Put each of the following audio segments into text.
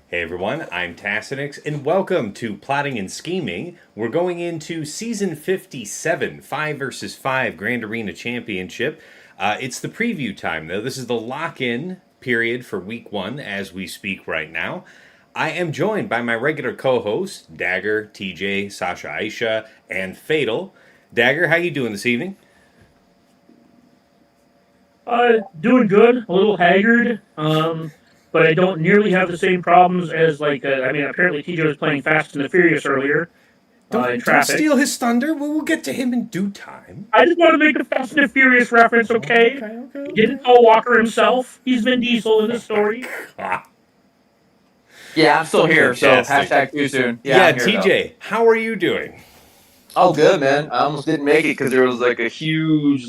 Hey everyone, I'm Tassinix, and welcome to Plotting and Scheming. We're going into Season 57, 5 versus 5 Grand Arena Championship. It's the preview time, though. This is the lock-in period for Week 1 as we speak right now. I am joined by my regular co-hosts, Dagger, TJ, Sasha Aisha, and Fatal. Dagger, how you doing this evening? Doing good. A little haggard. But I don't nearly have the same problems as apparently TJ was playing Fast and the Furious earlier in Don't traffic. steal his thunder. We'll get to him in due time. I just want to make a Fast and the Furious reference, okay? He didn't Paul Walker himself. He's Vin Diesel in this story. Yeah, I'm still here, so Fantastic. hashtag too soon. Yeah, Yeah, I'm here though. TJ, how are you doing? Oh, good man. I almost didn't make it because there was like a huge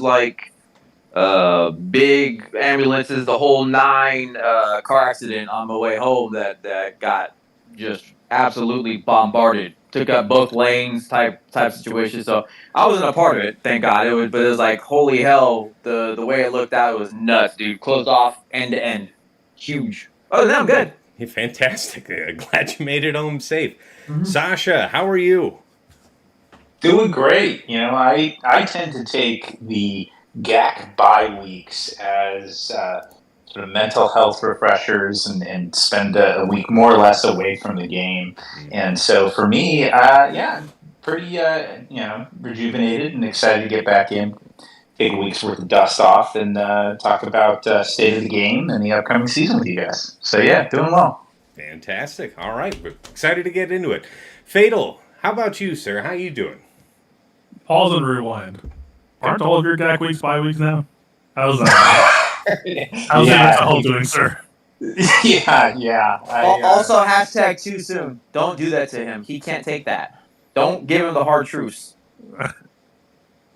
big ambulances, the whole nine car accident on my way home that got just absolutely bombarded. Took up both lanes type situation. So I wasn't a part of it, thank God. But it was like holy hell. The way it looked out was nuts, dude. Closed off end to end, huge. Other than that, I'm good. Hey, fantastic. Glad you made it home safe. Mhm. Sasha, how are you? Doing great. I tend to take the GAC bye weeks as sort of mental health refreshers and spend a week more or less away from the game. And so for me, pretty rejuvenated and excited to get back in, take a week's worth of dust off, and talk about state of the game and the upcoming season with you guys. So yeah, doing well. Fantastic. All right, we're excited to get into it. Fatal, how about you, sir? How you doing? Pause and rewind. Aren't all of your GAC weeks bye weeks now? How's that? How's Yeah. the whole doing, sir? Yeah. Also, hashtag too soon. Don't do that to him. He can't take that. Don't give him the hard truths.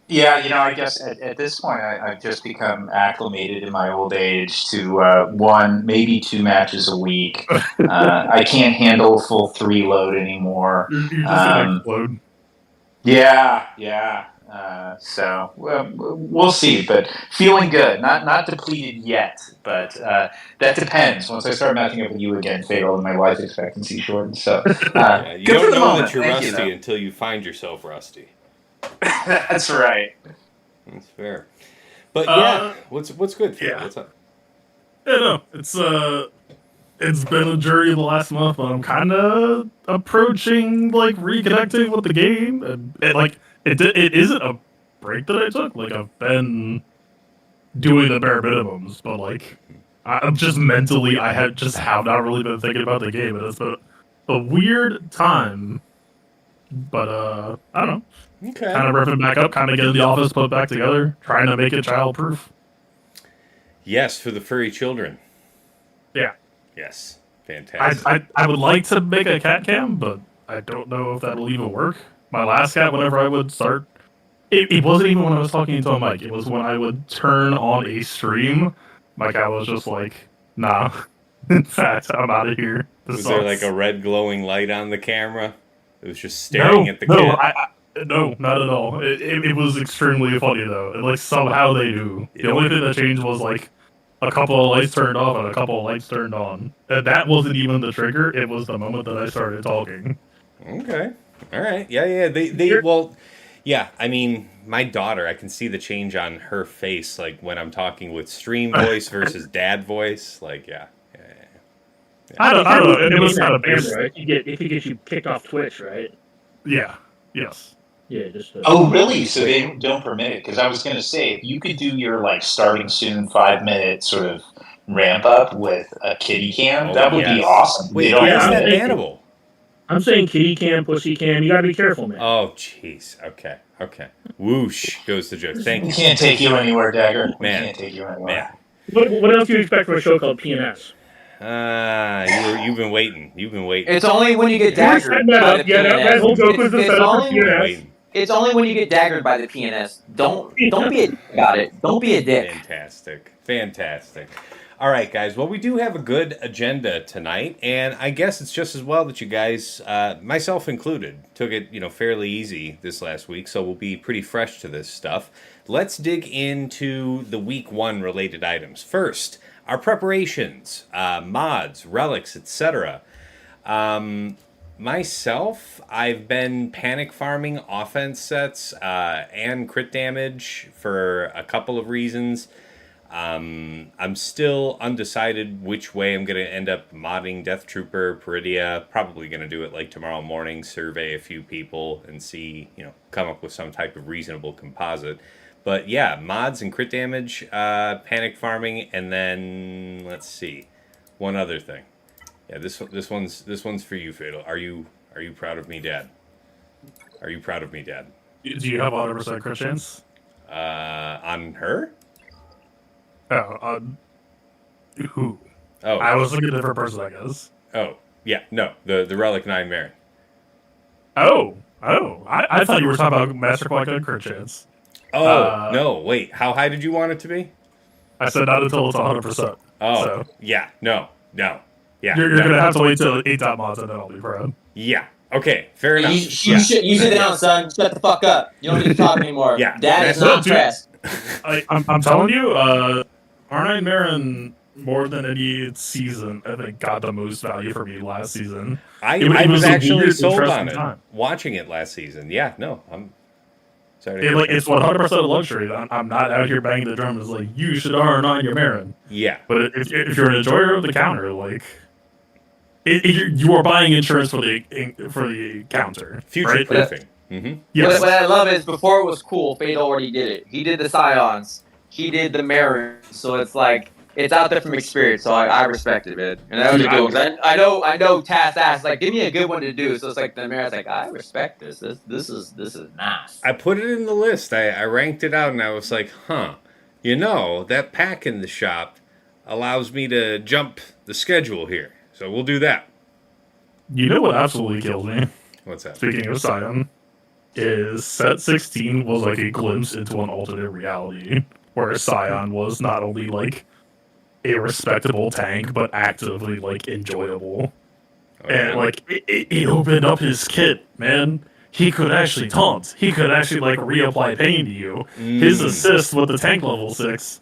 Yeah, I guess at this point I've just become acclimated in my old age to one, maybe two matches a week. I can't handle a full three load anymore. You're just gonna explode. Yeah. So we'll see, but feeling good. Not depleted yet, but that depends. Once I start matching up with you again, Fatal, and my life expectancy shortens. So Yeah, you good don't for the know moment. that you're Thank you, rusty though. until you find yourself rusty. That's right. That's fair. But yeah, Uh, what's good, Fatal? yeah. What's up? Yeah, no, it's been a journey the last month, but I'm kind of approaching reconnecting with the game, and it isn't a break that I took. Like I've been doing the bare minimums, but I'm just mentally have not really been thinking about the game, and it's been a weird time. But I don't know, Okay. kind of ripping back up, kind of getting the office put back together, trying to make it child proof. Yes, for the furry children. Yeah, Yes. Fantastic. I would like to make a cat cam, but I don't know if that'll even work. My last cat, whenever I would start, it wasn't even when I was talking into a mic. It was when I would turn on a stream. My cat was just like, nah. In fact, I'm out of here. This Was there sucks. like a red glowing light on the camera? It was just staring at the no, kid. no, not at all. It was extremely funny though. And, somehow they knew. The only thing that changed was a couple of lights turned off and a couple of lights turned on. And that wasn't even the trigger. It was the moment that I started talking. Okay. All right. Yeah. Well, yeah. I mean, my daughter, I can see the change on her face, like when I'm talking with stream voice versus dad voice. Like, yeah. I don't know. It was kind of Camera, based. right? If he gets you kicked off Twitch, right? Yeah. Yes. Yeah, just. Oh, really? So they don't permit it? Because I was going to say, if you could do your starting soon 5 minute sort of ramp up with a kitty cam, Oh, that would be yes. awesome. Wait, They don't why yeah, is permit that it. bannable? I'm saying kitty cam, pussy cam. You gotta be careful, man. Oh, jeez. Okay. Whoosh goes the joke. Thank We you. can't take you anywhere, Dagger. We Man. can't take you anywhere. Man. What else do you expect from a show called PNS? You've been waiting. You've been waiting. It's only when you get You were daggered setting that by up. the Yeah, that whole PNS. joke was the It's setup for only You've been PNS. waiting. it's only when you get daggered by the PNS. Don't be a dick about it. Don't be a dick. Fantastic. All right, guys. Well, we do have a good agenda tonight, and I guess it's just as well that you guys, myself included, took it fairly easy this last week, so we'll be pretty fresh to this stuff. Let's dig into the week 1 related items. First, our preparations, mods, relics, etc. Myself, I've been panic farming offense sets and crit damage for a couple of reasons. I'm still undecided which way I'm going to end up modding Death Trooper, Peridia. Probably going to do it like tomorrow morning, survey a few people and see, come up with some type of reasonable composite. But yeah, mods and crit damage, panic farming, and then let's see, one other thing. Yeah, this one's for you, Fatal. Are you proud of me, Dad? Are you proud of me, Dad? Do you have a 100% crit chance? On her? Oh, who? Oh, I was looking at a different person, I guess. oh, yeah, no, the Relic 9 Marin. Oh, I thought you were talking about Master Quack and crit chance. Oh, no, wait, how high did you want it to be? I said not until it's 100%. Oh, so. yeah, no, yeah. You're no. going to have to wait till 8 dot mods and then I'll be proud. Yeah, okay, fair enough. You sit down, son. Shut the fuck up. You don't need to talk anymore. Yeah, Dad is not stressed. I'm telling you, R9 Marin, more than any season, I think got the most value for me last season. I It was a actually weird, sold on interesting it, time. watching it last season. Yeah, no, I'm sorry. To It's 100% a luxury. I'm not out here banging the drum. It's like, you should R9 your Marin. Yeah. But if you're an enjoyer of the counter, like, you are buying insurance for the counter. Future proofing. Yes. What I love is before it was cool, Fate already did it. He did the Scions. He did the Marin. So it's like, it's out there from experience. So I respect it, man. And that was a good one. I know Tass asked, like, give me a good one to do. So it's like, the Marin's like, I respect this. This is nice. I put it in the list. I ranked it out and I was like, that pack in the shop allows me to jump the schedule here. So we'll do that. You know what absolutely killed me? What's that? Speaking of Scion, is set 16 was like a glimpse into an alternate reality where Scion was not only like a respectable tank, but actively like enjoyable. And like it opened up his kit, man. He could actually taunt. He could actually like reapply pain to you. His assist with the tank level 6.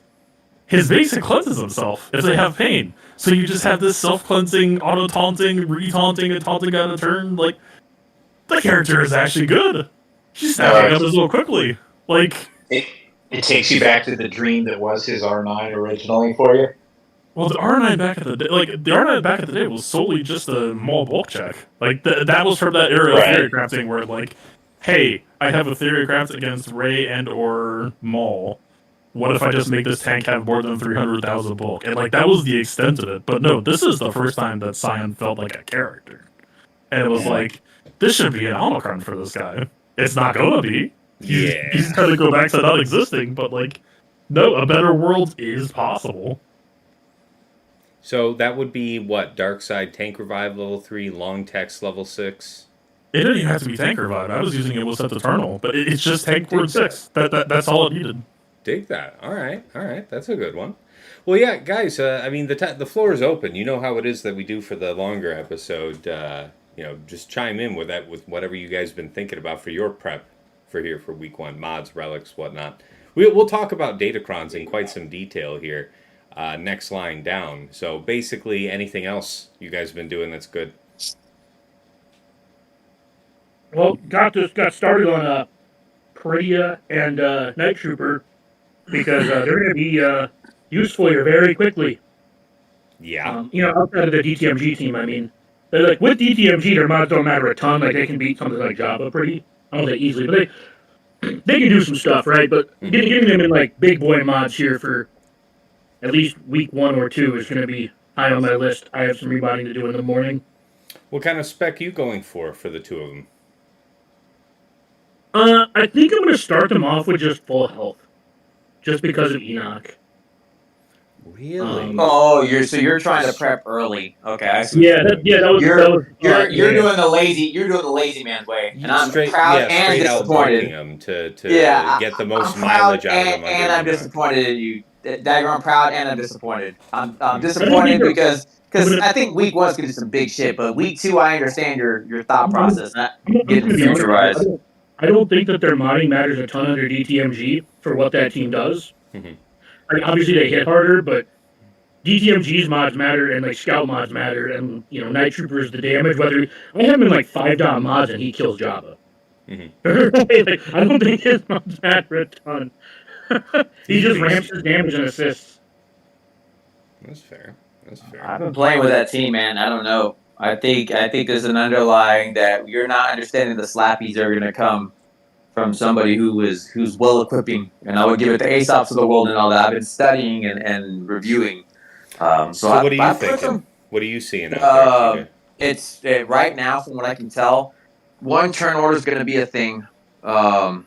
His basic cleanses himself if they have pain. So you just have this self-cleansing, auto-taunting, re-taunting, and taunting out of turn. Like, the character is actually good. She's snapping up as well quickly. Like, it takes you back to the dream that was his R9 originally for you. Well, the R9 back at the day, was solely just a Maul bulk check. Like that was from that era of theory crafting where like, hey, I have a theory craft against Rey and or Maul. What if I just make this tank have more than 300,000 bulk? And like that was the extent of it. But no, this is the first time that Scion felt like a character, and it was like, this should be an holocron for this guy. It's not gonna be. He's trying to go back to not existing, but like, no, a better world is possible. So that would be what? Dark Side Tank Revive level 3, Long Text level 6. It didn't even have to be Tank Revive. I was using it with Set Eternal, but it's just Tank Word 6. That's all it needed. Dig that. All right. That's a good one. Well, yeah, guys. I mean, the floor is open. You know how it is that we do for the longer episode. Just chime in with that, with whatever you guys have been thinking about for your prep for week 1, mods, relics, whatnot. We'll talk about Datacrons in quite some detail here. Next line down. So basically, anything else you guys have been doing that's good? Well, got started on Peridia and Night Trooper because they're going to be useful here very quickly. Yeah. Outside of the DTMG team, I mean, they're like with DTMG, their mods don't matter a ton. Like they can beat something like Jabba pretty, I don't say easily, but they can do some stuff, right? But getting them in like big boy mods here for at least week 1 or 2 is going to be high on my list. I have some rebinding to do in the morning. What kind of spec you going for the two of them? I think I'm going to start them off with just full health, just because of Enoch. Really? You're trying to prep early. Okay, I see. That was. You're doing the lazy man's way, and I'm proud and disappointed. Them to get the most mileage out of them. And I'm disappointed in you, Dagger. I'm proud and I'm disappointed. I'm disappointed because I think week 1's gonna do some big shit, but week 2 I understand your thought process. Not getting futurized. I don't think that their modding matters a ton under DTMG for what that team does. Mm-hmm. I mean, obviously they hit harder, but DTMG's mods matter, and like scout mods matter, and Night Troopers the damage. Whether I have him in like 5 mods and he kills Jabba. Like, I don't think his mods matter a ton. He just ramps his damage and assists. That's fair. I've been playing with that team, man. I don't know. I think there's an underlying that you're not understanding the slappies that are going to come from somebody who's well equipping, and I would give it the Aesops of the world and all that. I've been studying and reviewing. So what are you thinking? What are you seeing out there? It's right now, from what I can tell, one turn order is going to be a thing, and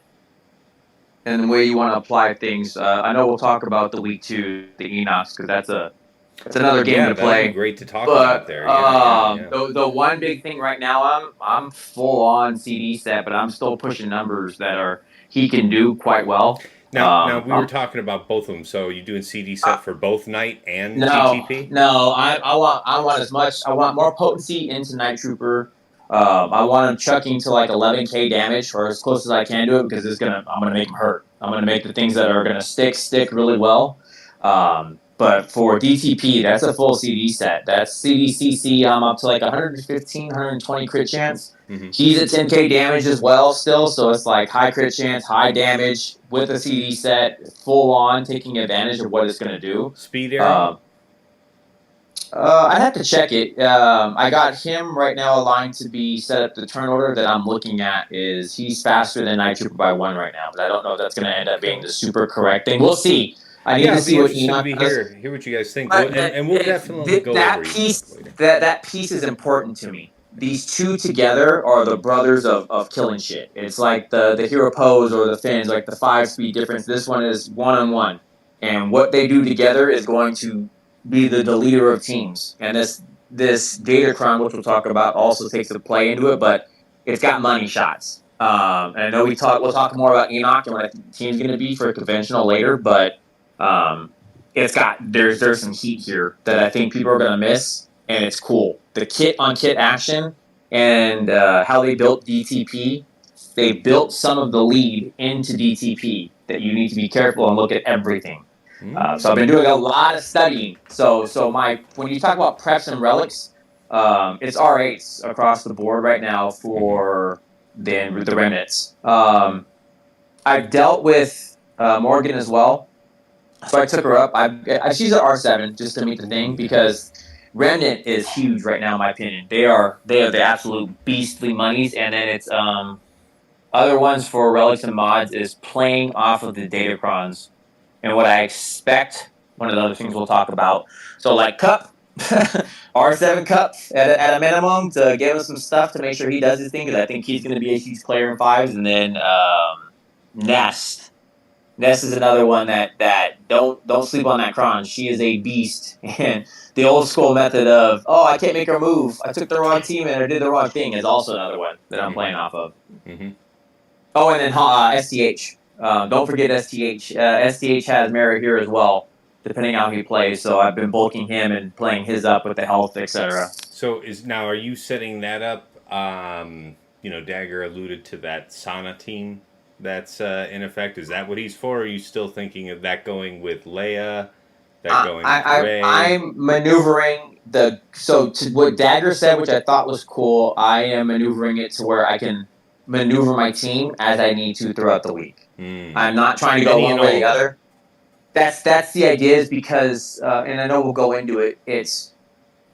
the way you want to apply things. I know we'll talk about the week 2, the Enox, because that's another game to play. That'd be great to talk about there. The one big thing right now, I'm full on CD set, but I'm still pushing numbers that he can do quite well. Now we were talking about both of them. So you doing CD set for both Night and TTP? No, I want as much. I want more potency into Night Trooper. I want him chucking to like 11k damage, or as close as I can to it, because I'm gonna make him hurt. I'm gonna make the things that are gonna stick really well. But for DTP, that's a full CD set. That's CDCC. I'm up to like 115, 120 crit chance. Mm-hmm. He's at 10k damage as well still, so it's like high crit chance, high damage with a CD set, full on taking advantage of what it's going to do. Speed area? I'd have to check it. I got him right now aligned to be set up. The turn order that I'm looking at is he's faster than Night Trooper by 1 right now, but I don't know if that's going to end up being the super correct thing. We'll see. I need to see what Enoch does. Hear what you guys think, and we'll definitely go that over piece. That piece is important to me. These two together are the brothers of killing shit. It's like the Hero Pose or the Fins, like the 5-speed difference. This one is 1-on-1, and what they do together is going to be the leader of teams. And this Datacron, which we'll talk about, also takes a play into it, but it's got money shots. And I know we'll talk more about Enoch and what the team's going to be for a conventional later, but it's got there's some heat here that I think people are gonna miss, and it's cool. The kit on kit action and how they built DTP, they built some of the lead into DTP that you need to be careful and look at everything. So I've been doing a lot of studying. So when you talk about preps and relics, it's R8s across the board right now for the remnants. I've dealt with Morgan as well. So I took her up. She's at R7 just to meet the thing, because Remnant is huge right now in my opinion. They are the absolute beastly monies, and then it's other ones for relics and mods is playing off of the Datacrons and what I expect. One of the other things we'll talk about. So like Cup, R7 Cup at a minimum to give him some stuff to make sure he does his thing, because I think he's going to be a huge player in 5s, and then Nest. Ness is another one that don't sleep on that Kron. She is a beast, and the old school method of I can't make her move. I took the wrong team and I did the wrong thing is also another one that I'm playing off of. Mm-hmm. Oh, and then STH. Don't forget STH. STH has Mary here as well, depending on how he plays. So I've been bulking him and playing his up with the health, etc. So are you setting that up? Dagger alluded to that Sana team that's in effect. Is that what he's for? Or are you still thinking of that going with Leia? That going with Rey? I'm maneuvering to what Dagger said, which I thought was cool. I am maneuvering it to where I can maneuver my team as I need to throughout the week. I'm not trying to go one way or the other. That's the idea, is because, and I know we'll go into it, it's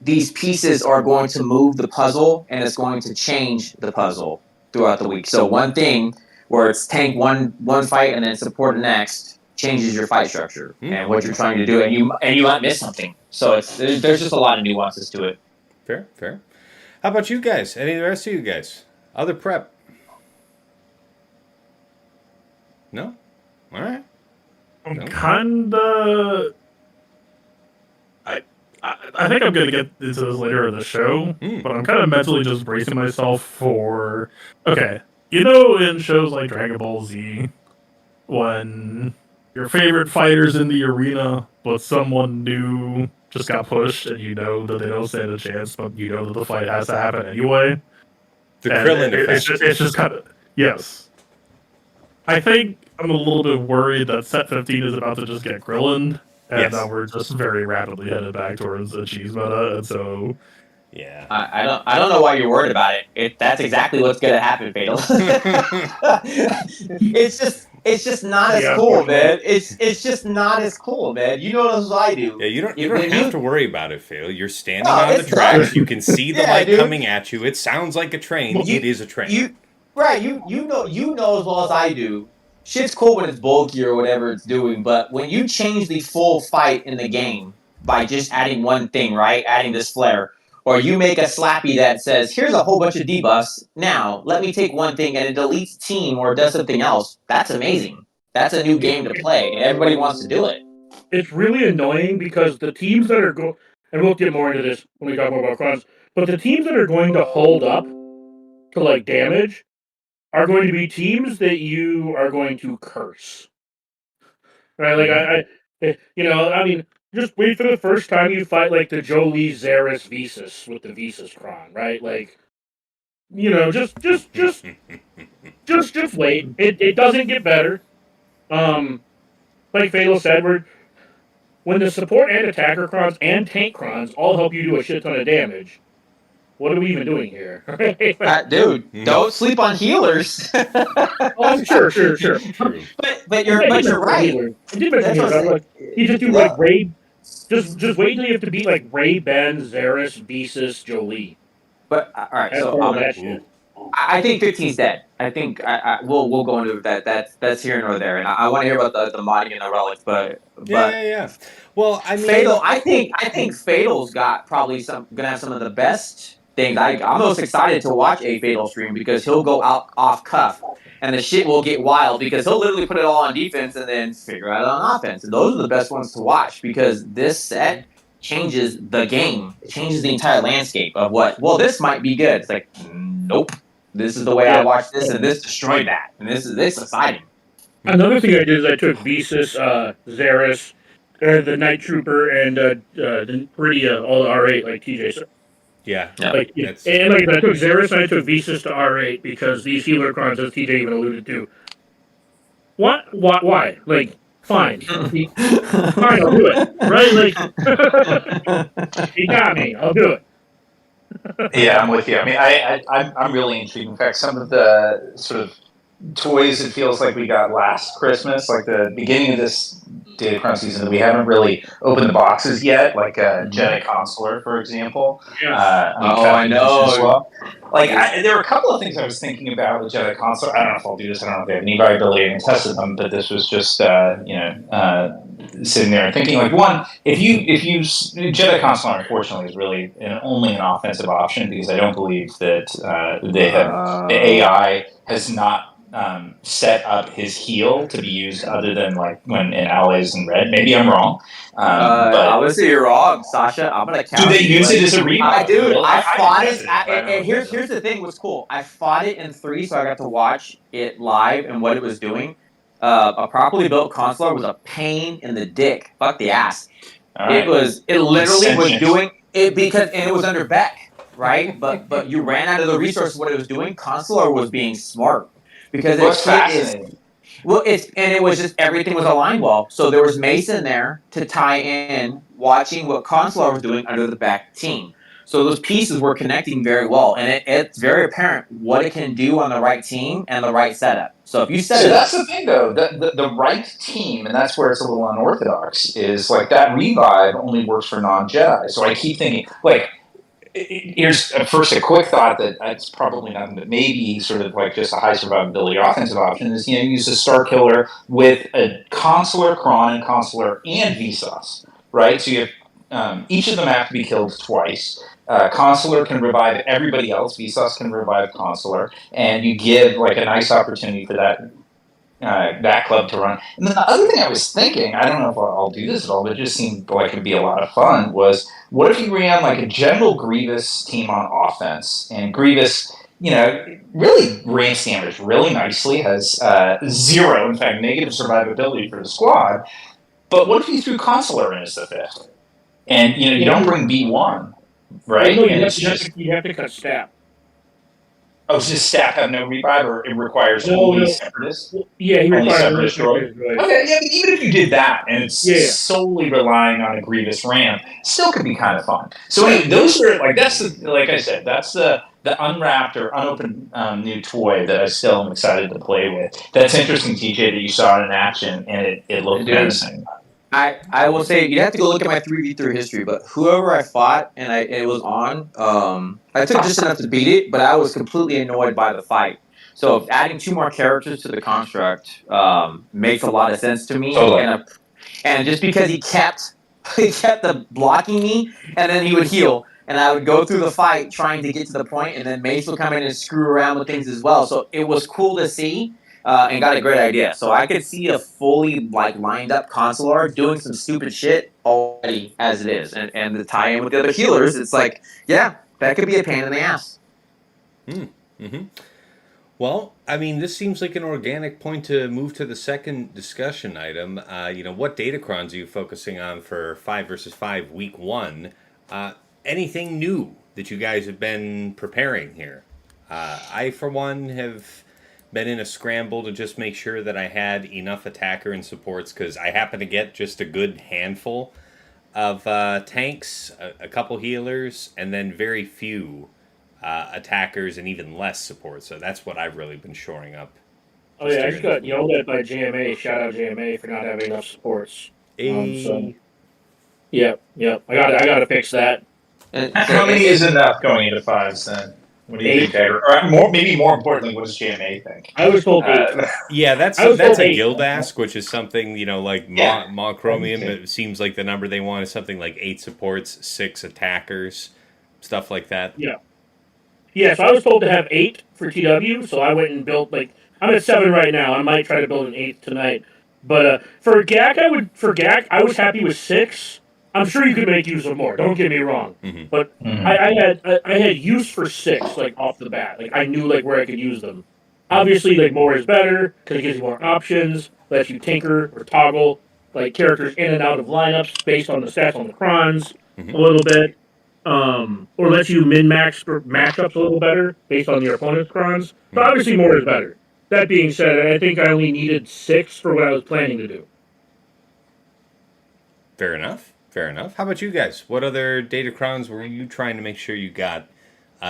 these pieces are going to move the puzzle, and it's going to change the puzzle throughout the week. So one thing where it's tank one fight and then support the next changes your fight structure and what you're trying to do, and you might miss something. So there's just a lot of nuances to it. Fair. How about you guys? Any of the rest of you guys? Other prep? No? All right. I'm kinda. I think I'm gonna get into this later in the show, but I'm kind of mentally just bracing myself for. Okay, in shows like Dragon Ball Z, when your favorite fighter's in the arena, but someone new just got pushed, and that they don't stand a chance, but that the fight has to happen anyway. The Krillin effect. It's just kind of yes. I think I'm a little bit worried that Set 15 is about to just get Krillin, and Yes. we're just very rapidly headed back towards the cheese meta, and so Yeah. I don't know why you're worried about it. That's exactly what's gonna happen, Fatal. it's just not as Yeah, cool, unfortunately. man. It's just not as cool, man. You know as I do. Yeah, you don't When have you to worry about it, Phil. You're standing no, on the it's done. tracks. You can see the Yeah, light dude. coming at you. It sounds like a train. You It is a train. you right. You know as well as I do. Shit's cool when it's bulky or whatever it's doing, but when you change the full fight in the game by just adding one thing, right? Adding this flare, or you make a slappy that says, "Here's a whole bunch of debuffs. Now let me take one thing and it deletes team or does something else." That's amazing. That's a new game to play, and everybody wants to do it. It's really annoying because the teams that are and we'll get more into this when we talk more about clans, but the teams that are going to hold up to like damage are going to be teams that you are going to curse. Right? Like I mean, just wait for the first time you fight like the Jolie Xeris Visas with the Visas Kron, right? Like, just wait. It doesn't get better. Um, like Fatal said, when the support and attacker crons and tank crons all help you do a shit ton of damage. What are we even doing here? Dude, don't sleep on healers. Oh, sure. True. but you're right. I did mention That's what healers. I'm I'm saying. like, you just do like Ray. Just wait until you have to beat like Ray, Ben, Xeris, Visas, Jolie. But all right, That's so all that shit. I think 15's dead. I think we'll go into that. That's here nor there, and I want to hear about the modding and the relics, Yeah. Well, I mean, Fatal. I think Fatal's got probably gonna have some of the best things. I'm most excited to watch a Fatal stream because he'll go out off cuff, and the shit will get wild because he'll literally put it all on defense and then figure out on offense, and those are the best ones to watch because this set changes the game. It changes the entire landscape of what. Well, this might be good. It's like nope. This is the way I watch this, and this destroyed that, and this is exciting. Another thing I did is I took Visas, Xeris, the Night Trooper, and the Peridia, all the R8, like TJ said. yeah. Like, and like I took Xeris and I took Visas to R8 because these healer crons, as TJ even alluded to. What? Why? Like, fine. Fine, I'll do it. Right? Like, he got me. I'll do it. Yeah, I'm with you. I mean, I'm really intrigued. In fact, some of the sort of toys it feels like we got last Christmas, like the beginning of this Datacron season, that we haven't really opened the boxes yet, like Jedi Consular, for example. Yeah. I know. As well. Like, there were a couple of things I was thinking about with Jedi Consular. I don't know if I'll do this. I don't know if they have any viability and tested them, but this was just sitting there and thinking, like, one, if you Jedi Consular, unfortunately, is really only an offensive option because I don't believe that they have the AI has not set up his heal to be used other than like when in allies in red. Maybe I'm wrong. But I would say you're wrong, Sasha. I'm gonna count. Do they use it as a rebuff? Dude, Well, I fought it. I And here's the thing. What's cool? I fought it in 3, so I got to watch it live and what it was doing. A properly built consular was a pain in the dick. Fuck the ass. Right. It literally was doing it because and it was under Beck, right? But you ran out of the resources. What it was doing, consular was being smart because What's fascinating? It was just everything was aligned well. So there was Mason there to tie in, watching what Consular was doing under the back team. So those pieces were connecting very well, and it's very apparent what it can do on the right team and the right setup. So if you set it up, that's the thing, though. The right team, and that's where it's a little unorthodox, is like that revive only works for non-Jedi. So I keep thinking, like, here's first a quick thought that it's probably nothing, but maybe sort of like just a high survivability offensive option is use a Star Killer with a Consular, Kron, and Consular and Vsauce, right? So you have each of them have to be killed twice. Consular can revive everybody else. Vsauce can revive Consular, and you give like a nice opportunity for that club to run. And then the other thing I was thinking, I don't know if I'll do this at all, but it just seemed like it'd be a lot of fun, was what if you ran like a General Grievous team on offense, and Grievous, really ramps damage really nicely, has 0, in fact, negative survivability for the squad, but what if you threw Consular in as the 5th? And, you don't bring B1, right? No, and you have to cut stab. Oh, does this staff have no revive, or it requires only Separatists? Yeah, he Only requires Separatist droid? right? Okay, yeah, but even if you did that and it's Yeah. solely relying on a Grievous Ram, still could be kind of fun. So anyway, those are like like I said, that's the unwrapped or unopened new toy that I still am excited to play with. That's interesting, TJ, that you saw it in action and it looked Dude, menacing. I will say you'd have to go look at my 3v3 history, but whoever I fought and it was on, I took just enough to beat it, but I was completely annoyed by the fight. So adding 2 more characters to the construct makes a lot of sense to me, Totally. and just because he kept blocking me, and then he would heal, and I would go through the fight trying to get to the point, and then Mace would come in and screw around with things as well. So it was cool to see. And got a great idea. So I could see a fully lined up console art doing some stupid shit already as it is, and the tie in with the other healers. It's like, yeah, that could be a pain in the ass. Mm-hmm. Well, I mean, this seems like an organic point to move to the second discussion item. What datacrons are you focusing on for 5 versus 5 week 1? Anything new that you guys have been preparing here? I, for one, have been in a scramble to just make sure that I had enough attacker and supports because I happen to get just a good handful of tanks, a couple healers, and then very few attackers and even less support. So that's what I've really been shoring up. Oh yeah, I just got yelled at by JMA. Shout out JMA for not having enough supports. So, yep. I got to fix that. How many is enough going into 5s then? What do you think, Dagger? Or maybe more importantly, what does JMA think? I was told 8. Yeah, that's a guild ask, which is something, like Maw Chromium. Okay. It seems like the number they want is something like 8 supports, 6 attackers, stuff like that. Yeah, so I was told to have 8 for TW, so I went and built, I'm at 7 right now. I might try to build an 8th tonight. But for GAC, I was happy with 6. I'm sure you could make use of more. Don't get me wrong, but I had use for 6 off the bat. I knew where I could use them. Obviously, more is better because it gives you more options, lets you tinker or toggle characters in and out of lineups based on the stats on the crons a little bit, or lets you min max matchups a little better based on your opponent's crons. But obviously, more is better. That being said, I think I only needed 6 for what I was planning to do. Fair enough. How about you guys? What other datacrons were you trying to make sure you got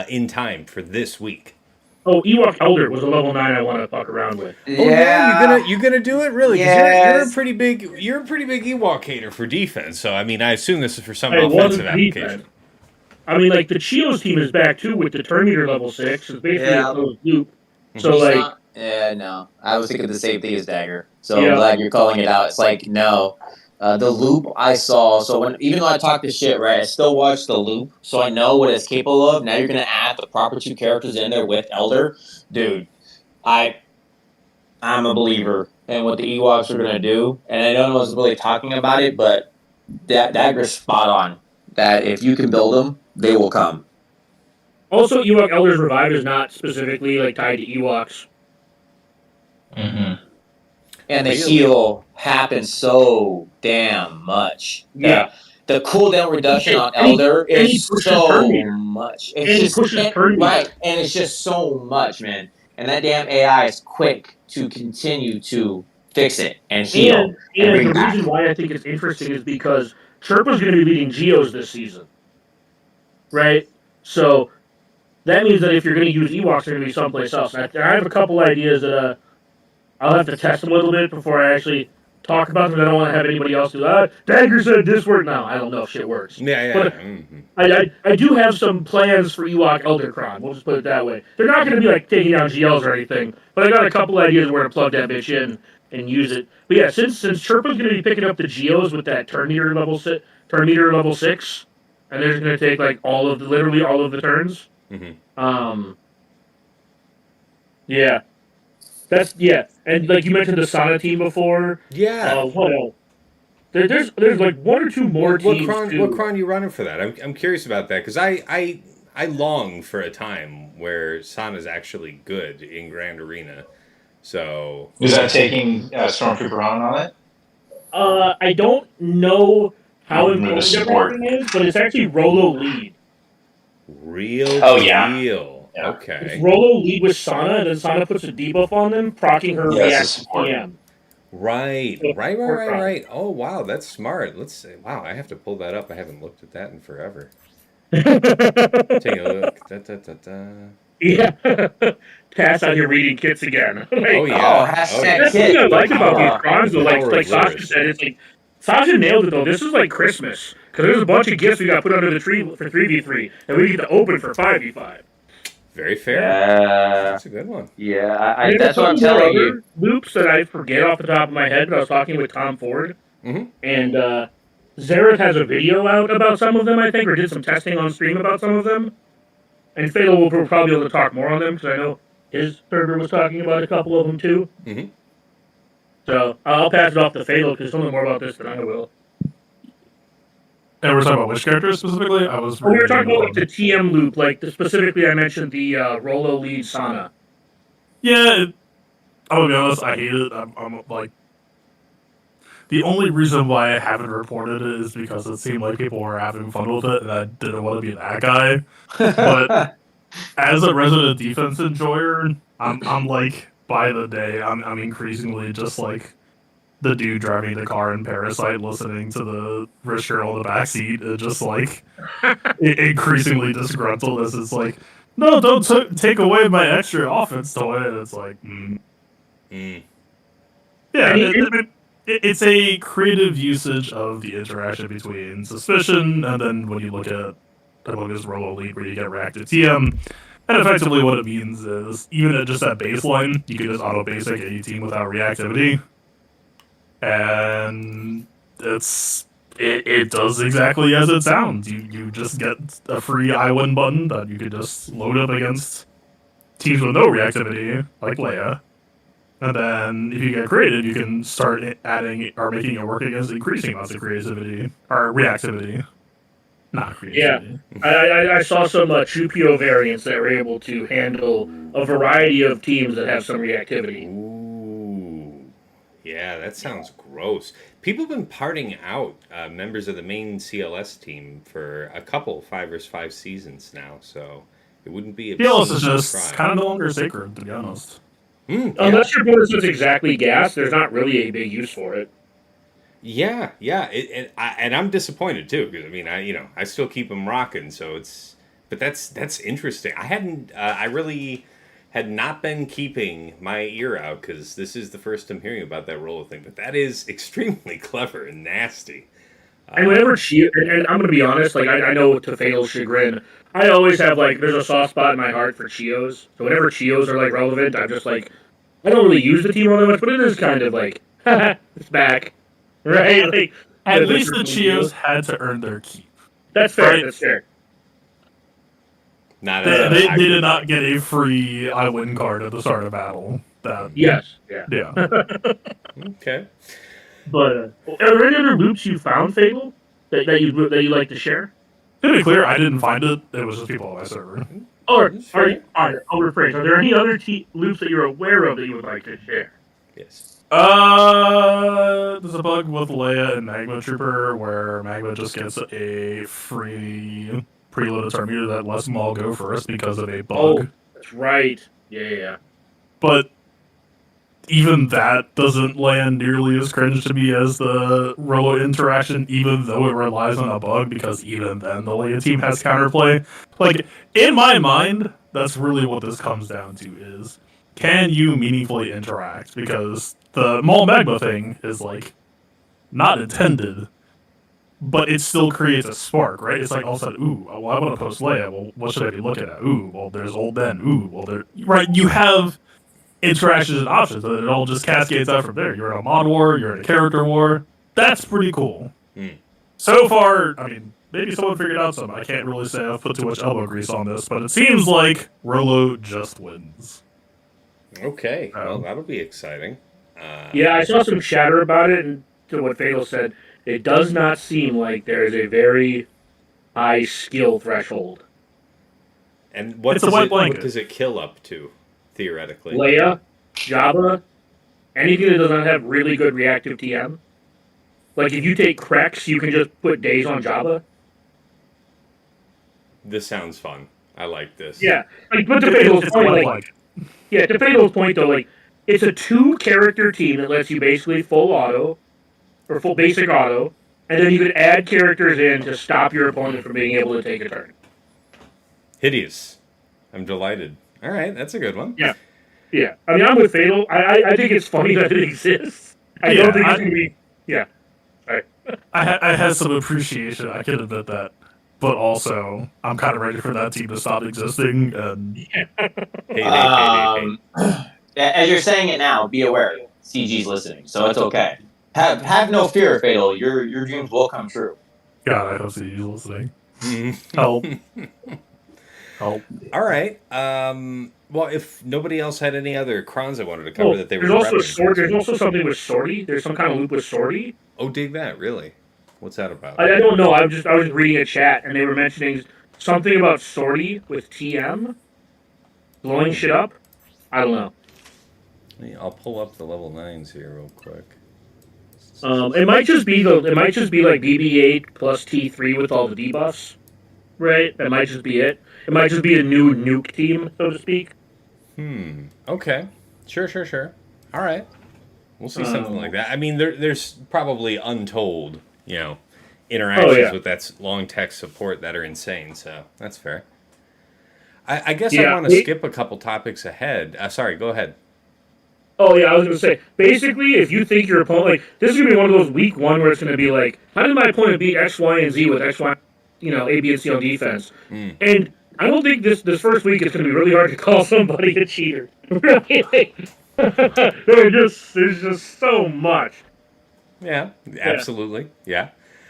in time for this week? Oh, Ewok Elder was a level 9 I want to fuck around with. Yeah. Oh yeah, you're gonna do it really? Yes. You're a pretty big Ewok hater for defense. So I mean, I assume this is for some offensive application. I mean, the Chios team is back too with the Terminator level 6. It's basically a closed loop. So no, I was thinking the same thing as Dagger. So I'm glad you're calling it out. It's no. The loop I saw, so even though I talked this shit, right, I still watched the loop, so I know what it's capable of. Now you're going to add the proper 2 characters in there with Elder. Dude, I'm a believer in what the Ewoks are going to do, and I don't know what's really talking about it, but Dagger's spot on. That if you can build them, they will come. Also, Ewok Elder's Revive is not specifically tied to Ewoks. Mm-hmm. And the heal happens so damn much. Yeah. The cooldown reduction on Elder is so much. It's right, and it's just so much, man. And that damn AI is quick to continue to fix it and heal. And the reason why I think it's interesting is because Chirpa's going to be leading Geos this season. Right? So that means that if you're going to use Ewoks, they're going to be someplace else. I have a couple ideas that I'll have to test them a little bit before I actually talk about them. I don't want to have anybody else do, Dagger said this worked. No, I don't know if shit works. Yeah. But I do have some plans for Ewok Eldercron. We'll just put it that way. They're not going to be taking down GLs or anything, but I got a couple ideas where to plug that bitch in and use it. But yeah, since Chirpa's going to be picking up the Geos with that Terminator level 6, and they're just going to take literally all of the turns. Yeah. And you mentioned the Sana team before. Yeah. What else? There's 1 or 2 more teams. What cron you running for that? I'm curious about that because I long for a time where Sana's actually good in Grand Arena. So is that taking Stormtrooper on it? I don't know how important everything is, but it's actually Rolo lead. Real deal. Yeah. Okay. Rolo lead with Sana, and then Sana puts a debuff on them, proccing her Yeah, it's a reactive support. TM. Right, So, right, right, support right, proc. right. Oh, wow, that's smart. Let's see. Wow, I have to pull that up. I haven't looked at that in forever. Take a look. Da, da, da, da. Yeah. Taz out here reading kits again. Oh Like, Oh, yeah. Oh hashtag that's yeah. the thing kit. I The like about these power, cons, the though. power Like of Sasha said, literacy. it's like Sasha nailed it though. This is like Christmas because there's a bunch of gifts we got put under the tree for 3v3 that we get to open for 5v5. Very fair. Yeah, That's a good one. yeah. And there's a That's what I'm couple more telling you. other loops that I forget off the top of my head, but I was talking with Tom Ford, Mm-hmm. and Zareth has a video out about some of them, I think, or did some testing on stream about some of them. And Fatal will probably be able to talk more on them because I know his server was talking about a couple of them too. Mm-hmm. So I'll pass it off to Fatal because he'll know more about this than I will. And we're talking about which characters specifically? I was Oh, we were reading. talking about like the TM loop, like specifically I mentioned the Rolo lead Sana. Yeah, I'm gonna be honest. I hate it. I'm like, the only reason why I haven't reported it is because it seemed like people were having fun with it, and I didn't want to be that guy. But as a resident defense enjoyer, I'm like, by the day, I'm increasingly just like the dude driving the car in Parasite, listening to the rich girl in the backseat, and just like increasingly disgruntled as it's like, no, don't take away my extra offense toy. And it's like, Mm. yeah, And it's a creative usage of the interaction between suspicion and then when you look at this Rolo League where you get reactive TM. And effectively, what it means is even at just that baseline, you can just auto basic any team without reactivity, and it does exactly as it sounds. You just get a free I win button that you could just load up against teams with no reactivity, like Leia. And then if you get creative, you can start adding or making it work against increasing amounts of creativity or reactivity. Not creativity. I saw some Chupio variants that were able to handle a variety of teams that have some reactivity. Ooh. Yeah, that sounds gross. People have been parting out members of the main CLS team for a couple 5 vs 5 seasons now, so it wouldn't be a PLS is obscene just surprise. kind of no longer sacred, to be honest. Yeah. Unless your bonus is exactly gas, there's not really a big use for it. Yeah, yeah, and I'm disappointed too because I mean I still keep them rocking, so but that's interesting. I really had not been keeping my ear out because this is the first I'm hearing about that roller thing, but that is extremely clever and nasty. And whenever Chio, and I'm gonna be honest, like I know to Fatal's chagrin, I always have like there's a soft spot in my heart for Chios. So whenever Chios are like relevant, I'm just like I don't really use the team all that much, but it is kind of like it's back, right? Like At the least the triple Chios had to earn their keep. That's fair. Right. That's fair. Not They did not get a free I win card at the start of battle. Yes. Yeah. Yeah. Okay. But are there any other loops you found, Fable, that you like to share? To be clear, I didn't find it. It was just people on my server. Or I'll rephrase. Are there any other loops that you're aware of that you would like to share? Yes. There's a bug with Leia and Magma Trooper where Magma just gets a free preloaded turn meter that lets them all go first because of a bug. Oh, that's right. Yeah. But even that doesn't land nearly as cringe to me as the Rolo interaction, even though it relies on a bug, because even then the Leia team has counterplay. Like, in my mind, that's really what this comes down to is, can you meaningfully interact? Because the Maul Magma thing is, like, not intended, but it still creates a spark, right? It's like all of a sudden, ooh, well, I want to post Leia. Well, what should I be looking at? Ooh, well, there's old Ben. Ooh, well, there... Right, you have interactions and options, and it all just cascades out from there. You're in a mod war, you're in a character war. That's pretty cool. So far, I mean, maybe someone figured out something. I can't really say I've put too much elbow grease on this, but it seems like Rolo just wins. Okay. Well, that'll be exciting. Yeah, I saw some chatter about it, and to what Fatal said, it does not seem like there is a very high skill threshold. And what It's a white blanket. what does it kill up to, theoretically? Leia, Jabba, anything that does not have really good reactive TM. Like if you take Krex, you can just put days on Jabba. This sounds fun. I like this. Yeah, like, but to Fatal's It's point, quite like, yeah, to Fatal's point though, like, it's a 2-character team that lets you basically full auto or full basic auto, and then you could add characters in to stop your opponent from being able to take a turn. Hideous. I'm delighted. All right, that's a good one. Yeah, yeah. I mean, I'm with Fatal. I think it's funny that it exists. I Yeah, don't think it's gonna be. Yeah. Right. I had some appreciation. I can admit that, but also I'm kind of ready for that team to stop existing. And Hey. As you're saying it now, be aware. CG's listening, so it's okay. Have no fear, Fatal. Your dreams will come true. God, I hope he's listening. Help, help. All right. Well, if nobody else had any other crons I wanted to cover Oh, that they were there's also prepping. There's also something with Sortie. There's some kind of loop with Sortie. Oh, dig that! Really? What's that about? I don't know. I was reading a chat and they were mentioning something about Sortie with TM blowing shit up. I don't know. I'll pull up the level 9s here real quick. It might just be like BB-8 plus T3 with all the debuffs, right? That might just be it. It might just be a new nuke team, so to speak. Okay. Sure. All right. We'll see something like that. I mean, there's probably untold, interactions with that long text support that are insane. So that's fair. I guess I want to skip a couple topics ahead. Sorry, go ahead. Oh yeah, I was gonna say. Basically, if you think your opponent, like, this is gonna be one of those week one where it's gonna be like, how did my opponent beat X, Y, and Z with X, Y, A, B, and C on defense? And I don't think this first week it's gonna be really hard to call somebody a cheater. Really, there's just so much. Yeah, absolutely. Yeah.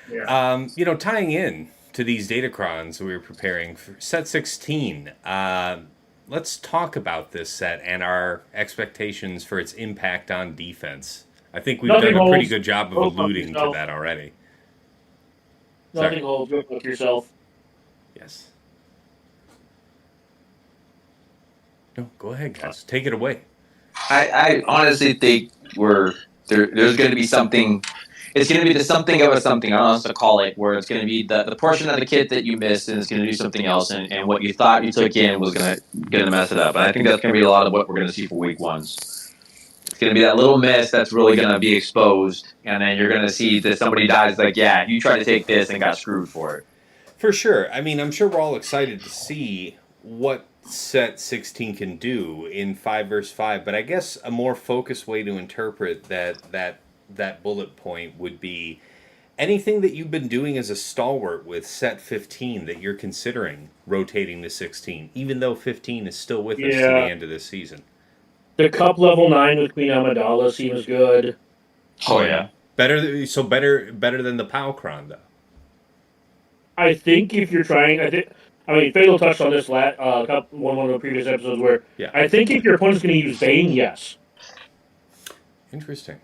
Tying in to these datacrons we were preparing for set 16. Let's talk about this set and our expectations for its impact on defense. I think we've done a pretty good job of alluding to that already. Nothing holds. Go fuck yourself. Yes. No, go ahead, guys. Take it away. I honestly think there's going to be something. It's going to be something of a something. I don't know what to call it. Where it's going to be the portion of the kit that you missed, and it's going to do something else, and what you thought you took in was going to mess it up. And I think that's going to be a lot of what we're going to see for week ones. It's going to be that little miss that's really going to be exposed, and then you're going to see that somebody dies. Like, yeah, you tried to take this and got screwed for it. For sure. I mean, I'm sure we're all excited to see what set 16 can do in 5 versus 5, but I guess a more focused way to interpret that bullet point would be anything that you've been doing as a stalwart with set 15 that you're considering rotating to 16, even though 15 is still with us to the end of this season. The Cup level 9 with Queen Amidala seems good. Oh yeah, better than the Palcron though. I think if you're trying, Fatal touched on this one of the previous episodes where I think if your opponent's going to use Bane, yes. Interesting.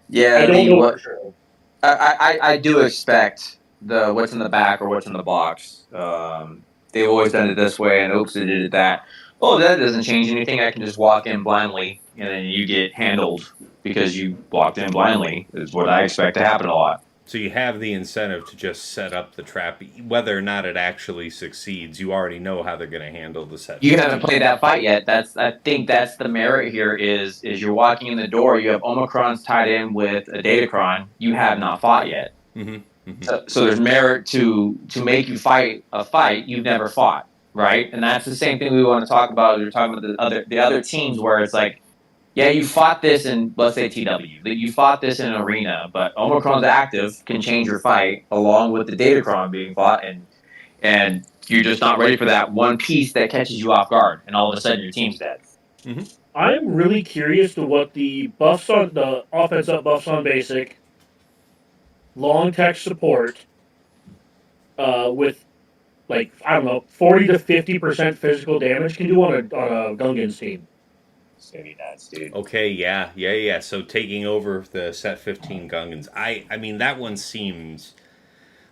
Yeah, I don't know for sure. I do expect the what's in the back or what's in the box. They've always done it this way, and oops, they did it that. Oh, that doesn't change anything. I can just walk in blindly, and then you get handled because you walked in blindly. Is what I expect to happen a lot. So you have the incentive to just set up the trap, whether or not it actually succeeds. You already know how they're going to handle the set. You haven't played that fight yet. I think that's the merit here. Is you're walking in the door. You have Omicrons tied in with a Datacron. You have not fought yet. So there's merit to make you fight a fight you've never fought, right? And that's the same thing we want to talk about. We're talking about the other teams where it's like, yeah, you fought this in, let's say, TW. You fought this in an arena, but Omicron's active can change your fight along with the Datacron being fought, and you're just not ready for that one piece that catches you off guard, and all of a sudden your team's dead. I'm really curious to what the buffs on the offense up buffs on basic, long text support, with 40 to 50% physical damage can do on a Gungans team. It's gonna be nuts, dude. Okay, yeah. So taking over the set 15 Gungans, I mean that one seems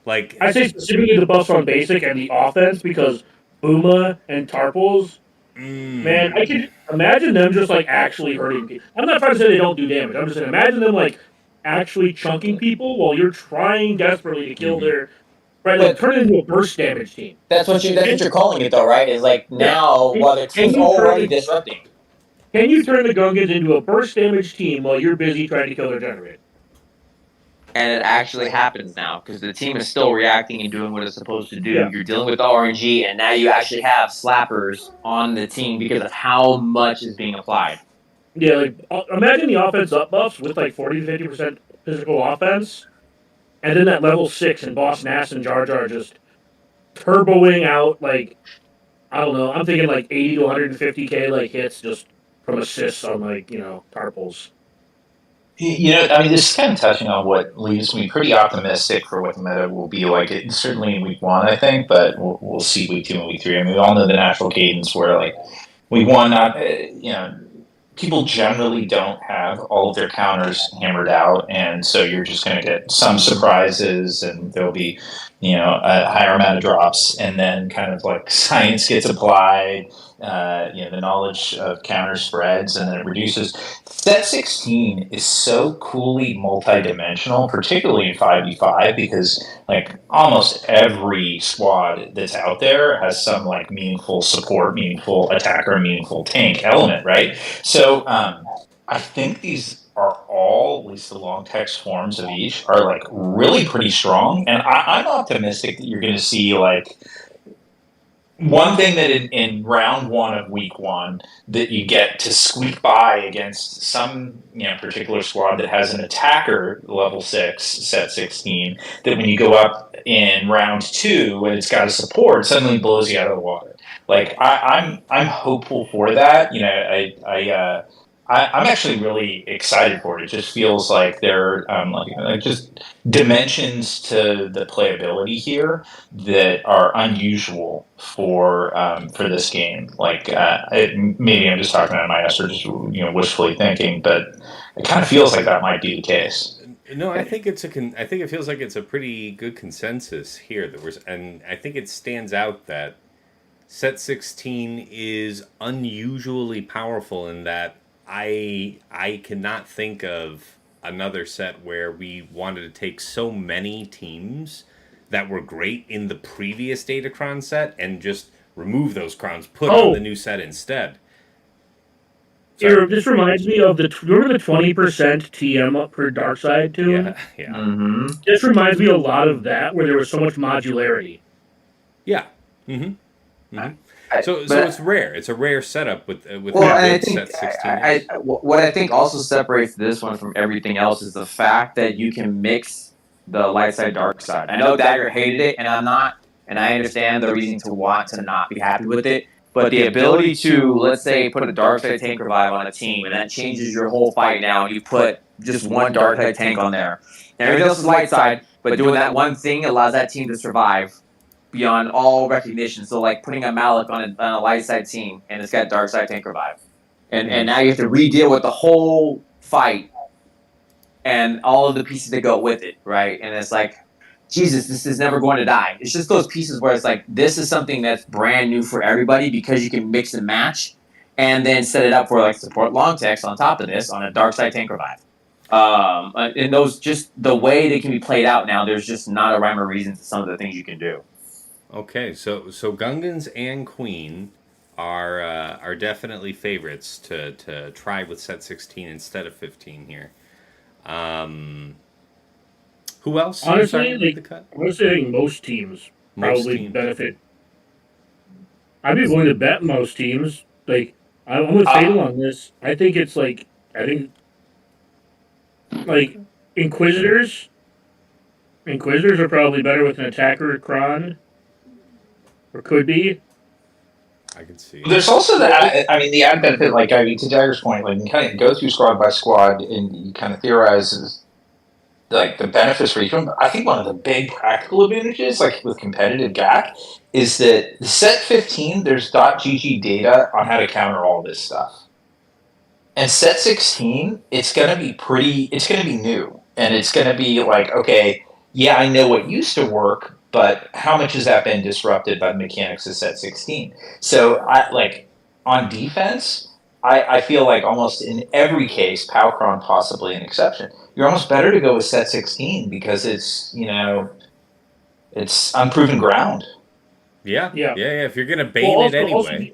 like I say specifically the buffs on basic and the offense because Booma and Tarpals, man, I can imagine them just actually hurting people. I'm not trying to say they don't do damage. I'm just saying imagine them actually chunking people while you're trying desperately to kill their Right, like turn it into a burst damage team. That's what you're calling it, though, right? Is like now while the team's already disrupting. Can you turn the Gungans into a burst damage team while you're busy trying to kill their generator? And it actually happens now because the team is still reacting and doing what it's supposed to do. Yeah. You're dealing with the RNG, and now you actually have slappers on the team because of how much is being applied. Yeah, like imagine the offense up buffs with like 40 to 50% physical offense, and then that level 6 and Boss Nass and Jar Jar just turboing out like, I don't know, I'm thinking like 80 to 150k like hits just from assists on like, Tarples. I mean, this is kind of touching on what leaves me pretty optimistic for what the meta will be like. Certainly in week 1, I think, but we'll see week 2 and week 3. I mean, we all know the natural cadence where, like, week 1, not people generally don't have all of their counters hammered out, and so you're just going to get some surprises, and there'll be, a higher amount of drops, and then kind of like science gets applied. The knowledge of counter spreads, and then it reduces. Set 16 is so coolly multi-dimensional, particularly in 5v5, because like almost every squad that's out there has some like meaningful support, meaningful attacker, meaningful tank element, right? So I think these are all, at least the long text forms of each, are like really pretty strong, and I'm optimistic that you're going to see like one thing that in round 1 of week 1 that you get to squeak by against some particular squad that has an attacker level 6 set 16, that when you go up in round 2 and it's got a support, suddenly blows you out of the water. Like I'm hopeful for that. I'm actually really excited for it. It just feels like there are like just dimensions to the playability here that are unusual for this game. Like maybe I'm just talking out of my ass or just wishfully thinking, but it kind of feels like that might be the case. No, I think I think it feels like it's a pretty good consensus here and I think it stands out that set 16 is unusually powerful in that I cannot think of another set where we wanted to take so many teams that were great in the previous Datacron set and just remove those crowns, put on the new set instead. This reminds me of remember the 20% TM up for Dark Side too? Yeah. Mm-hmm. This reminds me a lot of that, where there was so much modularity. Yeah. Mm-hmm. Mm-hmm. So it's rare. It's a rare setup with I think, set 16. What I think also separates this one from everything else is the fact that you can mix the light side, dark side. I know Dagger hated it, and I'm not, and I understand the reason to want to not be happy with it. But the ability to, let's say, put a dark side tank revive on a team, and that changes your whole fight now, and you put just one dark side tank on there. And everything else is light side, but doing that one thing allows that team to survive beyond all recognition. So like putting a Malik on a light side team and it's got dark side tank revive. And now you have to re-deal with the whole fight and all of the pieces that go with it, right? And it's like, Jesus, this is never going to die. It's just those pieces where it's like, this is something that's brand new for everybody because you can mix and match and then set it up for like support long text on top of this on a dark side tank revive. And those, just the way they can be played out now, there's just not a rhyme or reason to some of the things you can do. Okay, so Gungans and Queen are definitely favorites to try with set 16 instead of 15 here. Who else? Honestly, I was saying most teams probably benefit. I'd be willing to bet most teams. Like I'm with Fatal on this. I think Inquisitors. Inquisitors are probably better with an attacker Kron. Or could be. I can see. There's also the added benefit, like to Dagger's point, like you kind of go through squad by squad and you kind of theorize like the benefits for each one. I think one of the big practical advantages, like with competitive GAC, is that set 15 there's .gg data on how to counter all this stuff, and set 16 it's gonna be new, and it's gonna be like, okay, yeah, I know what used to work, but how much has that been disrupted by the mechanics of set 16? So on defense, I feel like almost in every case, Palcron possibly an exception, you're almost better to go with set 16 because it's, it's unproven ground. Yeah. Yeah. If you're gonna bane it anyway.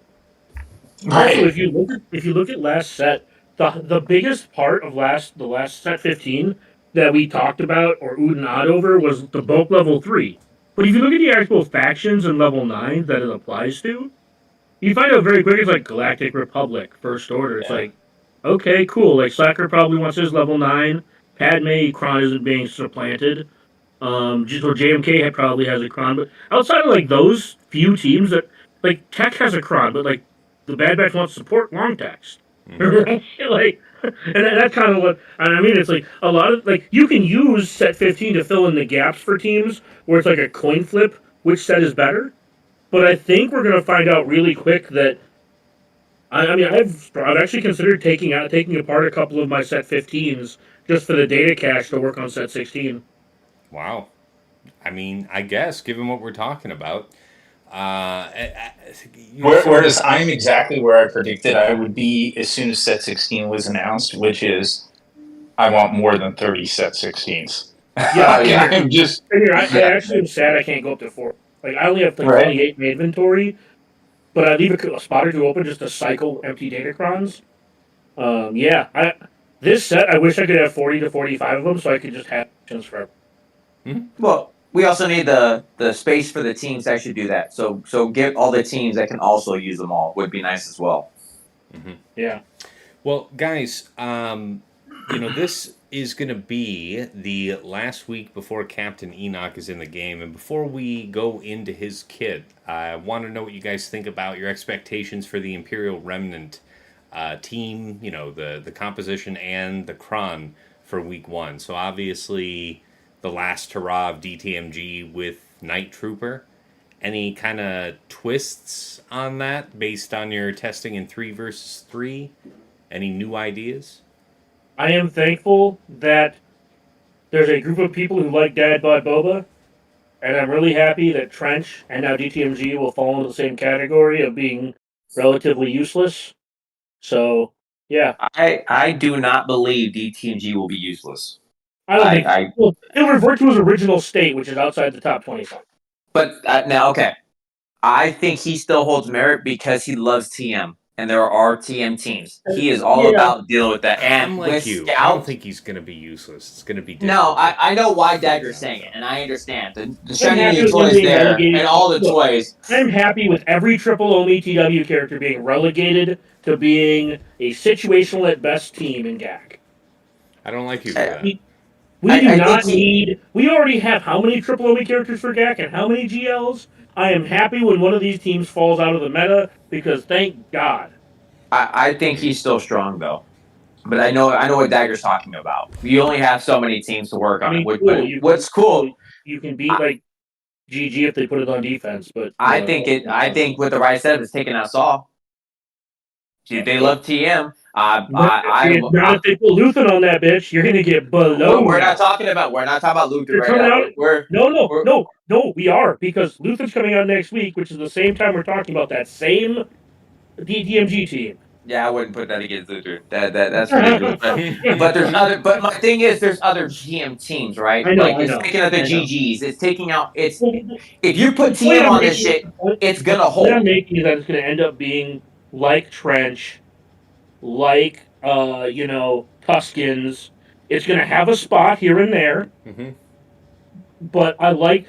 Also, if you look at last set, the biggest part of the last set 15 that we talked about or oohed and ahhed over was the bulk level 3. But if you look at the actual factions in level 9 that it applies to, you find out very quick it's like Galactic Republic, First Order. It's Yeah. like, okay, cool. Like Slacker probably wants his level 9. Padme Kron isn't being supplanted. So JMK probably has a Kron, but outside of like those few teams that like Tech has a Kron, but like the Bad Batch wants to support long text. Like, and that's kind of what I mean. It's like a lot of like you can use set 15 to fill in the gaps for teams where it's like a coin flip which set is better. But I think we're gonna find out really quick that I mean I've actually considered taking apart a couple of my set 15s just for the data cache to work on set 16. Wow. I mean, I guess given what we're talking about, Whereas I'm exactly where I predicted I would be as soon as set 16 was announced, which is I want more than 30 set 16s. Yeah, I'm just I actually am sad I can't go up to 4. Like I only have like Right. 28 in my inventory, but I leave a spot or two open just to cycle empty datacrons. This set I wish I could have 40 to 45 of them so I could just have options forever. Well, we also need the space for the teams that actually do that. So get all the teams that can also use them all would be nice as well. Yeah. Well, guys, this is going to be the last week before Captain Enoch is in the game. And before we go into his kit, I want to know what you guys think about your expectations for the Imperial Remnant team, the composition and the Kron for week 1. So obviously the last hurrah of DTMG with Night Trooper. Any kind of twists on that based on your testing in 3 versus 3? Any new ideas? I am thankful that there's a group of people who like Dad Bod Boba, and I'm really happy that Trench and now DTMG will fall into the same category of being relatively useless. So, yeah. I do not believe DTMG will be useless. I don't think well, it'll revert to his original state, which is outside the top 25. But now, okay, I think he still holds merit because he loves TM, and there are TM teams. He is all about dealing with that. And I'm like with you. Scout, I don't think he's going to be useless. It's going to be different. No, I know why Dagger's saying it, and I understand. The shiny new toys there, and all the toys. I'm happy with every triple Omi TW character being relegated to being a situational at best team in GAC. I don't like you for that. We already have how many triple Omi characters for GAC and how many GLs? I am happy when one of these teams falls out of the meta because thank God. I think he's still strong though. But I know what Dagger's talking about. You only have so many teams to work on. What's cool? You can beat like GG if they put it on defense, but I think with the right setup, it's taking us all. If they love TM, not if they put Luthen on that bitch, you're gonna get below. We're not talking about Luthen right now. No, we are because Luthen's coming out next week, which is the same time we're talking about that same DTMG team. Yeah, I wouldn't put that against Luther. That's ridiculous. But there's other. But my thing is, there's other GM teams, right? It's taking out the GGs. It's taking out. If you put TM on this shit, it's gonna hold. What I'm making is that it's gonna end up being like Trench, like Tuskens. It's gonna have a spot here and there. Mm-hmm. But I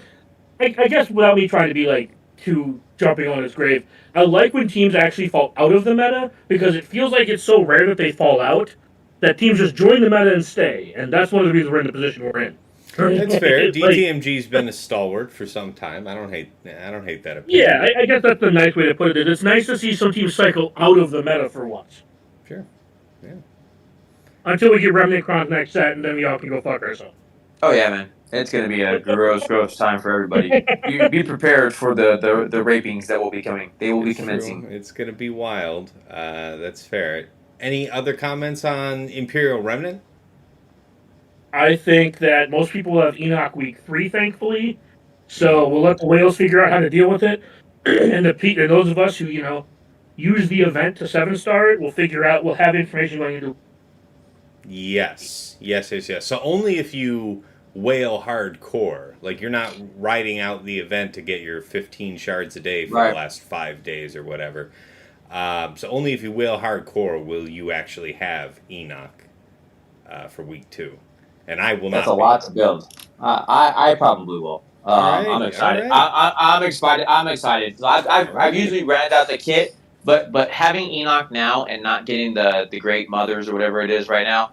guess without me trying to be like too jumping on his grave, I like when teams actually fall out of the meta because it feels like it's so rare that they fall out that teams just join the meta and stay, and that's one of the reasons we're in the position we're in. That's fair. DTMG's been a stalwart for some time. I don't hate that opinion. Yeah, I guess that's the nice way to put it. It's nice to see some teams cycle out of the meta for once. Sure. Yeah. Until we get Remnant Cron's next set, and then we all can go fuck ourselves. Oh yeah, man. It's going to be a gross time for everybody. Be prepared for the rapings that will be coming. They will be commencing. True. It's going to be wild. That's fair. Any other comments on Imperial Remnant? I think that most people have Enoch week 3, thankfully. So we'll let the whales figure out how to deal with it. And those of us who, use the event to 7-star it, we'll have information going into. Yes. So only if you whale hardcore. Like you're not riding out the event to get your 15 shards a day for the Right. last 5 days or whatever. So only if you whale hardcore will you actually have Enoch for week 2, and I will That's not. a lot to build. I probably will. All I'm right, excited. all right. I'm excited. I'm excited. So I've All right. usually rented out the kit, but having Enoch now and not getting the great mothers or whatever it is right now,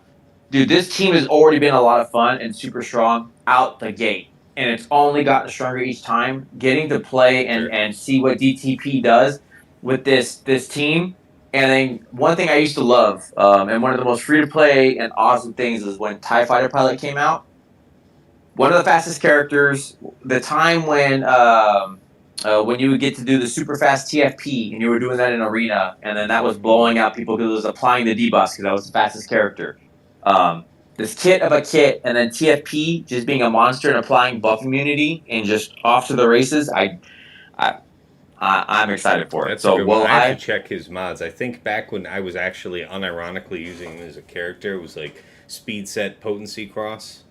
dude, this team has already been a lot of fun and super strong out the gate, and it's only gotten stronger each time. Getting to play Sure. and see what DTP does with this team. And then one thing I used to love, and one of the most free to play and awesome things is when TIE Fighter Pilot came out. One of the fastest characters, the time when you would get to do the super fast TFP and you were doing that in arena, and then that was blowing out people because it was applying the debuffs because that was the fastest character. This kit of a kit and then TFP just being a monster and applying buff immunity and just off to the races. I'm excited for it. That's So a good one. will I have I? to check his mods. I think back when I was actually unironically using him as a character, it was like speed set potency cross.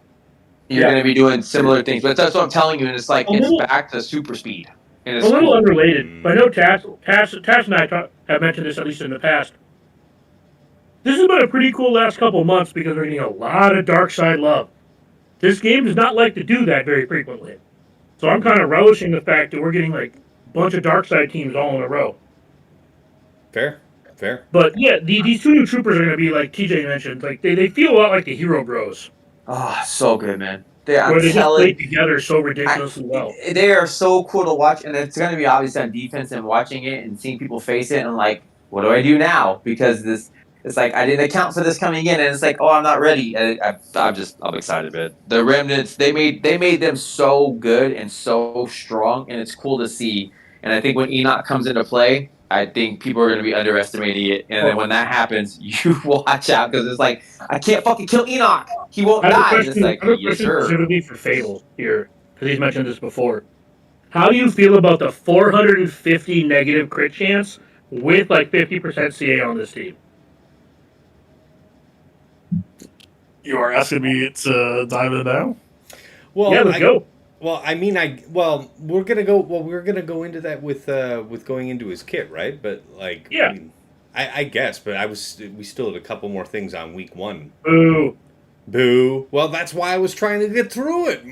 You're Yeah. going to be doing similar things, but that's what I'm telling you. And it's like A it's little- back to super speed, and A it's little cool. unrelated, but I know Tash and I have mentioned this at least in the past. This has been a pretty cool last couple of months because we're getting a lot of dark side love. This game does not like to do that very frequently. So I'm kind of relishing the fact that we're getting like a bunch of dark side teams all in a row. Fair, fair. But yeah, these two new troopers are going to be like TJ mentioned. Like they feel a lot like the Hero Bros, Oh, so good, man. where I'm they just telling play together so ridiculously well. they are so cool to watch, and it's going to be obviously on defense and watching it and seeing people face it, and I'm like, what do I do now? Because it's like I didn't account for this coming in, and it's like, oh, I'm not ready. And I'm excited, man. The remnants they made them so good and so strong, and it's cool to see. And I think when Enoch comes into play, I think people are going to be underestimating it, and then when that happens, you watch out because it's like I can't fucking kill Enoch. He won't I have a die. And it's question, like, I have a yes, question sir. specifically for Fable here, because he's mentioned this before. How do you feel about the 450 negative crit chance with like 50% CA on this team? You are asking me to dive in now? Well, Yeah, let's go. Well, I mean, we're gonna go into that with going into his kit, right? But like, Yeah. I mean, I guess, but we still had a couple more things on week 1. Boo. Boo. Well, that's why I was trying to get through it.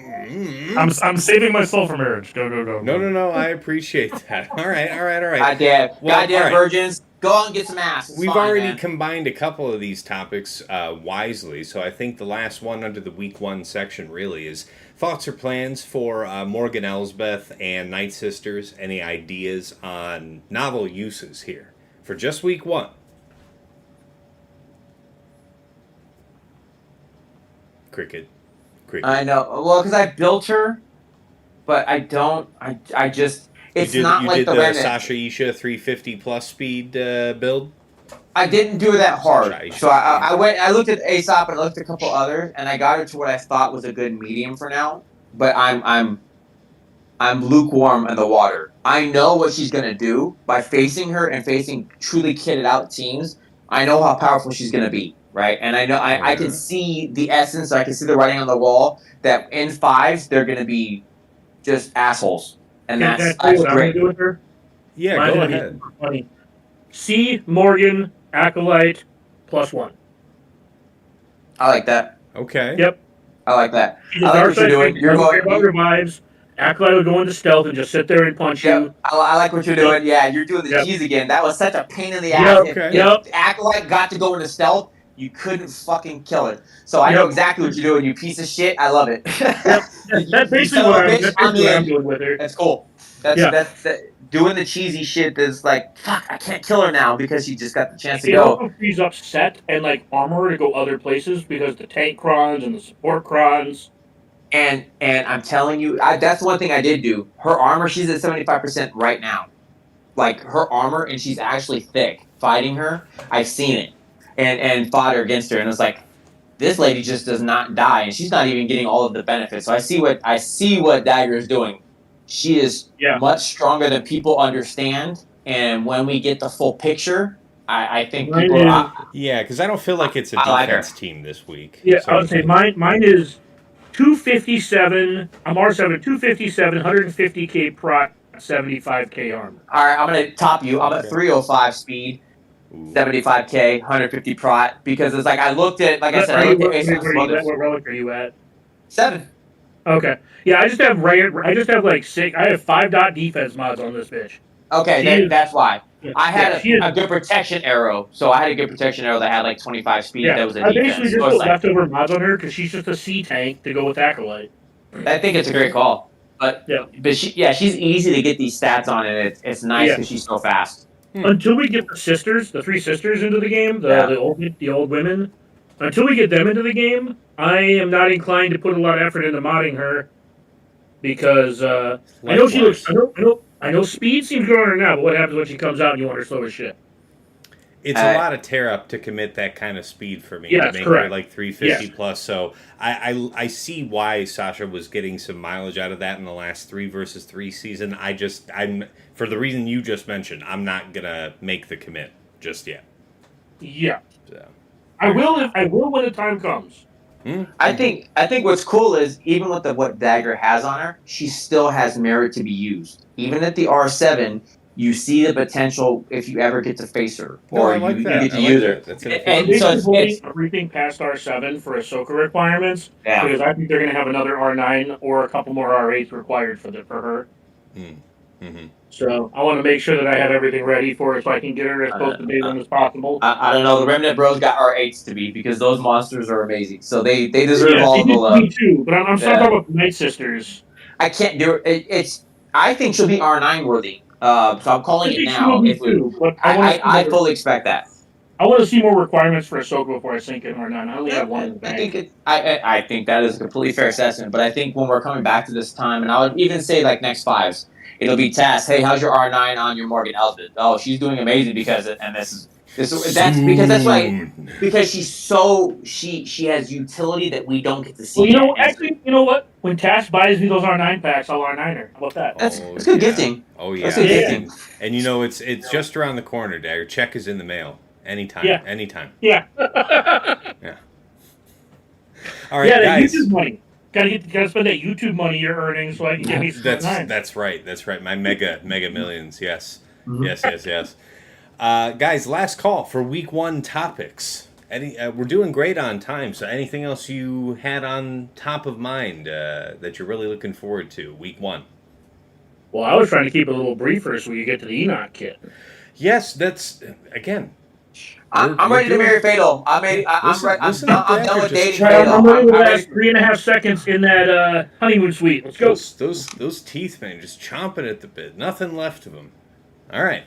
I'm saving myself for marriage. Go, go, go. No. I appreciate that. All right. Goddamn, Well, goddamn all right. virgins, go out and get some ass. It's We've fine, already man. combined a couple of these topics wisely, so I think the last one under the week 1 section really is thoughts or plans for Morgan Elsbeth and Night Sisters. Any ideas on novel uses here for just week 1? Cricket. I know. Well, because I built her, but I don't. I just. It's not you like did the the remnant. Sasha Isha 350 plus speed build. I didn't do it that hard. Sasha Isha. So I went. I looked at Aesop and I looked at a couple others, and I got her to what I thought was a good medium for now. But I'm lukewarm in the water. I know what she's gonna do by facing her and facing truly kitted out teams. I know how powerful she's gonna be, right? And I know I can see the essence. I can see the writing on the wall that in 5s they're gonna be just assholes, and Can I that's tell you what I'm going great. to do with her? Yeah, Mine's go gonna be ahead. super funny. C Morgan Acolyte +1. I like that. Okay. Yep. I like that. She's I a like dark what you're side doing. tank, You're doesn't care going. about revives. Acolyte would go into stealth and just sit there and punch you. Yep, I like what you're doing. Yeah, you're doing the Yep. G's again. That was such a pain in the Yep, ass. okay. If Acolyte got to go into stealth, you couldn't fucking kill it. So I know Yep. exactly what you're doing, you piece of shit. I love it. That's basically son what of a I'm, bitch, that's I'm basically what I'm in. doing with her. That's cool. That's Yeah. that's doing the cheesy shit that's like, fuck, I can't kill her now because she just got the chance to It go. also frees up set and like armor to go other places because the tank crons and the support crons. And I'm telling you, that's one thing I did do. Her armor, she's at 75% right now. Like her armor, and she's actually thick. Fighting her, I've seen it, and fought her against her, and it was like, this lady just does not die, and she's not even getting all of the benefits. So I see what Dagger is doing. She is much stronger than people understand, and when we get the full picture, I think people are. Yeah, because I don't feel like it's a I like defense team this week. Yeah, So I would say mine is 257. I'm R7, 257, 150k prot, 75k armor. All right, I'm gonna top you. I'm at Okay. 305 speed, Ooh. 75k, 150 prot. Because it's like I looked at, like I said, I Where looked at are Ace you others. at? What relic are you at? 7. Okay. Yeah, I just have like 6. I have 5 dot defense mods on this bitch. Okay, that's why. Yeah, I had she is. a good protection arrow, so I had a good protection arrow that had like 25 speed. Yeah, That was a I basically defense. just So put it's like, leftover mods on her because she's just a C tank to go with Acolyte. I think it's a great call. But Yeah. she's easy to get these stats on, and it's nice Yeah. because she's so fast. Until we get the 3 sisters into the game, Yeah. the old women. Until we get them into the game, I am not inclined to put a lot of effort into modding her because I know she looks. I know speed seems good on her now, but what happens when she comes out and you want her slow as shit? It's a lot of tear up to commit that kind of speed for me Yeah, to make correct. her like 350 Yes. plus. So I see why Sasha was getting some mileage out of that in the last 3 versus 3 season. I'm for the reason you just mentioned, I'm not gonna make the commit just yet. Yeah, So. I will when the time comes. I think what's cool is even with what Dagger has on her, she still has merit to be used. Even at the R7, you see the potential if you ever get to face her or I like you that. get to I like use that. her. That's I'm And so basically it's holding everything past R7 for Ahsoka requirements yeah. because I think they're going to have another R9 or a couple more R8s required for her. Mm-hmm. So I want to make sure that I have everything ready for her so I can get her as close to day one as possible. I don't know. The Remnant Bros got R8s to be because those monsters are amazing. So they deserve Yeah, all of the love. me too. But I'm still talking about the Night Sisters. I can't do it. I think she'll be R9 worthy. So I'm calling I it think she now. will be too. But I fully expect that. I want to see more requirements for Ahsoka before I sink in R9. I only have one in the I bank. think I think that is a completely fair assessment. But I think when we're coming back to this time, and I would even say like next fives, it'll be tasked. Hey, how's your R9 on your Morgan Elsbeth? Oh, she's doing amazing because that's why because she's so she has utility that we don't get to see. Well, you know what? When Tash buys me those R9 packs, I'll R9 her. How about that? That's good gifting. Oh yeah. That's good gifting. And you know it's just around the corner, Dagger. Check is in the mail. Anytime. Yeah. Anytime. Yeah. Yeah. All right, yeah, guys. YouTube money. Gotta spend that YouTube money you're earning so I can get me some R9. That's right. That's right. My mega millions. Yes. Mm-hmm. Yes. Guys, last call for week 1 topics. We're doing great on time. So anything else you had on top of mind that you're really looking forward to week 1? Well, I was trying to keep it a little briefer so we get to the Enoch kit. Yes, that's again. I'm ready to marry Fatal. I'm ready. I'm done with dating Fatal. I'm ready to last 3.5 seconds in that honeymoon suite. Let's go. Those teeth, man, just chomping at the bit. Nothing left of them. All right.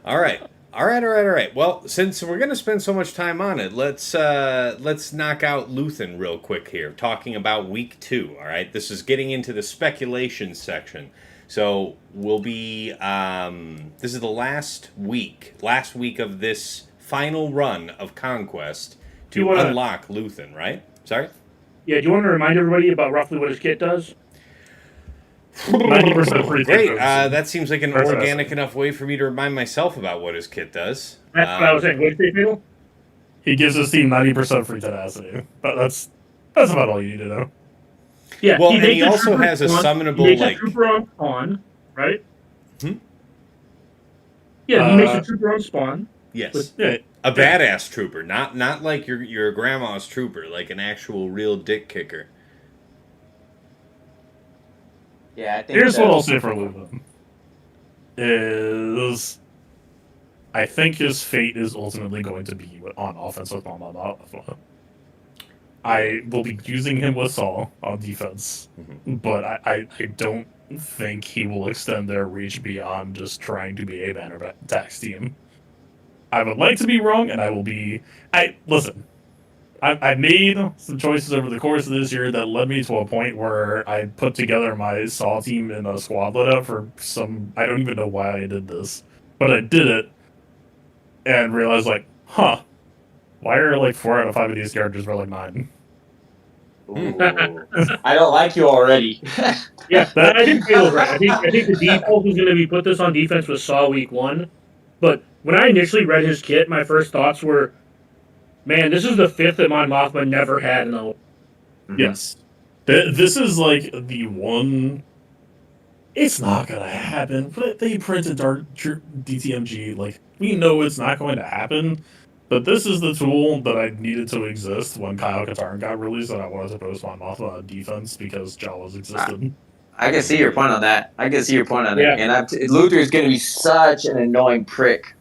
All right. Well, since we're gonna spend so much time on it, let's knock out Luthen real quick here, talking about week 2. All right, this is getting into the speculation section. So we'll be. This is the last week of this final run of Conquest to unlock Luthen, right? Sorry? Yeah, do you want to remind everybody about roughly what his kit does? 90% free. Great. That seems like an organic enough way for me to remind myself about what his kit does. That's what I was saying. What's it, Fatal? He gives his team 90% free tenacity. That's about all you need to know. Yeah. Well, and he also has a summonable, he makes like... a trooper on spawn, right? Hmm? Yeah, he makes a trooper on spawn. Yes. Yeah. A badass trooper, not like your grandma's trooper, like an actual real dick kicker. Yeah, I think here's what I'll say for Luthen. I think his fate is ultimately going to be on offense with Mama. I will be using him with Saul on defense, but I don't think he will extend their reach beyond just trying to be a banner attacks team. I would like to be wrong, and I will be. Listen. I made some choices over the course of this year that led me to a point where I put together my Saw team in a squadlet up for some... I don't even know why I did this. But I did it and realized, why are like 4 out of 5 of these characters really mine? I don't like you already. Yeah, I think Fatal's right. I think the default is going to be put this on defense with Saw week 1. But when I initially read his kit, my first thoughts were, man, this is the 5th that Mon Mothma never had in the... Yes. This is like the one. It's not gonna happen, but they printed DTMG. Like, we know it's not going to happen, but this is the tool that I needed to exist when Kyle Katarn got released, and I wanted to post my Mothma on defense because Jawas existed. I can see your point on that. I can see your point on Yeah. it. And Luther is going to be such an annoying prick.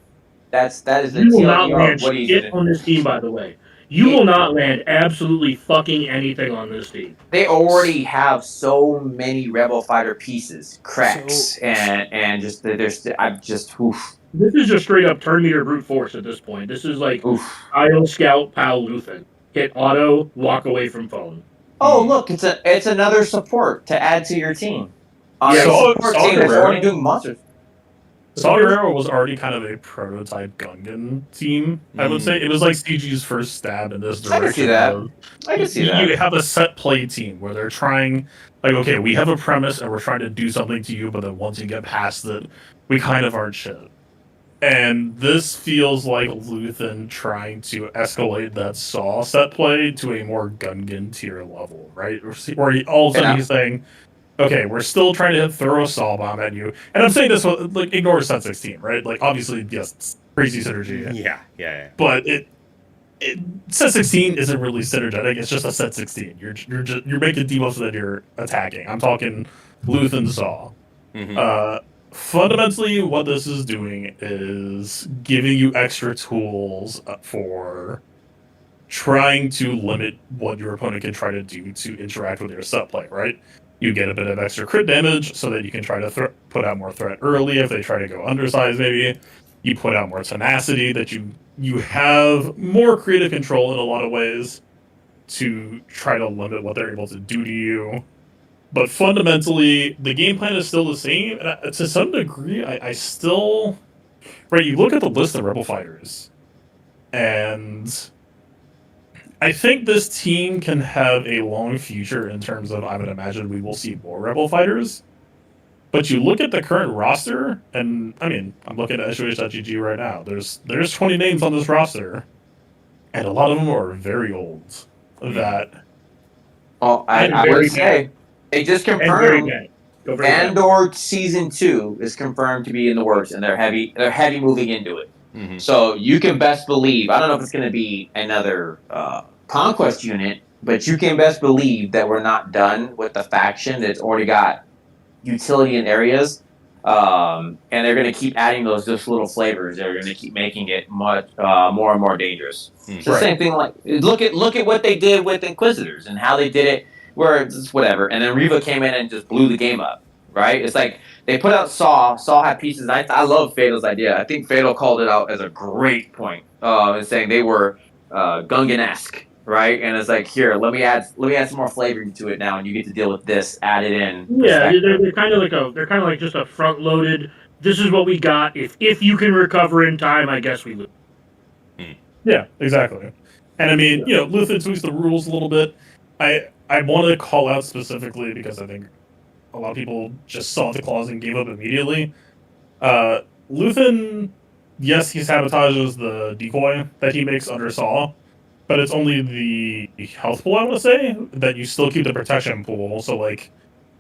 That is the You will not TLDR land of what he's shit going to. on this team, by the way. You will not land absolutely fucking anything on this team. They already have so many Rebel Fighter pieces, cracks, and just there's I'm just oof. This is just straight up turn meter brute force at this point. This is like Oof. IO Scout Pal Luthen. Hit auto, walk away from phone. Oh look, it's another support to add to your team. On Yeah, a support team that's already doing monsters. Saw Gerrera was already kind of a prototype Gungan team, I would say. It was like CG's first stab in this direction. I can see that. I can see that. You have a set play team where they're trying, like, okay, we have a premise and we're trying to do something to you, but then once you get past it, we kind of aren't shit. And this feels like Luthen trying to escalate that Saw set play to a more Gungan tier level, right? Where all of a sudden he's saying, okay, we're still trying to throw a Saw bomb at you. And I'm saying this, like, ignore Set 16, right? Like, obviously, yes, it's crazy synergy. Yeah. But Set 16 isn't really synergetic. It's just a Set 16. You're making debuffs that you're attacking. I'm talking Luthen Saw. Fundamentally, what this is doing is giving you extra tools for trying to limit what your opponent can try to do to interact with your set play, right? You get a bit of extra crit damage so that you can try to put out more threat early if they try to go undersized, maybe. You put out more tenacity, that you have more creative control in a lot of ways to try to limit what they're able to do to you. But fundamentally, the game plan is still the same. And to some degree, I still... Right, you look at the list of Rebel Fighters, and I think this team can have a long future in terms of, I would imagine we will see more Rebel Fighters. But you look at the current roster, and I mean, I'm looking at SUH.GG right now. There's 20 names on this roster, and a lot of them are very old. That I would say they just confirmed Andor Season 2 is confirmed to be in the works, and they're heavy moving into it. So you can best believe, I don't know if it's going to be another conquest unit, but you can best believe that we're not done with the faction that's already got utility in areas, and they're going to keep adding those just little flavors. They're going to keep making it much more and more dangerous. It's the same thing. Like look at what they did with Inquisitors and how they did it, where it's whatever. And then Reva came in and just blew the game up. Right? It's like they put out Saw. Saw had pieces. I love Fatal's idea. I think Fatal called it out as a great point, saying they were Gungan-esque. Right, and it's like, here, let me add some more flavor to it now, and you get to deal with this added in. Yeah, they're kind of like just a front loaded. This is what we got. If you can recover in time, I guess we lose. Yeah, exactly. And I mean, Luthen tweaks the rules a little bit. I want to call out specifically because I think a lot of people just saw the clause and gave up immediately. Luthen, yes, he sabotages the decoy that he makes under Saw. But it's only the health pool, I want to say, that you still keep the protection pool. So, like,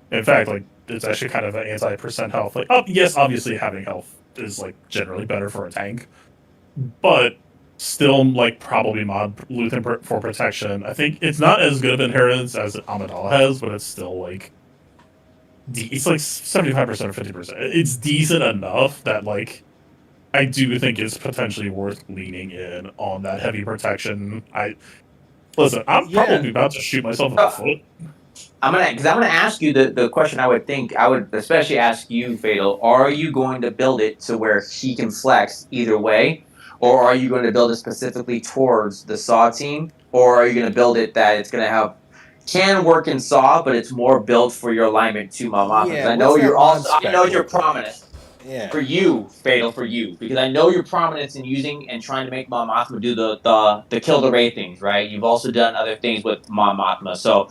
in fact, like, it's actually kind of an anti-percent health. Like, yes, obviously having health is, like, generally better for a tank. But still, like, probably mod Luthen for protection. I think it's not as good of inheritance as Amidala has, but it's still, like, it's, like, 75% or 50%. It's decent enough that, like, I do think it's potentially worth leaning in on that heavy protection. I'm probably about to shoot myself in the foot. I'm gonna ask you the question. I would especially ask you, Fatal. Are you going to build it to where he can flex either way, or are you going to build it specifically towards the Saw team, or are you going to build it that it's going to can work in Saw, but it's more built for your alignment to Mamath? Yeah, I know you're spec prominent. Yeah. For you, Fatal, for you, because I know your prominence in using and trying to make Mon Mothma do the kill the Ray things, right? You've also done other things with Mon Mothma. So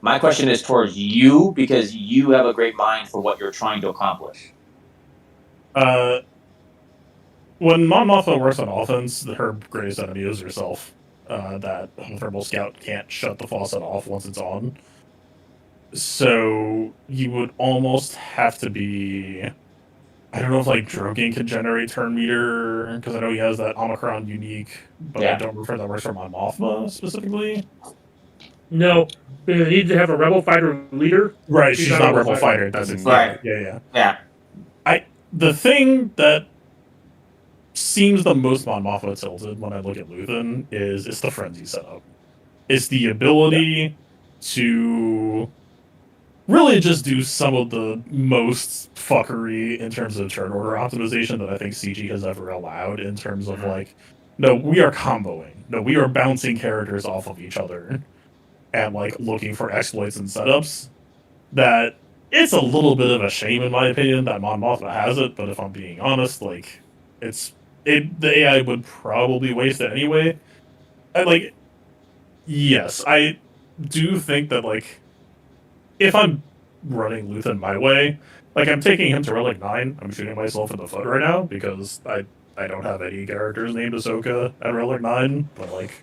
my question is towards you because you have a great mind for what you're trying to accomplish. When Mon Mothma works on offense, her greatest enemy is herself. That Thermal Scout can't shut the faucet off once it's on. So you would almost have to be. I don't know if like Drogon can generate turn meter because I know he has that Omicron unique, but I Yeah. don't remember if that works for my Mothma specifically. No, because it needs to have a rebel fighter leader. Right, She's she's not a not rebel Rebel fighter. Fighter. That's it. Right. Yeah. Yeah. The thing that seems the most Mon Mothma tilted when I look at Luthen is it's the frenzy setup. It's the ability to really just do some of the most fuckery in terms of turn order optimization that I think CG has ever allowed in terms of like, no, we are comboing. No, we are bouncing characters off of each other and like looking for exploits and setups that it's a little bit of a shame in my opinion that Mon Mothma has it, but if I'm being honest, like the AI would probably waste it anyway. And like yes, I do think that like if I'm running Luthen my way, like I'm taking him to Relic 9, I'm shooting myself in the foot right now because I don't have any characters named Ahsoka at Relic 9, but like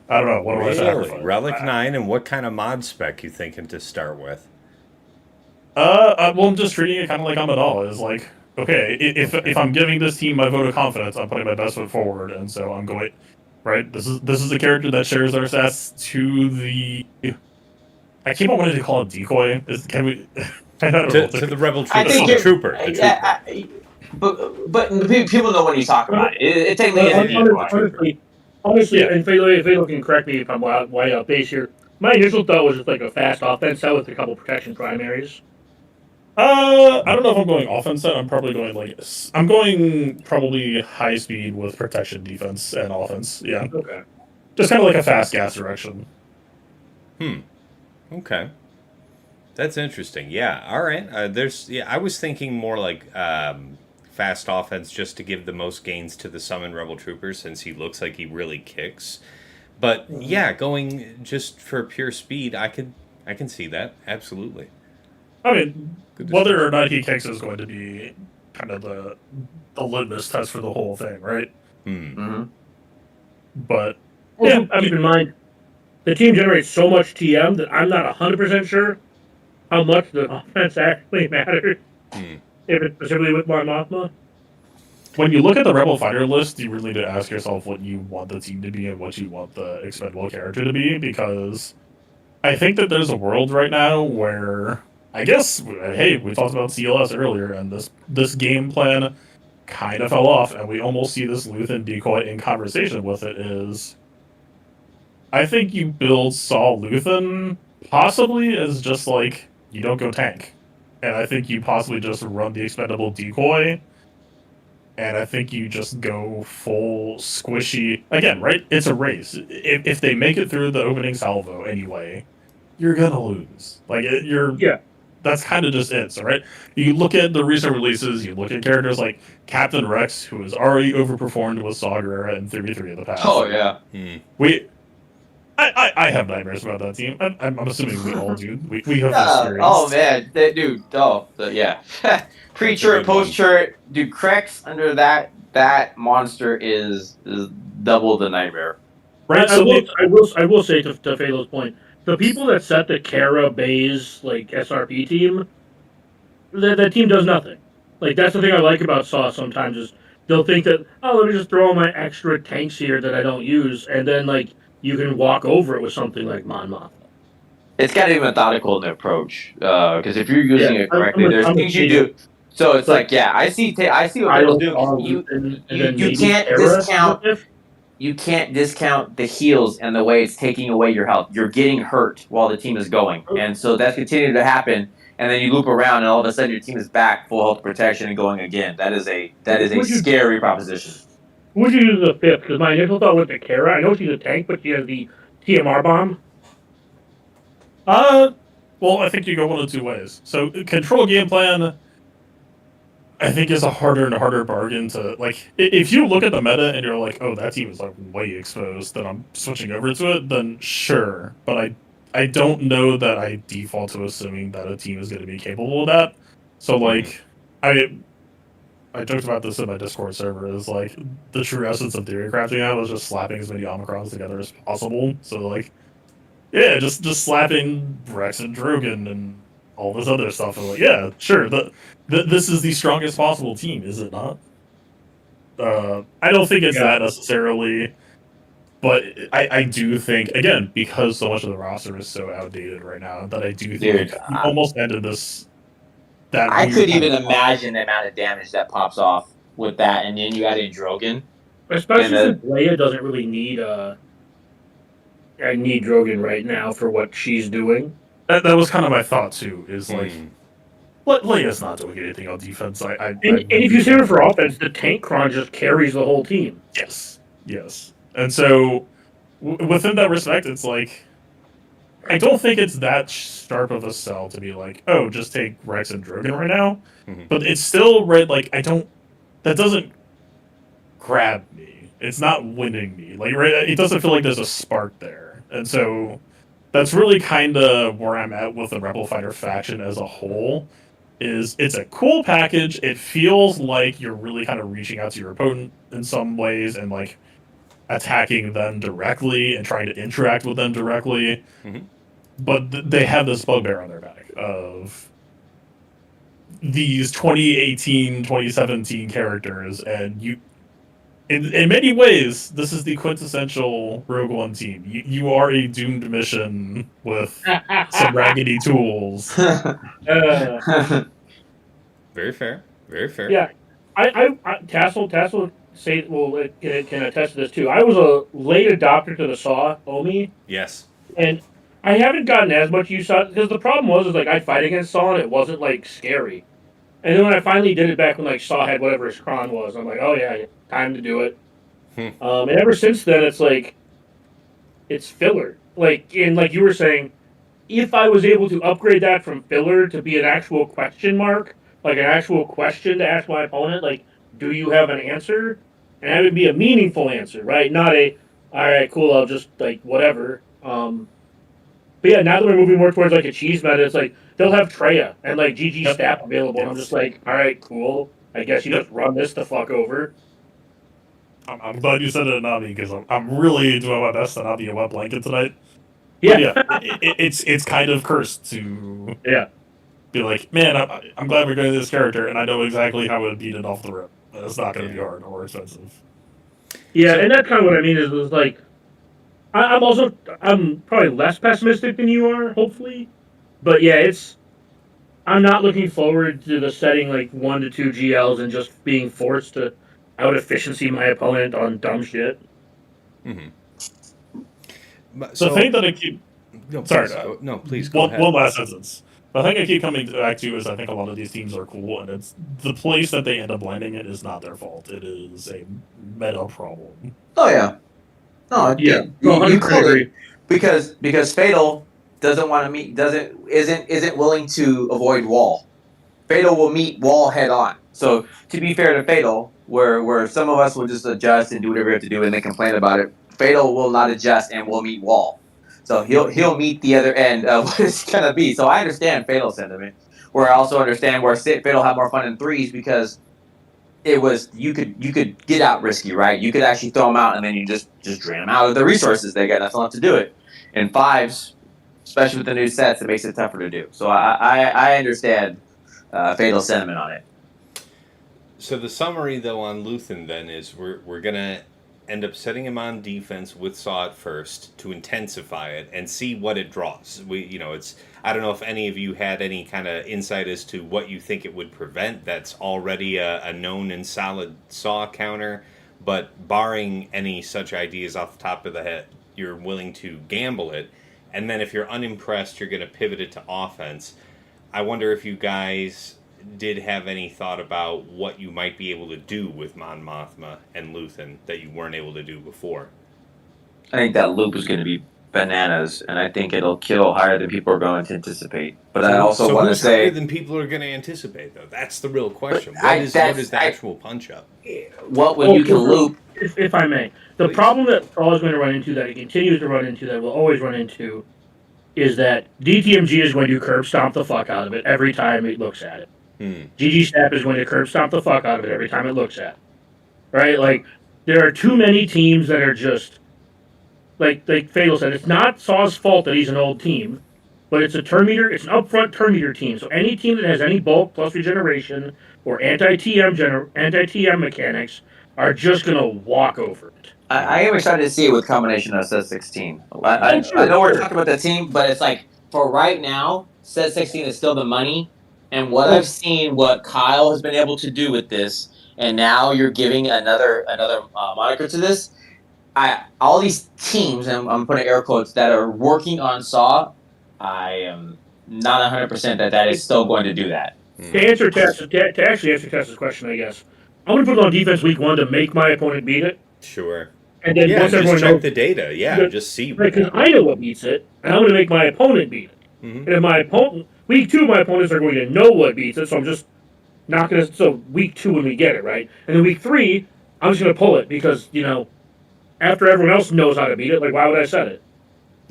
I don't know, what do I Really? sacrifice? Relic 9, and what kind of mod spec you thinking to start with? Well, I'm just treating it kind of like Amidala. Is like, okay, if I'm giving this team my vote of confidence, I'm putting my best foot forward, and so I'm going right. This is a character that shares our stats to the. I keep on wanting to call it decoy. Can we? I don't know. To the rebel I trooper. think The you're. trooper. The trooper. But people know when you talk about it. It technically is a decoy. Honestly, Yeah. and Philo can correct me if I'm way out base here. My initial thought was just like a fast offense set with a couple protection primaries. I don't know if I'm going offense set. I'm probably going like I'm going probably high speed with protection, defense, and offense. Yeah, Okay. just kind of like a fast gas direction. Okay. That's interesting. Yeah. All right. I was thinking more like fast offense just to give the most gains to the summon rebel trooper since he looks like he really kicks. But yeah, going just for pure speed, I can see that absolutely. I mean, Good whether discussion. or not he kicks is going to be kind of the litmus test for the whole thing, right? Mm-hmm. But Also, yeah, I keep mean, in mind, the team generates so much TM that I'm not 100% sure how much the offense actually matters. Hmm. If it's specifically with Mon Mothma. when you look at the rebel fighter list, you really need to ask yourself what you want the team to be and what you want the expendable character to be, because I think that there's a world right now where I guess hey, we talked about CLS earlier, and this game plan kind of fell off, and we almost see this Luthen decoy in conversation with it. Is I think you build Saul Luthen possibly as just like you don't go tank, and I think you possibly just run the expendable decoy, and I think you just go full squishy again. Right? It's a race. If they make it through the opening salvo anyway, you're gonna lose. Like you're Yeah. that's kind of just it. So, right, you look at the recent releases, you look at characters like Captain Rex, who has already overperformed with Saw Gerrera in 33 of the past. Oh yeah. We, I have nightmares about that team. I'm assuming we all do. We have experienced. Oh man, dude. Yeah. Pre-church, good one. post-church, dude. Cracks under that monster is double the nightmare. Right. I will say to Phalo's point, the people that set the Kara Bays like SRP team, that team does nothing. Like that's the thing I like about Saw sometimes is they'll think that let me just throw all my extra tanks here that I don't use, and then like you can walk over it with something like Mon Mothma. It's got to be methodical in the approach, because if you're using it correctly, there's I'm things you do. So it's like, yeah, I see what Phil's doing. You can't discount. You can't discount the heals and the way it's taking away your health. You're getting hurt while the team is going, and so that's continuing to happen. And then you loop around, and all of a sudden your team is back, full health protection, and going again. That is a scary proposition. Would you use the fifth? Because my initial thought went to Kara. I know she's a tank, but she has the TMR bomb. Well, I think you go one of two ways. So, control game plan, I think, is a harder and harder bargain to like. If you look at the meta and you're like, "Oh, that team is like way exposed," then I'm switching over to it. Then sure, but I don't know that I default to assuming that a team is going to be capable of that. So, like, I joked about this in my Discord server. Is like the true essence of theory crafting now is just slapping as many Omicrons together as possible. So, like, Yeah, just slapping Rex and Drogon and all this other stuff. And like, yeah, sure. This is the strongest possible team, is it not? I don't think it's that necessarily, but I do think, again, because so much of the roster is so outdated right now, that I do think Dude, we almost ended this. That I weird could kind even of imagine the amount of damage that pops off with that, and then you add in Drogon. Especially since Leia doesn't really need I need Drogon right now for what she's doing. that was kind of my thought too. Is like, Leia's not doing anything on defense. And if you save her for offense, the tank cron just carries the whole team. Yes. And so, within that respect, it's like, I don't think it's that sharp of a sell to be like, oh, just take Rex and Drogon right now. But it's still right. Like, that doesn't grab me. It's not winning me. Like, right, it doesn't feel like there's a spark there. And so, that's really kind of where I'm at with the Rebel Fighter faction as a whole. It's a cool package. It feels like you're really kind of reaching out to your opponent in some ways and like attacking them directly and trying to interact with them directly. But they have this bugbear on their back of these 2018, 2017 characters, and in many ways, this is the quintessential Rogue One team. You are a doomed mission with some raggedy tools. Very fair. Very fair. Yeah, Tassel can attest to this too. I was a late adopter to the Saw Omi. Yes. And I haven't gotten as much use out because the problem was like I'd fight against Saw and it wasn't like scary. And then when I finally did it back when like Saw had whatever his cron was, I'm like, oh yeah, time to do it. And ever since then, it's like it's filler. Like you were saying, if I was able to upgrade that from filler to be an actual question mark, like an actual question to ask my opponent, like, do you have an answer? And have it be a meaningful answer, right? Not a, all right, cool, I'll just like whatever. But yeah, now that we're moving more towards like a cheese meta, it's like they'll have Treya and like GG Staff available. And I'm just like, all right, cool. I guess you just run this the fuck over. I'm glad you said it, Nami, because I'm really doing my best to not be a wet blanket tonight. Yeah, it's kind of cursed to yeah be like, man, I'm glad we're getting this character, and I know exactly how to beat it off the rip. It's not going to be hard or expensive. Yeah, and that's kind of what I mean is like, I'm probably less pessimistic than you are, hopefully, but yeah, I'm not looking forward to the setting like 1 to 2 GLs and just being forced to out efficiency my opponent on dumb shit. So, the thing that I keep please go ahead. One last sentence. The thing I keep coming back to is I think a lot of these teams are cool, and it's the place that they end up landing in is not their fault. It is a meta problem. Oh yeah. No, Yeah, you clearly because Fatal doesn't want to meet isn't willing to avoid Wall. Fatal will meet Wall head on. So to be fair to Fatal, where some of us will just adjust and do whatever we have to do and then complain about it, Fatal will not adjust and will meet Wall. So he'll meet the other end of what it's gonna be. So I understand Fatal sentiment. Where I also understand where Fatal had more fun in threes because it was you could get out risky, right? You could actually throw them out and then you just drain them out of the resources. They got nothing left to do it. In fives, especially with the new sets, it makes it tougher to do. So I understand Fatal sentiment on it. So the summary though on Luthen then is we're gonna end up setting him on defense with Saw at first to intensify it and see what it draws. It's I don't know if any of you had any kind of insight as to what you think it would prevent that's already a known and solid Saw counter, but barring any such ideas off the top of the head, you're willing to gamble it, and then if you're unimpressed, you're going to pivot it to offense. I wonder if you guys did have any thought about what you might be able to do with Mon Mothma and Luthen that you weren't able to do before. I think that loop is going to be bananas, and I think it'll kill higher than people are going to anticipate. But I also want to say higher than people are going to anticipate, though. That's the real question. What is the actual punch up? What when you can loop? If I may, the problem that Saw is going to run into, that he continues to run into, that will always run into, is that DTMG is going to curb stomp the fuck out of it every time it looks at it. GG Snap is going to curb stomp the fuck out of it every time it looks at it. Right? Like, there are too many teams that are just like Fatal said, it's not Saw's fault that he's an old team, but it's an upfront turn meter team. So any team that has any bulk plus regeneration or anti-TM mechanics are just gonna walk over it. I am excited to see it with combination of set 16. I Sure, know we're sure. talking about the team, but it's like for right now, set 16 is still the money. And what I've seen, what Kyle has been able to do with this, and now you're giving another moniker to this. All these teams, and I'm putting air quotes, that are working on Saw. I am not 100% that is still going to do that. To actually answer Tess's question, I guess I'm gonna put it on defense week 1 to make my opponent beat it, Sure. and then Yeah, once just everyone check knows, the data. Yeah, just see. because I know what beats it, and I'm gonna make my opponent beat it. Mhm. And if my opponent week 2, my opponents are going to know what beats it, so I'm just not gonna. So week 2 when we get it right, and then week 3, I'm just gonna pull it because after everyone else knows how to beat it, like why would I set it?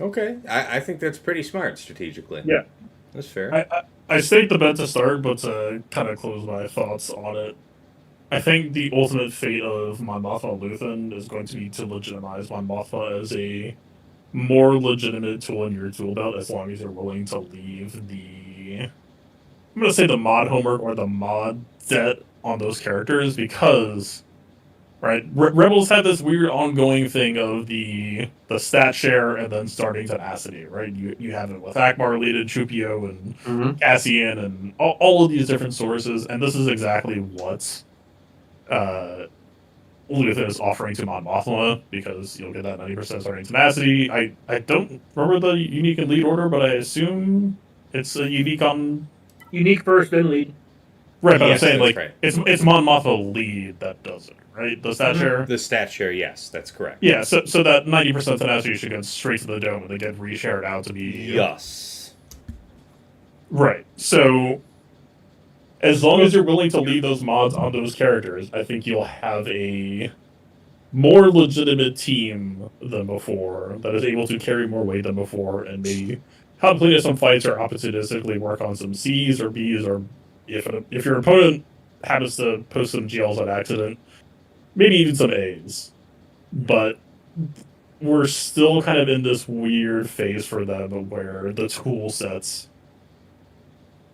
Okay, I think that's pretty smart strategically. Yeah. That's fair. I state the bet to start, but to kind of close my thoughts on it, I think the ultimate fate of Mon Mothma Luthen is going to be to legitimize Mon Mothma as a more legitimate tool in your tool belt, as long as you're willing to leave I'm going to say the mod homework or the mod debt on those characters, because right, Rebels have this weird ongoing thing of the stat share and then starting tenacity, right? You have it with Akbar, Leda, Chupio, and Mm-hmm. Cassian, and all of these different sources, and this is exactly what Luthen is offering to Mon Mothma, because you'll get that 90% starting tenacity. I don't remember the unique and lead order, but I assume it's a unique on. Unique first, then lead. Right, but I'm Yes, saying that's like right. it's Mon Mothma lead that does it, right? The stat share. The stat share, yes, that's correct. Yeah, so that 90% tenacity should go straight to the dome, and they get reshared out to be Yes. right. So as long as you're willing to leave those mods on those characters, I think you'll have a more legitimate team than before that is able to carry more weight than before, and maybe help clean up some fights or opportunistically work on some C's or B's, or if your opponent happens to post some GLs on accident, maybe even some A's. But we're still kind of in this weird phase for them where the tool sets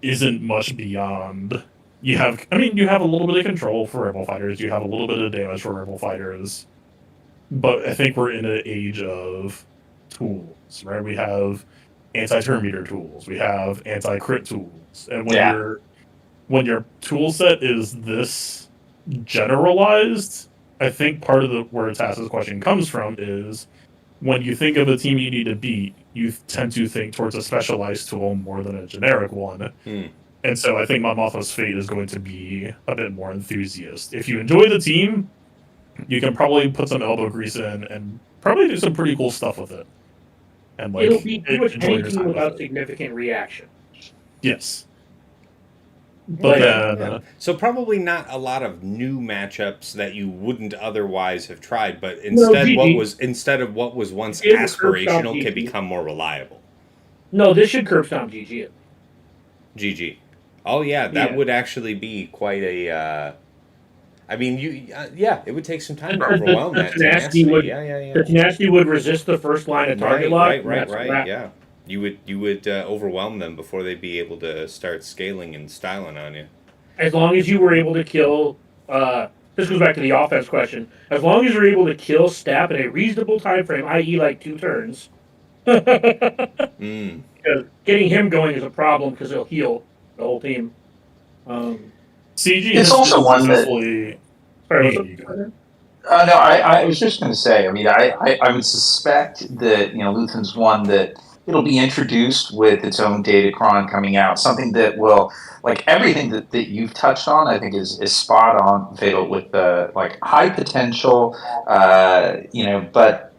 isn't much beyond. You have a little bit of control for Rebel fighters, you have a little bit of damage for Rebel fighters, but I think we're in an age of tools, right? We have anti-turn meter tools, we have anti-crit tools, and when your tool set is this generalized, I think part of where Tass's question comes from is when you think of a team you need to beat, you tend to think towards a specialized tool more than a generic one. And so I think Mon Mothma's fate is going to be a bit more enthusiast. If you enjoy the team, you can probably put some elbow grease in and probably do some pretty cool stuff with it. And like It'll be pretty much enjoy your anything time with without it. significant reaction. Yes. But Yeah. So probably not a lot of new matchups that you wouldn't otherwise have tried, but instead GG. what was once It will curb stomp aspirational can GG. become more reliable. No, this should curb stomp GG. GG. Oh yeah, that Yeah. would actually be quite a. I mean, it would take some time to Because overwhelm the that tenacity tenacity. would Yeah. the tenacity would resist the first line of target lock. Right. and that's a wrap. Yeah, you would overwhelm them before they'd be able to start scaling and styling on you. As long as you were able to kill. This goes back to the offense question. As long as you're able to kill Stap in a reasonable time frame, i.e., like 2 turns, Mm. getting him going is a problem because he'll heal the whole team. CG It's has also one that- successfully. Sorry, You what's go. up? No, I was just going to say. I mean, I would suspect that Luthen's one that it'll be introduced with its own datacron coming out. Something that will, like everything that you've touched on, I think is spot on, Fatal, with the like high potential, but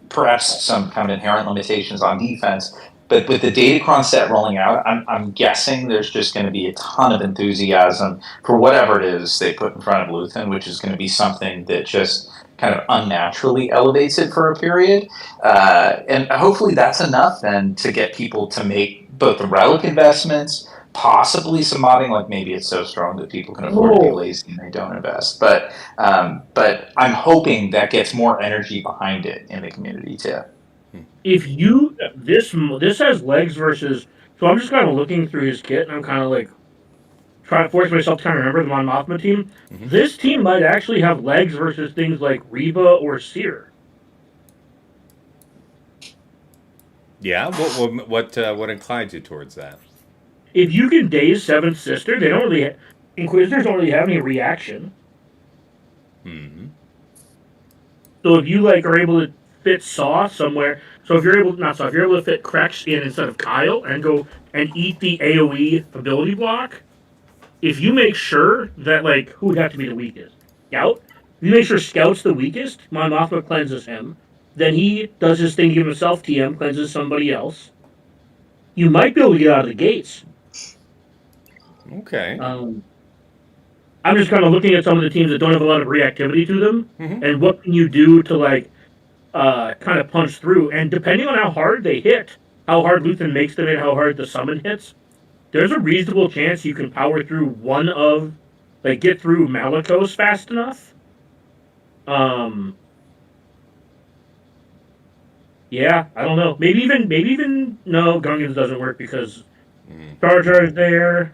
perhaps some kind of inherent limitations on defense. But with the datacron set rolling out, I'm guessing there's just going to be a ton of enthusiasm for whatever it is they put in front of Luthen, which is going to be something that just kind of unnaturally elevates it for a period. And hopefully that's enough then to get people to make both the relic investments, possibly some modding, like maybe it's so strong that people can afford to be lazy and they don't invest. But I'm hoping that gets more energy behind it in the community too. If you this has legs versus, so I'm just kind of looking through his kit and I'm kind of like trying to force myself to kind of remember the Mon Mothma team. This team might actually have legs versus things like Reba or Seer. Yeah. What inclines you towards that? If you can daze Seventh Sister, they don't really Inquisitors don't really have any reaction. Mm-hmm. So if you like are able to fit Saw somewhere, so if you're able not Saw, if you're able to fit Krex in instead of Kyle and go and eat the AOE ability block, if you make sure that like who would have to be the weakest? Scout? If you make sure Scout's the weakest, Mon Mothma cleanses him. Then he does his thing to give himself TM, cleanses somebody else. You might be able to get out of the gates. Okay. I'm just kind of looking at some of the teams that don't have a lot of reactivity to them, and what can you do to like kind of punch through. And depending on how hard they hit, how hard Luthen makes them, and how hard the summon hits, there's a reasonable chance you can power through one of, like, get through Malicos fast enough. Yeah, I don't know. Maybe even no, Gungans doesn't work because Jar Jar's there.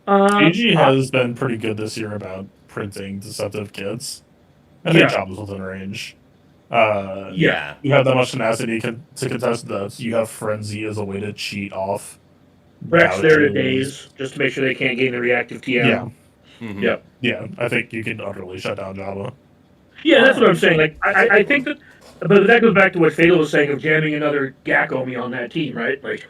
AG has been pretty good this year about printing deceptive kits. I think Jabba's within range. Yeah. You have that much tenacity to contest that. You have Frenzy as a way to cheat off. Rex there to days, just to make sure they can't gain the reactive TM. Yeah. Mm-hmm. Yep. Yeah, I think you can utterly shut down Jabba. Yeah, that's what I'm saying. Like, I think that, but that goes back to what Fatal was saying of jamming another Gakomi on that team, right? Like,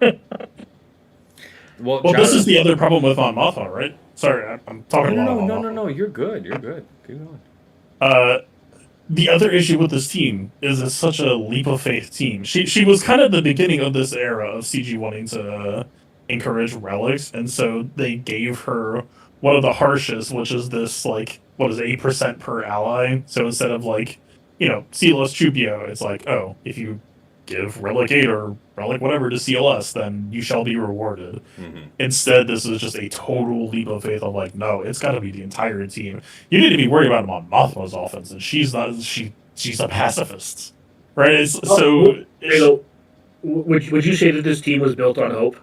well, this is the other problem with Mon Mothma, right? Sorry, I'm talking a lot about No. You're good. You're good. Keep going. The other issue with this team is it's such a leap of faith team. She was kind of the beginning of this era of CG wanting to encourage relics, and so they gave her one of the harshest, which is this, like, what is it, 8% per ally. So instead of, like, CLS Chupio, it's like, oh, if you give Relic 8 or Relic whatever to CLS, then you shall be rewarded. Instead, this is just a total leap of faith of, like, no, it's got to be the entire team. You need to be worried about Mon Mothma's offense, and she's not. She's a pacifist, right? would you say that this team was built on hope?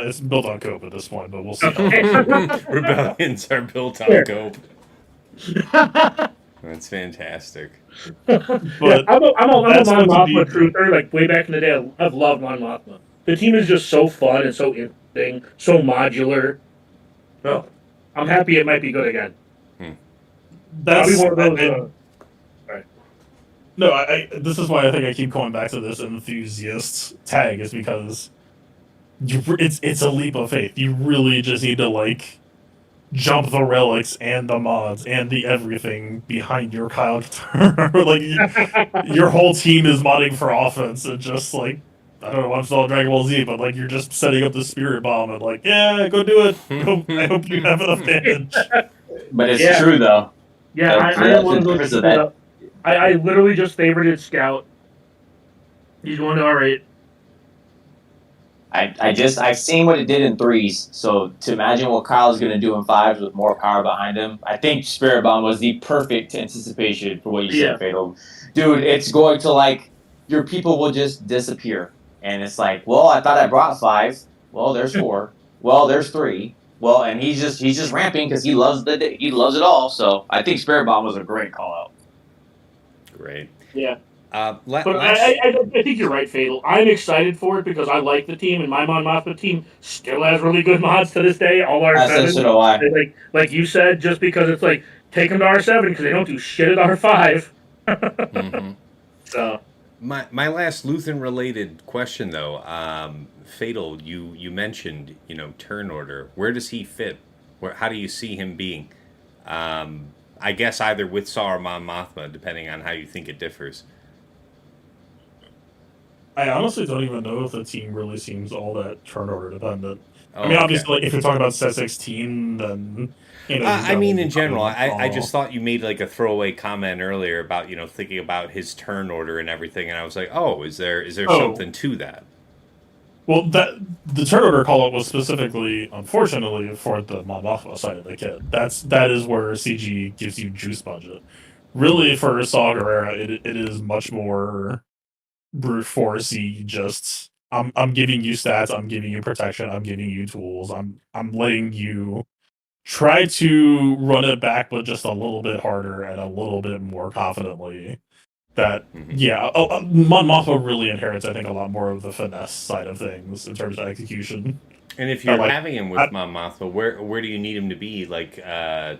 It's built on cope at this point, but we'll see. Rebellions are built on cope. That's fantastic. But I'm a Mon Mothma truther. Like, way back in the day, I've loved Mon Mothma. The team is just so fun and so interesting, so modular. Oh, I'm happy it might be good again. That's one of those. No, this is why I think I keep going back to this enthusiast tag, is because it's a leap of faith. You really just need to, like, jump the relics and the mods and the everything behind your Kyle guitar. Like, your whole team is modding for offense, and just, like, I don't know, I'm still on Dragon Ball Z, but, like, you're just setting up the spirit bomb and, like, yeah, go do it. I hope you have enough damage. But it's true, though. Yeah, I'm one of those. I literally just favorited Scout. He's going to R8. I've seen what it did in 3s, so to imagine what Kyle's going to do in 5s with more power behind him, I think Spirit Bomb was the perfect anticipation for what you said, Fatal. Dude, it's going to, like, your people will just disappear. And it's like, well, I thought I brought 5. Well, there's 4. Well, there's 3. Well, and he's just ramping because he loves it all. So I think Spirit Bomb was a great call out. Great. Yeah. But I think you're right, Fatal. I'm excited for it because I like the team, and my Mon Mothma team still has really good mods to this day. All R7. So do I. Like you said, just because it's like, take them to R7 because they don't do shit at R5. So my last Luthen related question, though, Fatal, you mentioned, turn order. Where does he fit? How do you see him being? I guess either with Saw or Mon Mothma, depending on how you think it differs. I honestly don't even know if the team really seems all that turn order dependent. Oh, I mean, obviously, like, if you're talking about set 16, then I mean, in general, I just thought you made like a throwaway comment earlier about thinking about his turn order and everything, and I was like, oh, is there something to that? Well, that the turn order call up was specifically, unfortunately, for the Mon Mothma side of the kit. That is where CG gives you juice budget. Really, for Saw Gerrera, it is much more brute forcey. Just I'm giving you stats, I'm giving you protection, I'm giving you tools, I'm letting you try to run it back, but just a little bit harder and a little bit more confidently. That yeah, Mon Mothma really inherits, I think, a lot more of the finesse side of things in terms of execution. And if That you're like, having him with Mon Mothma, where do you need him to be, like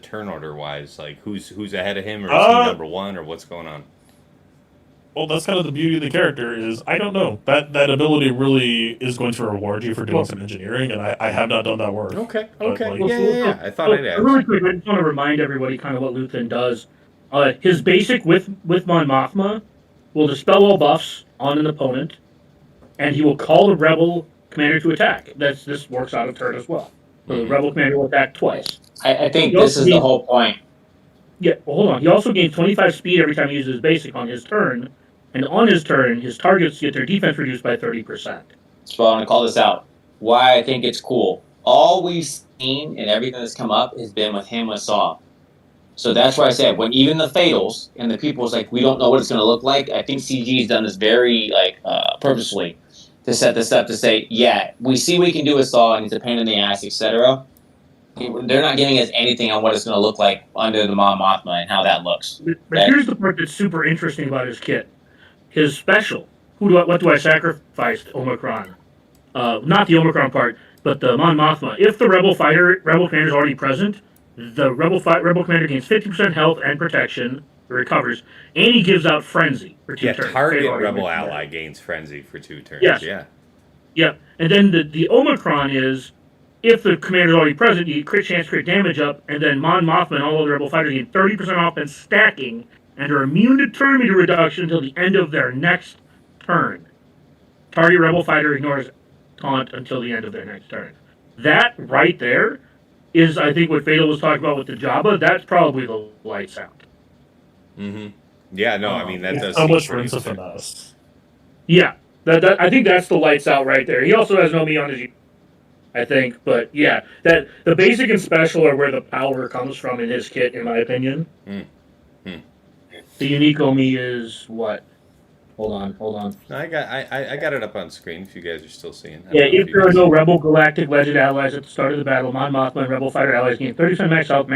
turn order wise? Like who's ahead of him, or is he number one, or what's going on? well, that's kind of the beauty of the character is I don't know that ability really is going to reward you for doing some engineering, and I have not done that work. Okay, But, okay, like, yeah. I thought I'd ask. Really quick, I just want to remind everybody kind of what Luthen does. His basic with Mon Mothma will dispel all buffs on an opponent, and he will call the rebel commander to attack. This works out of turn as well. So the rebel commander will attack twice. I think this is the whole point. Yeah, well, hold on. He also gains 25 speed every time he uses basic on his turn, and on his turn, his targets get their defense reduced by 30%. So I want to call this out. Why I think it's cool. All we've seen and everything that's come up has been with him with Saw. So that's why I said when even the fatals and the people was like, we don't know what it's going to look like. I think CG's done this very purposely to set this up to say, yeah, we see what we can do with Saw and he's a pain in the ass, etc. They're not giving us anything on what it's going to look like under the Mon Mothma and how that looks. But here's the part that's super interesting about his kit. His special. What do I sacrifice? Omicron. Not the Omicron part, but the Mon Mothma. If the rebel commander is already present, the rebel commander gains 50% health and protection, recovers, and he gives out frenzy for 2 turns. Target rebel ally gains frenzy for 2 turns. Yes. Yeah. And then the Omicron is, if the commander is already present, you crit chance, crit damage up, and then Mon Mothma and all of the rebel fighters gain 30% offense stacking and are immune to turn meter reduction until the end of their next turn. Target rebel fighter ignores taunt until the end of their next turn. That right there is, I think, what Fatal was talking about with the Jabba. That's probably the lights out. Yeah, no, I mean, that does so seem much pretty rinse of sick. finesse. Yeah, I think that's the lights out right there. He also has no me on his, I think, but yeah, that the basic and special are where the power comes from in his kit, in my opinion. The unique Omi is what? Hold on. No, I got it up on screen if you guys are still seeing. Yeah, if there are no Rebel Galactic Legend allies at the start of the battle, Mon Mothma and Rebel Fighter allies gain 30% max health,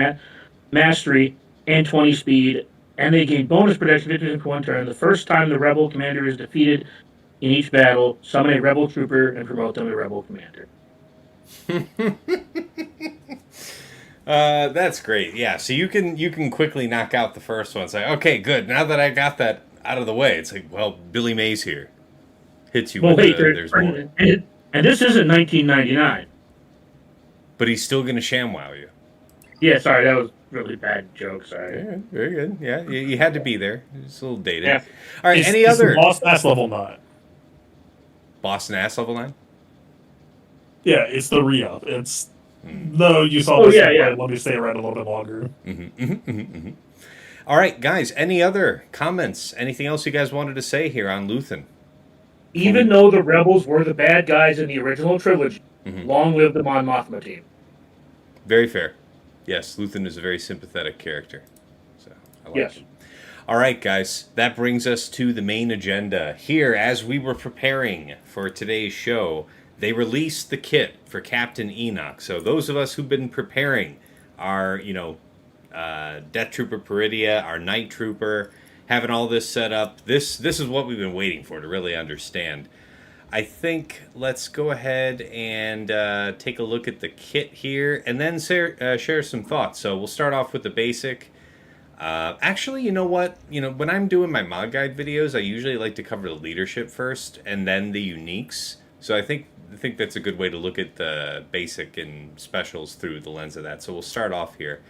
mastery, and 20 speed, and they gain bonus protection 50% for 1 turn. The first time the Rebel commander is defeated in each battle, summon a Rebel trooper and promote them to Rebel commander. That's great. Yeah, so you can quickly knock out the first one. It's like, okay, good. Now that I got that out of the way, it's like, well, Billy Mays here hits you. Well, with there's more. And this isn't 1999. But he's still going to ShamWow you. Yeah, sorry, that was a really bad joke. Sorry. Yeah, very good. Yeah, you had to be there. It's a little dated. Yeah. All right, any other Boss Ass level 9? Boston ass level 9? Yeah, it's the re-up. It's no, you saw this. Yeah. Let me stay around a little bit longer. All right, guys. Any other comments? Anything else you guys wanted to say here on Luthen? Even though the Rebels were the bad guys in the original trilogy, long live the Mon Mothma team. Very fair. Yes, Luthen is a very sympathetic character. So I like Yes. it. All right, guys. That brings us to the main agenda. Here, as we were preparing for today's show, they released the kit for Captain Enoch. So those of us who've been preparing our, Death Trooper Peridia, our Night Trooper, having all this set up, this is what we've been waiting for to really understand. I think let's go ahead and take a look at the kit here and then share some thoughts. So we'll start off with the basic. Actually, you know what? When I'm doing my mod guide videos, I usually like to cover the leadership first and then the uniques. So I think that's a good way to look at the basic and specials through the lens of that. So we'll start off here.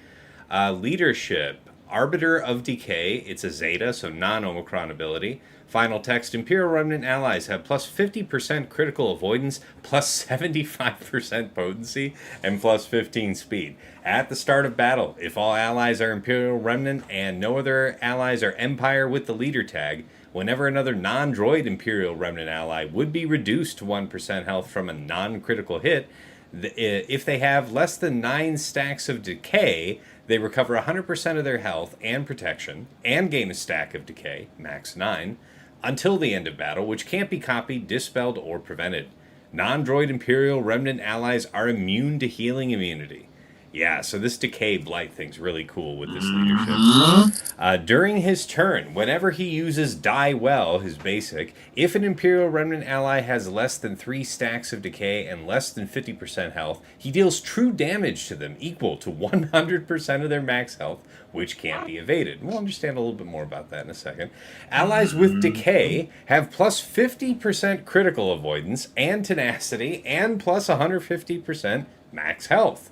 Leadership, Arbiter of Decay. It's a Zeta, so non-Omicron ability. Final text, Imperial Remnant allies have plus 50% critical avoidance, plus 75% potency, and plus 15 speed. At the start of battle, if all allies are Imperial Remnant and no other allies are Empire with the leader tag, whenever another non-droid Imperial Remnant ally would be reduced to 1% health from a non-critical hit, if they have less than 9 stacks of decay, they recover 100% of their health and protection, and gain a stack of decay, max 9, until the end of battle, which can't be copied, dispelled, or prevented. Non-droid Imperial Remnant allies are immune to healing immunity. Yeah, so this Decay Blight thing's really cool with this leadership. During his turn, whenever he uses Die Well, his basic, if an Imperial Remnant ally has less than 3 stacks of decay and less than 50% health, he deals true damage to them equal to 100% of their max health, which can't be evaded. We'll understand a little bit more about that in a second. Allies with Decay have plus 50% critical avoidance and tenacity and plus 150% max health.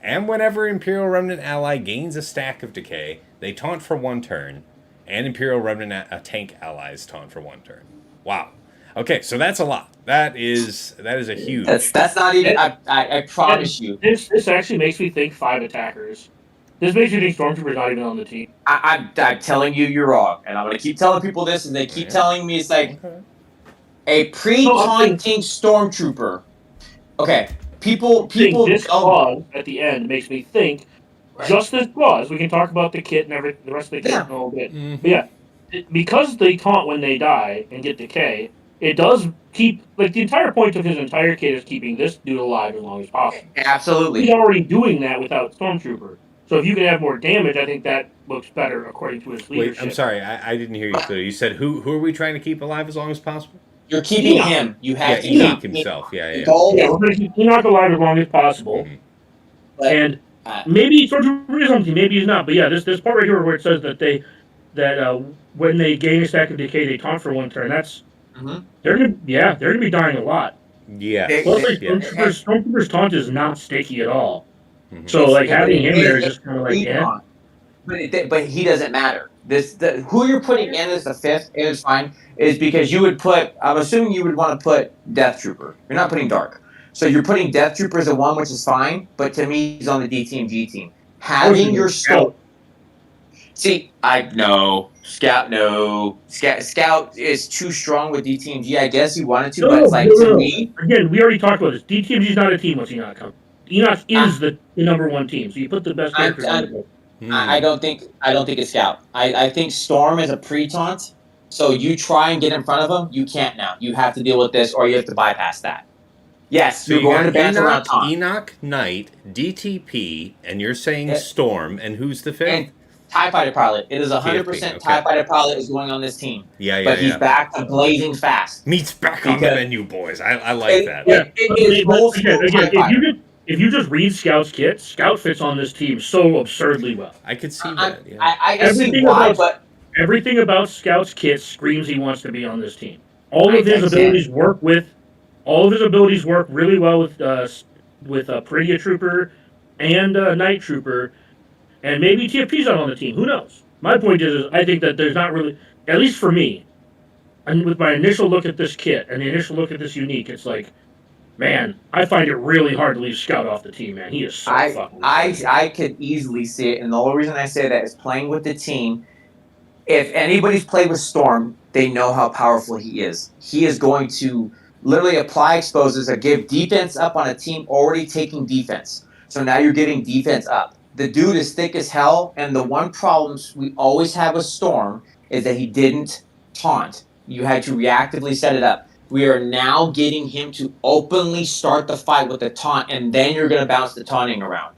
And whenever Imperial Remnant ally gains a stack of decay, they taunt for 1 turn, and Imperial Remnant tank allies taunt for 1 turn. Wow. Okay, so that's a lot. That is a huge. That's not even. I promise you. This actually makes me think 5 attackers. This makes me think Stormtrooper's not even on the team. I'm telling you, you're wrong, and I'm gonna keep telling people this, and they keep telling me it's like a pre-taunting Stormtrooper. Okay, people. This clause at the end makes me think. Right. Just this clause. We can talk about the kit and everything, the rest of the kit in a little bit. Mm-hmm. But yeah, because they taunt when they die and get decay, it does keep, like, the entire point of his entire kit is keeping this dude alive as long as possible. Absolutely. He's already doing that without Stormtrooper. So if you can have more damage, I think that looks better according to his leadership. Wait, I'm sorry, I didn't hear you clearly. You said who are we trying to keep alive as long as possible? You're keeping him. You have to keep himself. Yeah. We're going to keep Enoch alive as long as possible. Mm-hmm. And maybe Stormtrooper is on the team, maybe he's not. But yeah, this part right here where it says that when they gain a stack of decay, they taunt for 1 turn. That's they're gonna be dying a lot. Yeah. Stormtrooper's taunt is not sticky at all. Mm-hmm. So like having him there is just kind of like But he doesn't matter. Who you're putting in as the 5th is fine. Is because you would put. I'm assuming you would want to put Death Trooper. You're not putting Dark. So you're putting Death Trooper as a 1, which is fine. But to me, he's on the DTMG team. Having your Scout. See, I know Scout. No, Scout is too strong with DTMG. I guess you wanted to, but it's like to me. Again, we already talked about this. DTMG is not a team once Enoch comes. Enoch is the number 1 team. So you put the best characters on the board. I don't think it's Scout. I think Storm is a pre-taunt. So you try and get in front of him, you can't now. You have to deal with this, or you have to bypass that. Yes, so you're going to bounce around taunt. Enoch, Knight, DTP, and you're saying Storm, and who's the 5th? And TIE Fighter Pilot. It is 100% TIE Fighter Pilot is going on this team. But he's back to blazing fast. Meat's back on the menu, boys. I like that. If you just read Scout's kit, Scout fits on this team so absurdly well. I could see that. Yeah. I can see why, but everything about Scout's kit screams he wants to be on this team. All of his abilities work really well with Peridia Trooper and Night Trooper, and maybe TFP's not on the team. Who knows? My point is I think that there's not really, at least for me, and with my initial look at this kit and the initial look at this unique, it's like, man, I find it really hard to leave Scout off the team, man. He is so fucking I could easily see it, and the only reason I say that is playing with the team. If anybody's played with Storm, they know how powerful he is. He is going to literally apply exposes or give defense up on a team already taking defense. So now you're getting defense up. The dude is thick as hell, and the one problem we always have with Storm is that he didn't taunt. You had to reactively set it up. We are now getting him to openly start the fight with the taunt, and then you're going to bounce the taunting around.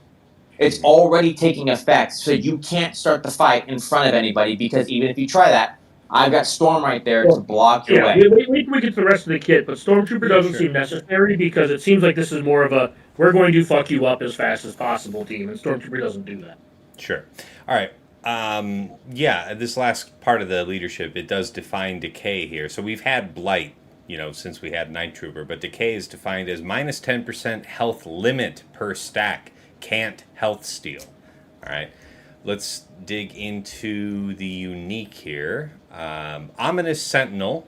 It's already taking effect, so you can't start the fight in front of anybody, because even if you try that, I've got Storm right there to block your way. We get to the rest of the kit, but Stormtrooper doesn't seem necessary, because it seems like this is more of a, we're going to fuck you up as fast as possible team, and Stormtrooper doesn't do that. Sure. All right. This last part of the leadership, it does define decay here. So we've had Blight, since we had Night Trooper, but decay is defined as minus 10% health limit per stack. Can't health steal. All right. Let's dig into the unique here. Ominous Sentinel,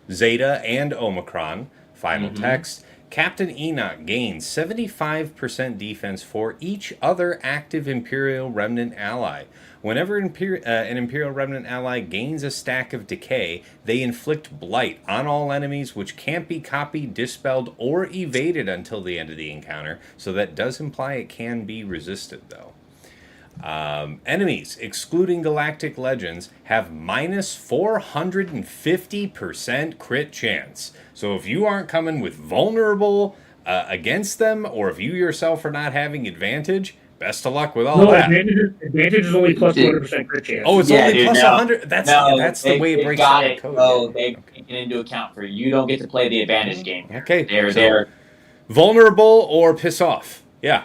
Zeta, and Omicron. Final text. Captain Enoch gains 75% defense for each other active Imperial Remnant ally. Whenever an Imperial Remnant ally gains a stack of decay, they inflict blight on all enemies, which can't be copied, dispelled, or evaded until the end of the encounter. So that does imply it can be resisted, though. Enemies, excluding Galactic Legends, have minus 450% crit chance. So if you aren't coming with vulnerable against them, or if you yourself are not having advantage, best of luck with all No, that. advantage is only plus 200% crit chance. Oh, it's Yeah, only dude, plus no. 100. That's the way it they breaks got down the it. code. No, Yeah. they've taken into account for you don't get to play the advantage game. Okay, They're so there. vulnerable or piss off. Yeah.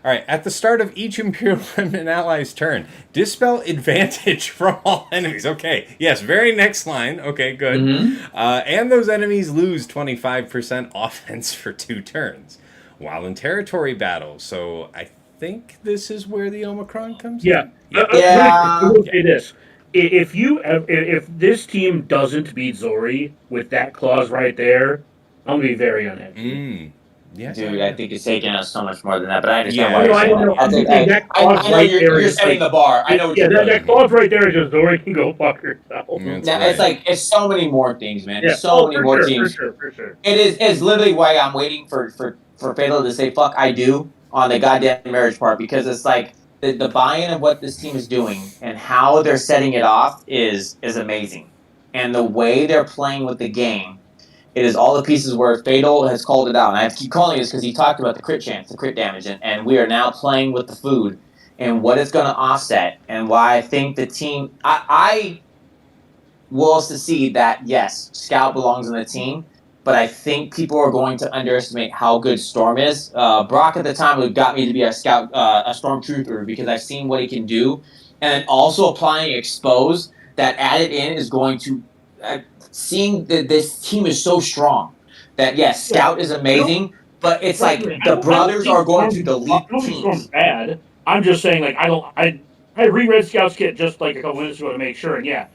All right, at the start of each Imperial Remnant ally's turn, dispel advantage from all enemies. Okay, yes, very next line. Okay, good. And those enemies lose 25% offense for 2 turns while in territory battles. So I think this is where the Omicron comes in. Yeah. I will say this: if this team doesn't beat Zori with that clause right there, I'm gonna be very unhappy. Yeah, Dude, I think it's taking us so much more than that, but I understand Yeah, why No, you're I saying don't that. know. I'm just saying that I clause know right there you're is setting like, the bar. I know what you're doing. that clause right there is just Zori can go fuck herself. That's Now, right. it's like it's so many more things, man. Yeah. There's so many more for teams. sure. It's literally why I'm waiting for Fatal to say fuck I do on the goddamn marriage part, because it's like the buy-in of what this team is doing and how they're setting it off is amazing. And the way they're playing with the game, it is all the pieces where Fatal has called it out. And I have to keep calling this because he talked about the crit chance, the crit damage, and we are now playing with the food and what it's going to offset, and why I think the team I will secede that yes, Scout belongs on the team, but I think people are going to underestimate how good Storm is. Brock at the time got me to be a Scout, a Storm Truther, because I've seen what he can do, and also applying Expose that added in is going to seeing that this team is so strong that yes, Scout is amazing, but it's like the brothers are going to delete Storm's teams. bad. I'm just saying, like, I reread Scout's kit just like a couple minutes ago to make sure, and yeah,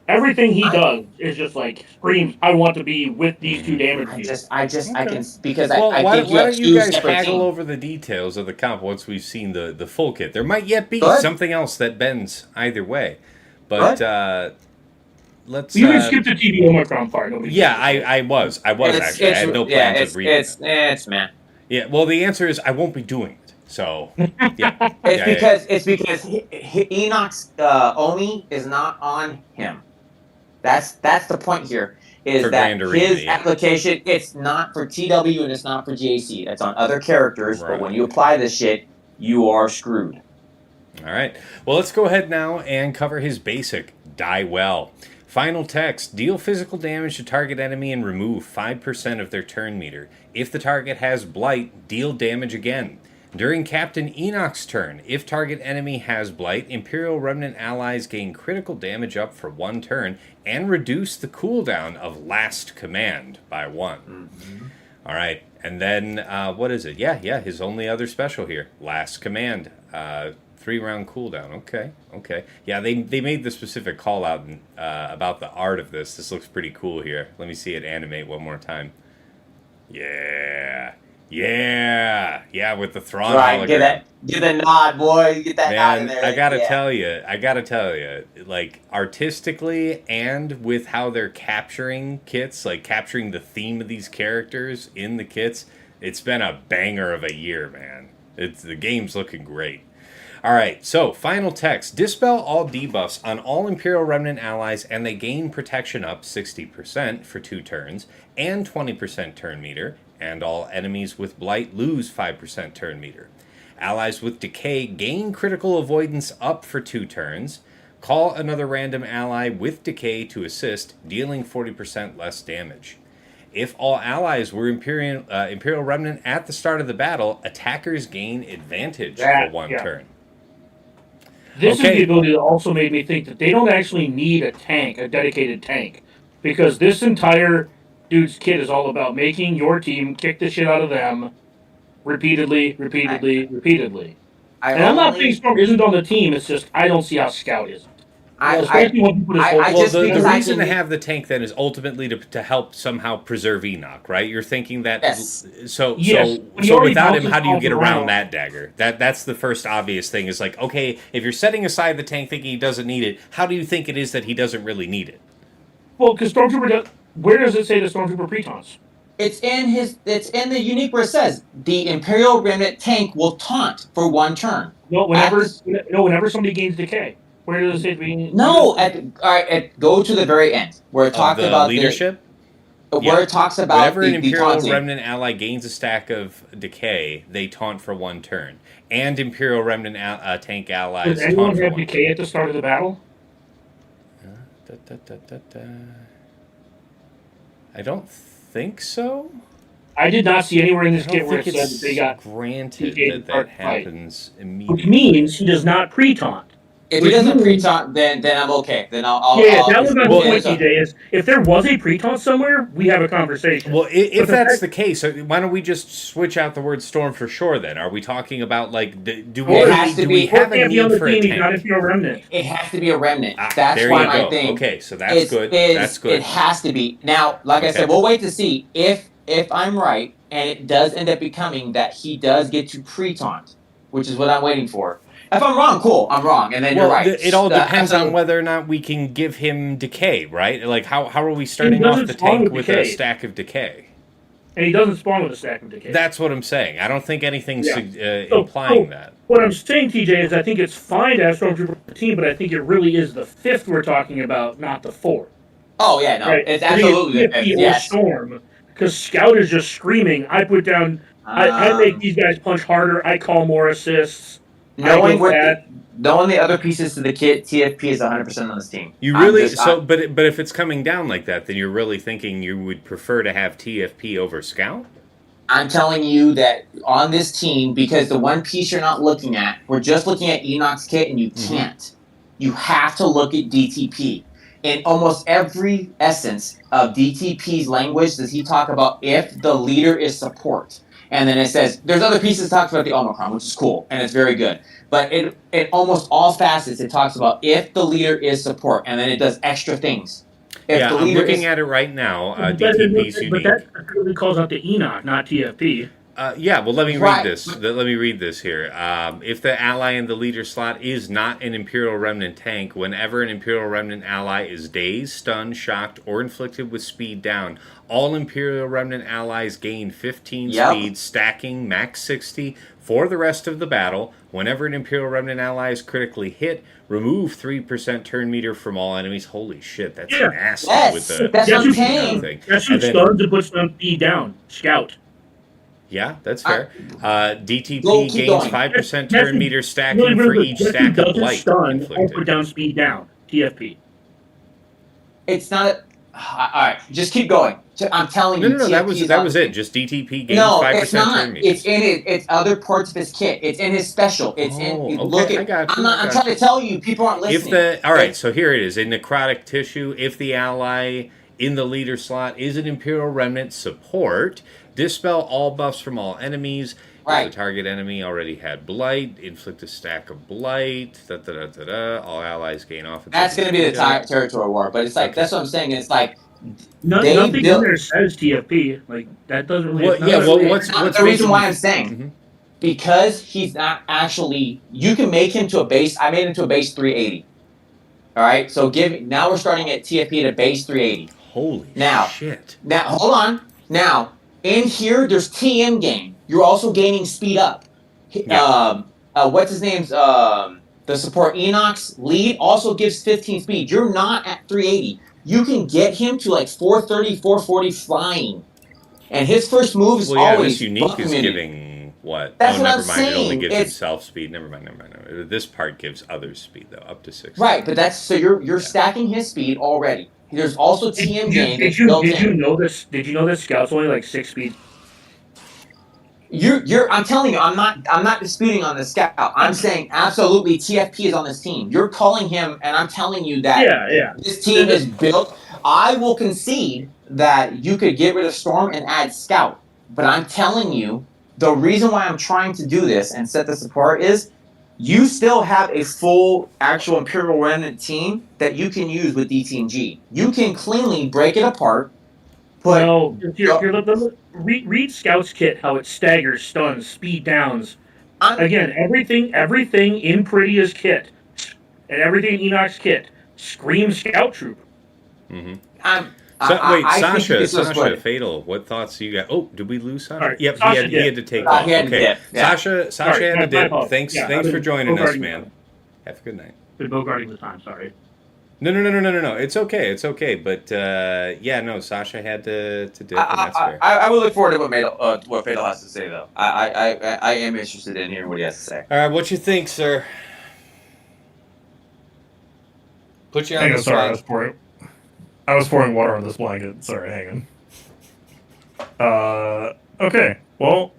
everything he does is just like screams, I want to be with these 2 damage dealers. I can, because Well, I why think don't you guys separate haggle teams. over the details of the comp once we've seen the full kit? There might yet be Go ahead. something else that bends either way, but let's. You can skip the TV Omicron part. Yeah, I was actually. I had no plans of reading it. It's man. Yeah, well, the answer is I won't be doing it. So yeah, It's because Enoch's Omi is not on him. That's the point here. Is For that Grand Arena, his yeah. application? It's not for TW and it's not for GAC. That's on other characters. Right. But when you apply this shit, you are screwed. All right. Well, let's go ahead now and cover his basic Die Well. Final text: deal physical damage to target enemy and remove 5% of their turn meter. If the target has blight, deal damage again. During Captain Enoch's turn, if target enemy has blight, Imperial Remnant allies gain critical damage up for 1 turn and reduce the cooldown of Last Command by 1. All right. And then, what is it? Yeah, his only other special here. Last Command. 3-round cooldown. Okay. Yeah, they made the specific call out about the art of this. This looks pretty cool here. Let me see it animate one more time. Yeah, with the Thrawn Right, hologram. get the nod, boy. Get that nod in Man, there. I gotta tell you, like artistically and with how they're capturing kits, like capturing the theme of these characters in the kits, it's been a banger of a year, man. The game's looking great. All right, so final text. Dispel all debuffs on all Imperial Remnant allies, and they gain protection up 60% for 2 turns and 20% turn meter, and all enemies with Blight lose 5% turn meter. Allies with Decay gain critical avoidance up for 2 turns. Call another random ally with Decay to assist, dealing 40% less damage. If all allies were Imperial Remnant at the start of the battle, attackers gain advantage for 1 turn. This is the ability that also made me think that they don't actually need a dedicated tank. Because this entire dude's kit is all about making your team kick the shit out of them repeatedly. And I'm not saying Storm isn't on the team, it's just I don't see how Scout isn't. especially when people just I just the because I reason to think have the tank then is ultimately to help somehow preserve Enoch, right? You're thinking that Yes. so Yes. When he so already without him, bounces how do you balls get around around. that dagger? That's the first obvious thing. Is like, okay, if you're setting aside the tank thinking he doesn't need it, how do you think it is that he doesn't really need it? Well, because Stormtrooper does. Where does it say the Stormtrooper pre-taunts? it's in the unique where it says the Imperial Remnant tank will taunt for 1 turn. No, At whenever somebody gains decay. Where does it say? No, go to the very end where it Of talked the about leadership? where Yeah. it talks about Whenever an the Imperial taunting. Remnant ally gains a stack of decay, they taunt for 1 turn. And Imperial Remnant tank allies Does anyone taunt for have 1 decay turn. at the start of the battle? Da, da, da, da, da. I don't think so. I did not see anywhere in I this don't kit where think it said that they it's got granted DK that to start that the fight, happens which immediately. means he does not pre-taunt. If he Which doesn't means- pre-taunt, then I'm okay. Then Yeah, that was my Well, point, TJ. Is if there was a pre-taunt somewhere, we have a conversation. Well, if But that's fact- the case, why don't we just switch out the word storm for sure? Then are we talking about like do Or we it has to do be- we have a can't be on need the for a team. He's not tank? Imperial Remnant. It has to be a remnant. Ah, That's there why you my go. thing. Okay, so that's good. That's good. It has to be. Now, like I Okay. said, we'll wait to see if I'm right, and it does end up becoming that he does get to pre-taunt, which is what I'm waiting for. If I'm wrong, cool. I'm wrong, and then Well, you're right. it all depends on absolutely. whether or not we can give him decay, right? Like how are we He starting off doesn't the spawn tank with with a decay. stack of decay? And he doesn't spawn with a stack of decay. That's what I'm saying. I don't think anything's Yeah. implying that. What I'm saying, TJ, is I think it's fine to have Stormtrooper on the team, but I think it really is the 5th we're talking about, not the 4th. Oh yeah, no, Right? it's I think absolutely it's TFP or yes. Storm, because Scout is just screaming. I put down. I make these guys punch harder. I call more assists. Knowing the other pieces to the kit, TFP is 100% on this team. You really but if it's coming down like that, then you're really thinking you would prefer to have TFP over Scout? I'm telling you that on this team, because the one piece you're not looking at, we're just looking at Enoch's kit, and you can't. You have to look at DTP. In almost every essence of DTP's language, does he talk about if the leader is support? And then it says there's other pieces that talks about the Omicron, which is cool and it's very good. But in almost all facets, it talks about if the leader is support, and then it does extra things. If Yeah, the I'm leader looking is, at it right now. But DTP's that unique. really calls out the Enoch, not TFP. Yeah, well, let me Right. read this. Let me read this here. If the ally in the leader slot is not an Imperial Remnant tank, whenever an Imperial Remnant ally is dazed, stunned, shocked, or inflicted with speed down, all Imperial Remnant allies gain 15 speed, stacking max 60 for the rest of the battle. Whenever an Imperial Remnant ally is critically hit, remove 3% turn meter from all enemies. Holy shit, that's nasty with the that's what I'm thing. saying. That's who stuns and puts them speed down. Scout. Yeah, that's fair. DTP keep gains going. 5% That's turn meter stacking really, for really each good. stack of Doesn't blight stun or inflicted. put down speed down. TFP. It's not. All right, just keep going. I'm telling you. No, TFP that was it. Just DTP gains No, 5% it's not. turn meters. It's in it. It's other parts of his kit. It's in his special. It's look at. I got you. I'm trying to tell you. People aren't listening. All right, so here it is. In necrotic tissue, if the ally in the leader slot is an Imperial Remnant support, dispel all buffs from all enemies. Right. If the target enemy already had blight, inflict a stack of blight. All allies gain off. That's going to be the territory war. But it's like that's what I'm saying. It's like Nothing in there says TFP. Like that doesn't really. What's the reason why I'm saying? Mm-hmm. Because he's not actually. You can make him to a base. I made him to a base 380. All right. So now we're starting at TFP at a base 380. Holy shit! Now hold on. Now in here, there's TM gain. You're also gaining speed up. Yeah. What's his name's the support Enoch's lead also gives 15 speed. You're not at 380. You can get him to like 430, 440 flying. And his first move is always this unique is giving what? That's what never I'm mind. saying. It only gives himself speed. Never mind. This part gives others speed though, up to 6. Right, but that's so you're stacking his speed already. There's also TM gain. Did you know this? Did you know that Scout's only like 6 speed? I'm telling you, I'm not disputing on the Scout. I'm saying absolutely TFP is on this team. You're calling him, and I'm telling you that this team is built. I will concede that you could get rid of Storm and add Scout, but I'm telling you the reason why I'm trying to do this and set this apart is you still have a full actual Imperial Remnant team that you can use with DTMG. You can cleanly break it apart. Well, read Scout's kit, how it staggers, stuns, speed downs. Again, everything in Peridia's kit and everything in Enoch's kit screams Scout Troop. Mm-hmm. I'm, Wait, I think you can still Sasha, split it. Fatal. What thoughts do you got? Oh, did we lose Sasha? All right, Yep, Sasha he had to take He off. had to Okay, dip, yeah. Sasha Sorry, had to my dip. fault. Thanks Yeah, for joining us, man. Time. Have a good night. Been bogarting the time. Sorry. No. It's okay. But yeah, no, Sasha had to dip, and that's fair. I will look forward to what Fatal has to say, though. I am interested in hearing what he has to say. All right, what you think, sir? Put you on Hang the on, sorry, spot. I was pouring water on this blanket. Sorry, hang on. Okay, well,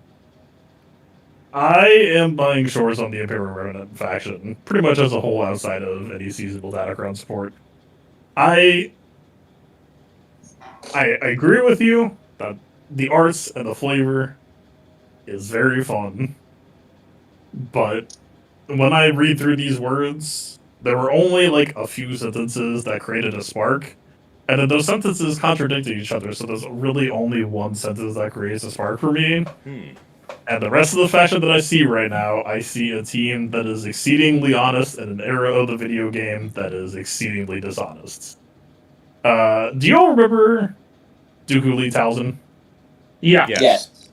I am buying shorts on the Imperial Remnant faction, pretty much as a whole outside of any seasonal Datacron support. I agree with you that the arts and the flavor is very fun, but when I read through these words, there were only like a few sentences that created a spark, and then those sentences contradicted each other, so there's really only one sentence that creates a spark for me. And the rest of the faction that I see right now, I see a team that is exceedingly honest in an era of the video game that is exceedingly dishonest. Do you all remember Dooku Lee Towson? Yeah. Yes.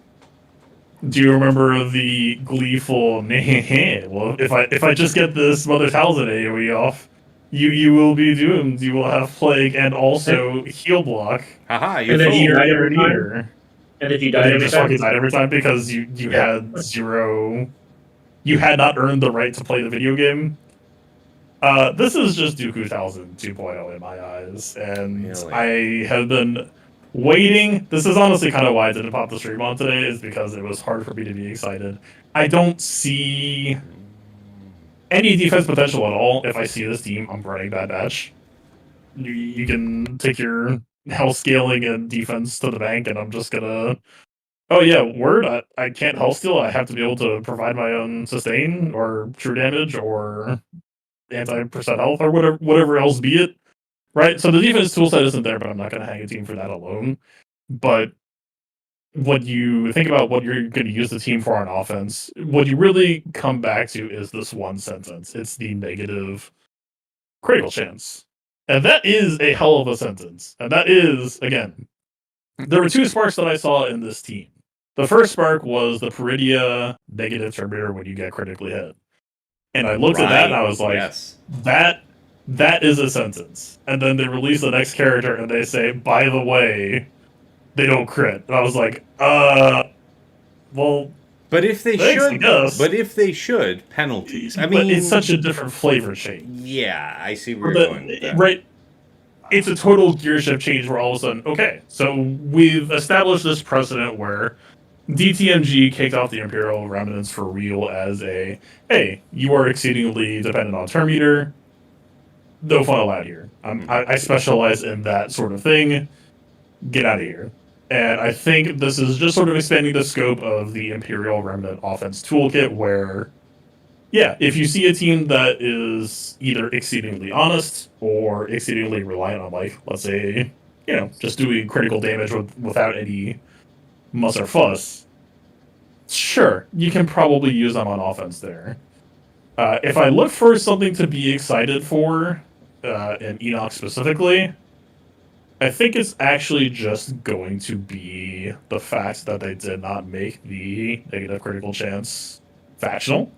Do you remember the gleeful well, if I just get this Mother Towson AoE off, you will be doomed. You will have plague and also heal block. Haha, And then he died every time. Eater. And if you But died you every just time, fucking died every time because you had zero. You had not earned the right to play the video game. This is just Dooku 1000 2.0 in my eyes, and Really? I have been waiting. This is honestly kind of why I didn't pop the stream on today, is because it was hard for me to be excited. I don't see any defense potential at all. If I see this team, I'm running Bad Batch. You can take your health scaling and defense to the bank, and I'm just gonna. Oh yeah, word. I can't health steal. I have to be able to provide my own sustain or true damage or anti-percent health or whatever else be it. Right. So the defense toolset isn't there, but I'm not going to hang a team for that alone. But when you think about what you're going to use the team for on offense, what you really come back to is this one sentence. It's the negative critical chance. And that is a hell of a sentence. And that is, again, there were two sparks that I saw in this team. The first spark was the Peridia negative Terminator when you get critically hit. And I looked at that and I was like, yes. that is a sentence. And then they release the next character and they say, by the way, they don't crit. And I was like, well, but if they thanks, should, penalties. I mean, but it's such a different flavor change. Yeah, I see where you're going with that. Right. It's a total gear shift change where all of a sudden, okay, so we've established this precedent where DTMG kicked off the Imperial Remnants for real as a, hey, you are exceedingly dependent on turn meter. No fun allowed here. I specialize in that sort of thing. Get out of here. And I think this is just sort of expanding the scope of the Imperial Remnant offense toolkit where, yeah, if you see a team that is either exceedingly honest or exceedingly reliant on, like, let's say, just doing critical damage without any muss or fuss, sure, you can probably use them on offense there. If I look for something to be excited for, in Enoch specifically, I think it's actually just going to be the fact that they did not make the negative critical chance factional.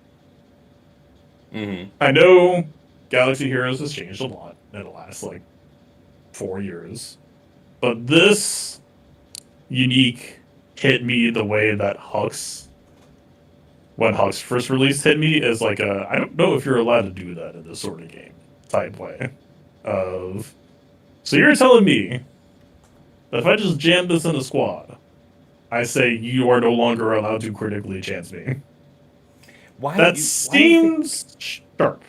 Mm-hmm. I know Galaxy Heroes has changed a lot in the last, 4 years. But this unique hit me the way that Hux, when Hux first released, hit me as I don't know if you're allowed to do that in this sort of game type way. So you're telling me that if I just jam this in a squad, I say you are no longer allowed to critically chance me. Seems sharp.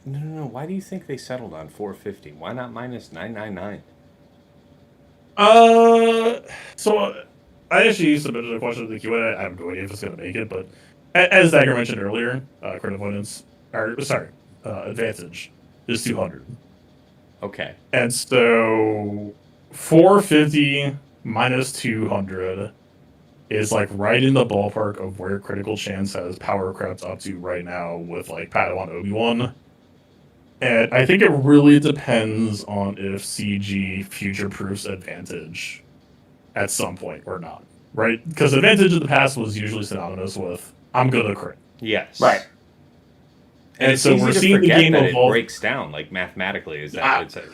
No. Why do you think they settled on 450? Why not minus 999? So I actually submitted a question to the Q&A. I have no idea if it's going to make it, but as Dagger mentioned earlier, crit avoidance advantage is 200. Okay. And so 450 minus 200 is like right in the ballpark of where Critical Chance has power crept up to right now with like Padawan Obi-Wan. And I think it really depends on if CG future-proofs advantage at some point or not, right? Because advantage in the past was usually synonymous with I'm gonna crit. Yes. Right. And it's so easy we're to seeing the forget game that it evolve. breaks down like mathematically. Is that I- it's a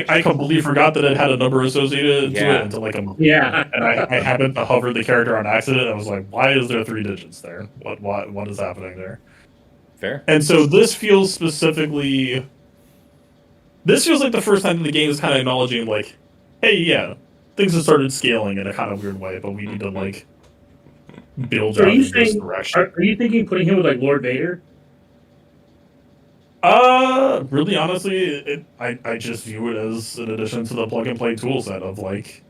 I completely forgot that it had a number associated to Yeah. it until like a Yeah. and I happened to hover the character on accident. I was like, why is there 3 digits there? What is happening there? fair? And so this feels specifically. This feels like the first time that the game is kind of acknowledging, like, hey, yeah, things have started scaling in a kind of weird way, but we need to like build So are out you in this saying? direction. Are you thinking putting him with like Lord Vader? Really, honestly, I just view it as an addition to the plug and play tool set of like,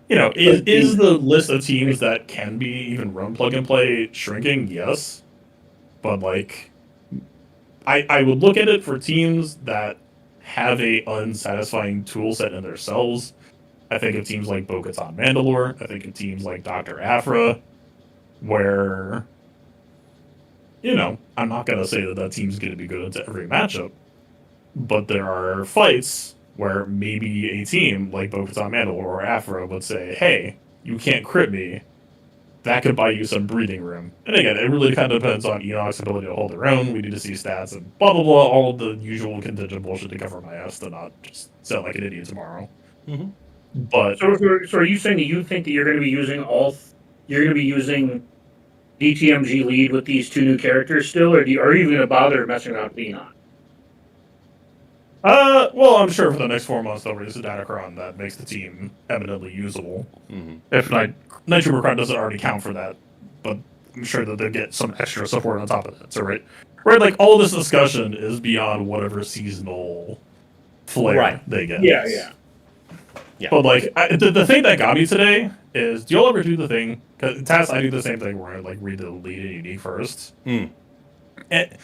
is the list of teams that can be even run plug and play shrinking? Yes, but like, I would look at it for teams that have a unsatisfying tool set in themselves. I think of teams like Bo-Katan Mandalore. I think of teams like Dr. Aphra, where, I'm not going to say that that team's going to be good into every matchup, but there are fights where maybe a team like Bo-Katan Mandalore or Aphra would say, hey, you can't crit me. That could buy you some breathing room. And again, it really kind of depends on Enoch's ability to hold their own. We need to see stats and blah, blah, blah, all of the usual contingent bullshit to cover my ass to not just sound like an idiot tomorrow. Mm-hmm. But So are you saying that you think that you're going to be using you're going to be using DTMG lead with these 2 new characters still, or are you even going to bother messing around with Enoch? well, I'm sure for the next 4 months they'll release a Datacron that makes the team eminently usable. Mm-hmm. If Nitro Recon doesn't already count for that, but I'm sure that they'll get some extra support on top of that. So right, like all this discussion is beyond whatever seasonal flair they get. Yeah. But like the thing that got me today is, do y'all ever do the thing? Because Taz, I do the same thing where I like read the lead and unique first. Mm. And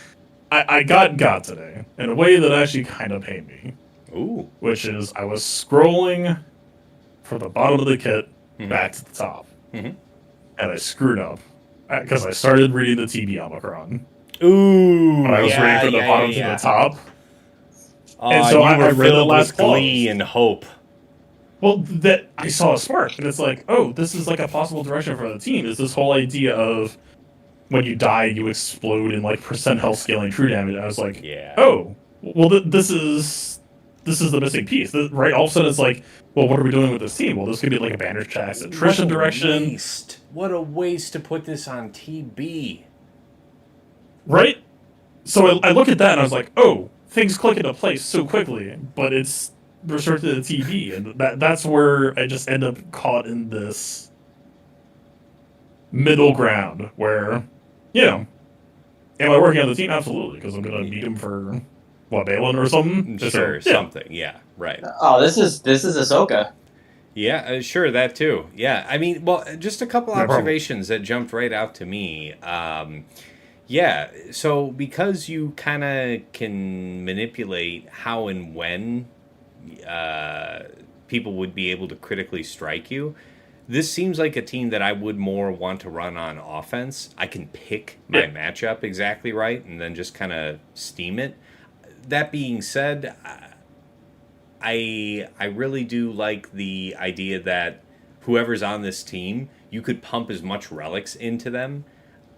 I got today in a way that actually kind of pained me. Ooh. Which is, I was scrolling from the bottom of the kit back to the top, and I screwed up because I started reading the TB Omicron. Ooh. I was reading from the bottom to the top. And so you were I read the filled last with glee and hope. Well, that I saw a spark, and it's like, oh, this is like a possible direction for the team. Is this whole idea of when you die, you explode in like percent health scaling true damage? I was like, Yeah. oh, well, this is the missing piece, right? All of a sudden, it's like, well, what are we doing with this team? Well, this could be like a banner checks attrition direction. Waste. What a waste to put this on TB. Right? So I look at that and I was like, oh, things click into place so quickly, but it's restricted to TV, and that's where I just end up caught in this middle ground where, am I working on the team? Absolutely, because I'm going to need him for, Balin or something? Sure, something. Yeah, right. Oh, this is Ahsoka. Yeah, sure, that too. Yeah, I mean, well, just a couple observations that jumped right out to me. Yeah, so because you kind of can manipulate how and when people would be able to critically strike you, this seems like a team that I would more want to run on offense. I can pick my matchup exactly right and then just kind of steam it. That being said, I really do like the idea that whoever's on this team, you could pump as much relics into them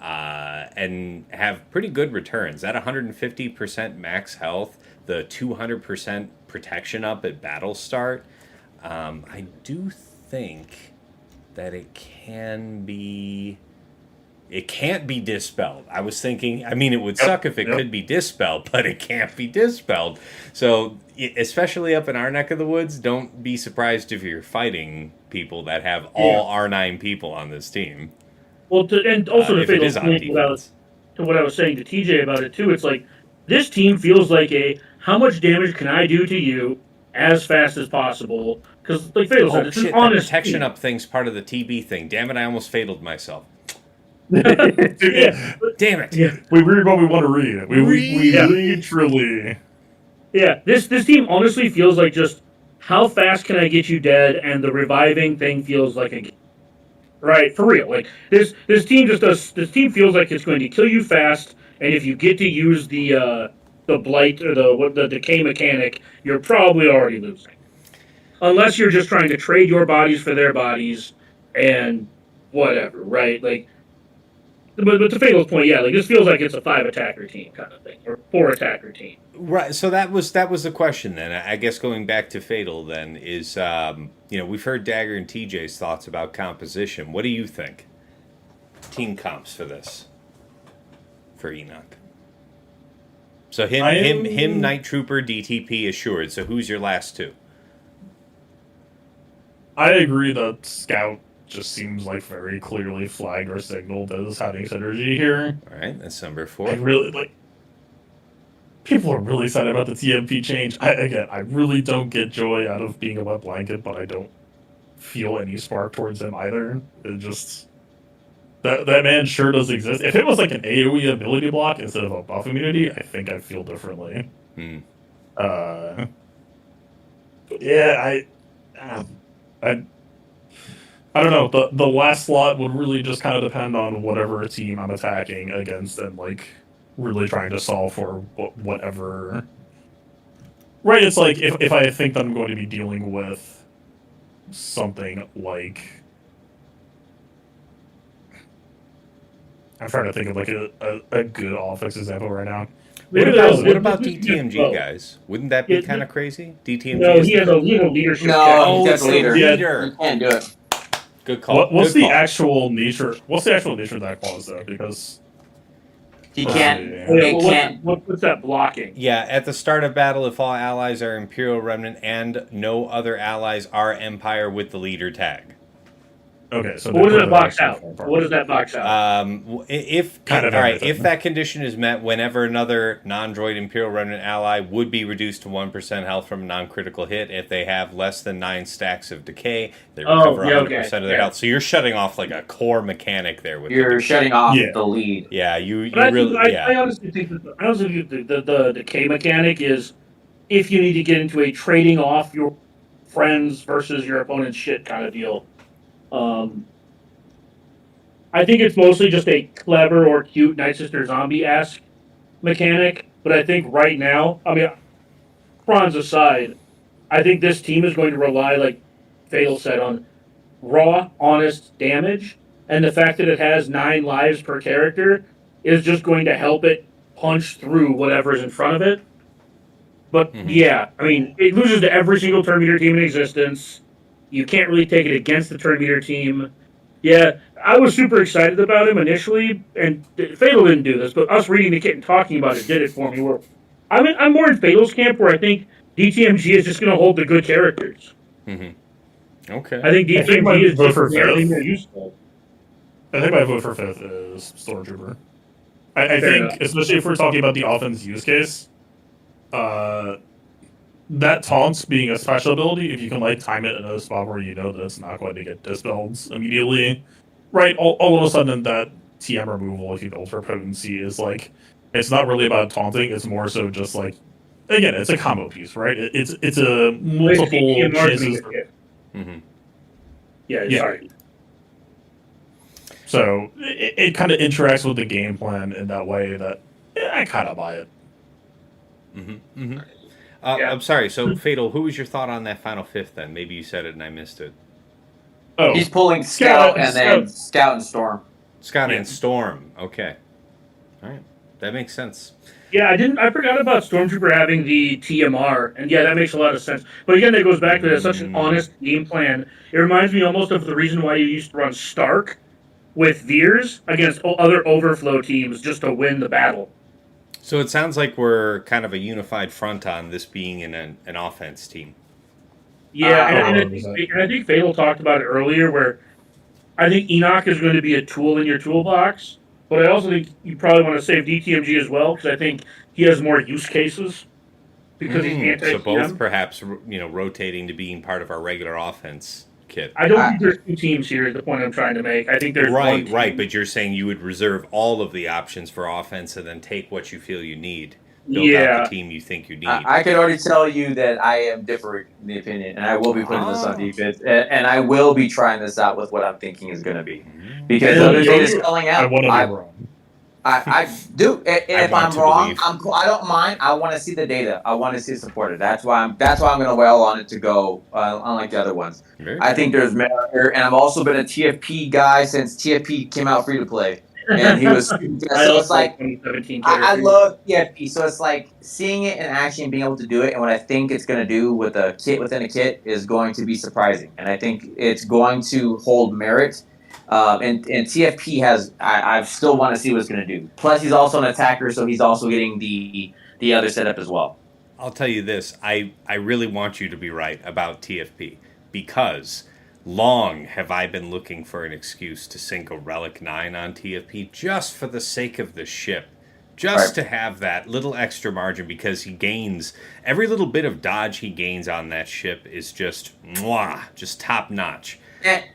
and have pretty good returns. That 150% max health, the 200% protection up at battle start, I do think that it can't be dispelled. I was thinking, I mean, it would suck if it could be dispelled, but it can't be dispelled. So, especially up in our neck of the woods, don't be surprised if you're fighting people that have all R9 people on this team. Well, and also to if it is on defense. What I was saying to TJ about it too, it's like this team feels like how much damage can I do to you as fast as possible? Because like Fatal said, it's an honest protection team. up thing's part of the TB thing. Damn it, I almost fataled myself. Yeah. Damn it. Yeah. We read what we want to read. We Yeah. literally. Yeah, this team honestly feels like just how fast can I get you dead, and the reviving thing feels like a right for real. Like this team just does. This team feels like it's going to kill you fast, and if you get to use the blight or the decay mechanic, you're probably already losing. Unless you're just trying to trade your bodies for their bodies and whatever, right? Like, but to Fatal's point, yeah, like this feels like it's a 5 attacker team kind of thing, or 4 attacker team. Right. So that was the question then. I guess going back to Fatal then is we've heard Dagger and TJ's thoughts about composition. What do you think? Team comps for this for Enoch. So him, Night Trooper, DTP assured. So who's your last two? I agree that Scout just seems like very clearly flagged or signaled as having synergy here. All right, that's number 4. I really like. People are really excited about the TMP change. I really don't get joy out of being a wet blanket, but I don't feel any spark towards him either. It just that man sure does exist. If it was like an AOE ability block instead of a buff immunity, I think I'd feel differently. Yeah, I I don't know. The last slot would really just kind of depend on whatever team I'm attacking against and like really trying to solve for whatever. Right, it's like if I think that I'm going to be dealing with something like I'm trying to think of like a good offense example right now. What about DTMG guys? Wouldn't that be kind of crazy? DTMG. No, he has a leadership. No, it's he's the the leader. You can't do it. Good call. What's Good the call. actual nature? What's the actual nature of that clause though? Because He can't. Yeah. He can't. What's that blocking? Yeah, at the start of battle, if all allies are Imperial Remnant and no other allies are Empire with the leader tag. Okay, so What does that box out? What does that box out? If Kind of all right, everything. if that condition is met, whenever another non-droid Imperial Remnant ally would be reduced to 1% health from a non-critical hit, if they have less than 9 stacks of decay, they recover 100% of their health. So you're shutting off like a core mechanic there. With You're shutting off Yeah. the lead. yeah, you But really I honestly think the decay mechanic is if you need to get into a trading off your friends versus your opponent's shit kind of deal. I think it's mostly just a clever or cute Night Sister Zombie-esque mechanic, but I think right now, I mean, prawns aside, I think this team is going to rely, like Fatal said, on raw, honest damage, and the fact that it has 9 lives per character is just going to help it punch through whatever's in front of it. But yeah, I mean, it loses to every single turn meter team in existence. You can't really take it against the turn meter team. Yeah, I was super excited about him initially, and Fatal didn't do this, but us reading the kit and talking about it did it for me. Where I'm more in Fatal's camp, where I think DTMG is just going to hold the good characters. okay. I think DTMG is just barely more useful. I think my vote for 5th is Stormtrooper. I think, enough. especially if we're talking about the offense use case, that taunts being a special ability, if you can like time it in a spot where you know that it's not going to get dispelled immediately, right? All of a sudden that TM removal, if you build for potency, is like it's not really about taunting. It's more so just like again, it's a combo piece, right? It's a multiple chances. Yeah, Yeah. sorry. So it kind of interacts with the game plan in that way that I kind of buy it. Yeah. I'm sorry. So Fatal, who was your thought on that final 5th? Then maybe you said it and I missed it. Oh, He's pulling Scout and then Scout and Storm. Scott Yeah. and Storm. Okay. All right. That makes sense. Yeah, I forgot about Stormtrooper having the TMR, and yeah, that makes a lot of sense. But again, that goes back to that, such an honest game plan. It reminds me almost of the reason why you used to run Stark with Veers against other overflow teams just to win the battle. So it sounds like we're kind of a unified front on this being an offense team. Yeah, and I 100%. think Fatal talked about it earlier, where I think Enoch is going to be a tool in your toolbox, but I also think you probably want to save DTMG as well, because I think he has more use cases because he's anti-TM. So both perhaps rotating to being part of our regular offense kit. I don't think there's two teams here. Is the point I'm trying to make. I think there's one Right, team. right. But you're saying you would reserve all of the options for offense and then take what you feel you need. Build out Yeah. the team you think you need. I can already tell you that I am differing in the opinion, and I will be putting this on defense, and I will be trying this out with what I'm thinking is going to be. Because the other thing is spelling I out. want to be wrong. I do, and if want I'm to wrong, believe. I don't mind. I want to see the data. I want to see it supported. That's why I'm going to well on it to go, unlike the other ones. Very I good. think there's merit here, and I've also been a TFP guy since TFP came out free to play, and he was. So it's like 2017 I love TFP. So it's like seeing it in action and being able to do it, and what I think it's going to do with a kit within a kit is going to be surprising, and I think it's going to hold merit. And TFP has. I still want to see what it's going to do. Plus, he's also an attacker, so he's also getting the other setup as well. I'll tell you this. I really want you to be right about TFP because long have I been looking for an excuse to sink a Relic 9 on TFP just for the sake of the ship. Just to have that little extra margin because he gains every little bit of dodge he gains on that ship is just top notch.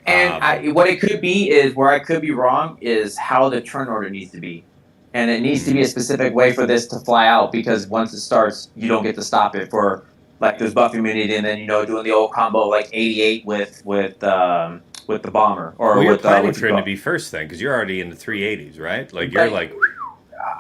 And what it could be is where I could be wrong is how the turn order needs to be. And it needs to be a specific way for this to fly out because once it starts, you don't get to stop it for like this buff immunity and then doing the old combo like 88 with the bomber or well, you're with planning for him to be first then because you're already in the 380s, right? Like you're like.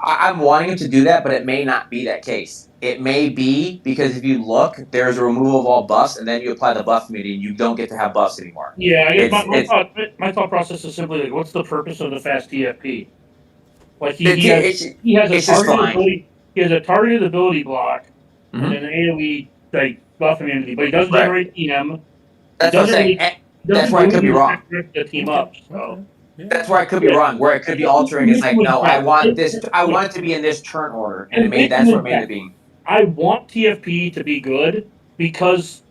I'm wanting him to do that, but it may not be that case. It may be because if you look, there's a removal of all buffs, and then you apply the buff immunity, and you don't get to have buffs anymore. Yeah, I guess my thought process is simply like, what's the purpose of the fast TFP? Like he has a targeted ability. He has a targeted ability block, and an AOE like buff immunity, but he doesn't generate EM. That's what I'm saying. That's where I could be wrong. The team up. So. Yeah. That's where I could be wrong. Where it could be altering is like, no, I want this. I want it to be in this turn order, and that's what made it be. I want TFP to be good because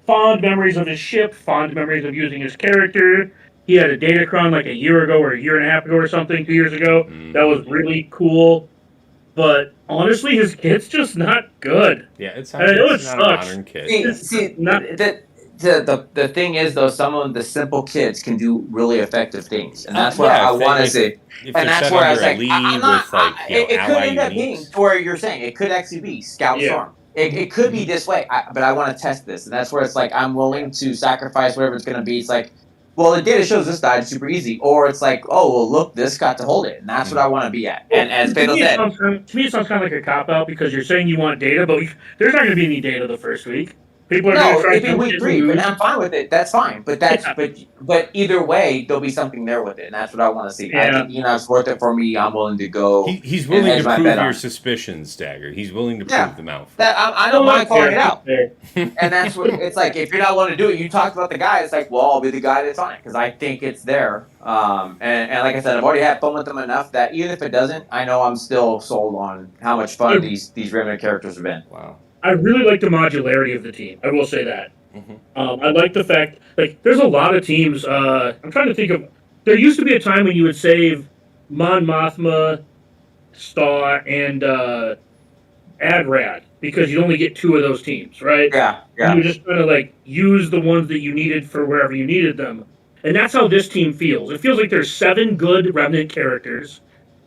fond memories of his ship, fond memories of using his character. He had a Datacron like a year ago or a year and a half ago or something, 2 years ago. That was really cool. But honestly, his kit's just not good. Yeah, it's not a modern kit. See, the thing is though, some of the simple kids can do really effective things, and that's what I want to see. And that's where I was like, it could end up being where you're saying it could actually be Scout Storm. It could be this way, but I want to test this, and that's where it's like I'm willing to sacrifice whatever it's going to be. It's like, well, the data shows this died super easy, or it's like, oh, well, look, this got to hold it, and that's what I want to be at. And as Fatal said, to me, it sounds kind of like a cop out because you're saying you want data, but there's not going to be any data the first week. People are no, it'd be week 3, and I'm fine with it. That's fine, but but either way, there'll be something there with it, and that's what I want to see. Yeah. I think it's worth it for me. I'm willing to go. He's willing to prove your suspicions, Dagger. He's willing to prove them out. I don't mind calling it out, and that's what it's like. If you're not willing to do it, you talked about the guy. It's like, well, I'll be the guy that's on it because I think it's there. And like I said, I've already had fun with them enough that even if it doesn't, I know I'm still sold on how much fun these remnant characters have been. Wow. I really like the modularity of the team. I will say that. I like the fact, there's a lot of teams. I'm trying to think of. There used to be a time when you would save Mon Mothma, Star, and Adrad because you'd only get 2 of those teams, right? Yeah. You were just trying to use the ones that you needed for wherever you needed them, and that's how this team feels. It feels like there's 7 good Remnant characters,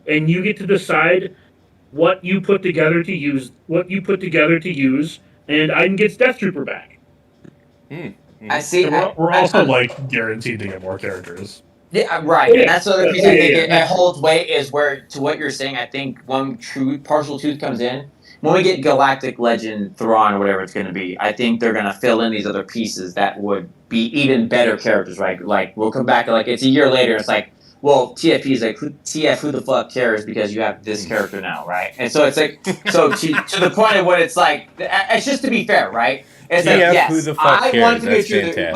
and you get to decide what you put together to use, and Iden gets Death Trooper back. I see. We're also guaranteed to get more characters. Yeah, right. And that's the other piece I think it holds weight is where to what you're saying. I think one partial truth comes in when we get Galactic Legend Thrawn or whatever it's going to be. I think they're going to fill in these other pieces that would be even better characters. Right? Like we'll come back it's a year later. It's like. Well, TFP is like, who the fuck cares because you have this character now, right? And so it's like, to the point of what it's like, it's just to be fair, right? It's TF, like, yes, who the fuck cares? Want it to be true,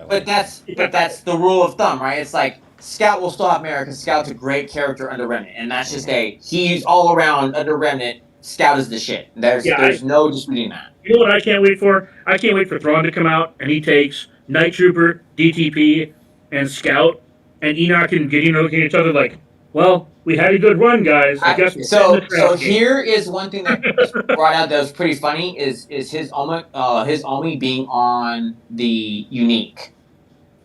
but that's the rule of thumb, right? It's like, Scout will still have merit because Scout's a great character under Remnant, and that's just he's all around under Remnant, Scout is the shit. There's no disputing that. You know what I can't wait for? I can't wait for Thrawn to come out, and he takes Night Trooper, DTP, and Scout, and Enoch and Gideon looking at each other like, well, we had a good run, guys. I guess so here is one thing that was brought out that was pretty funny is his Omi being on the unique.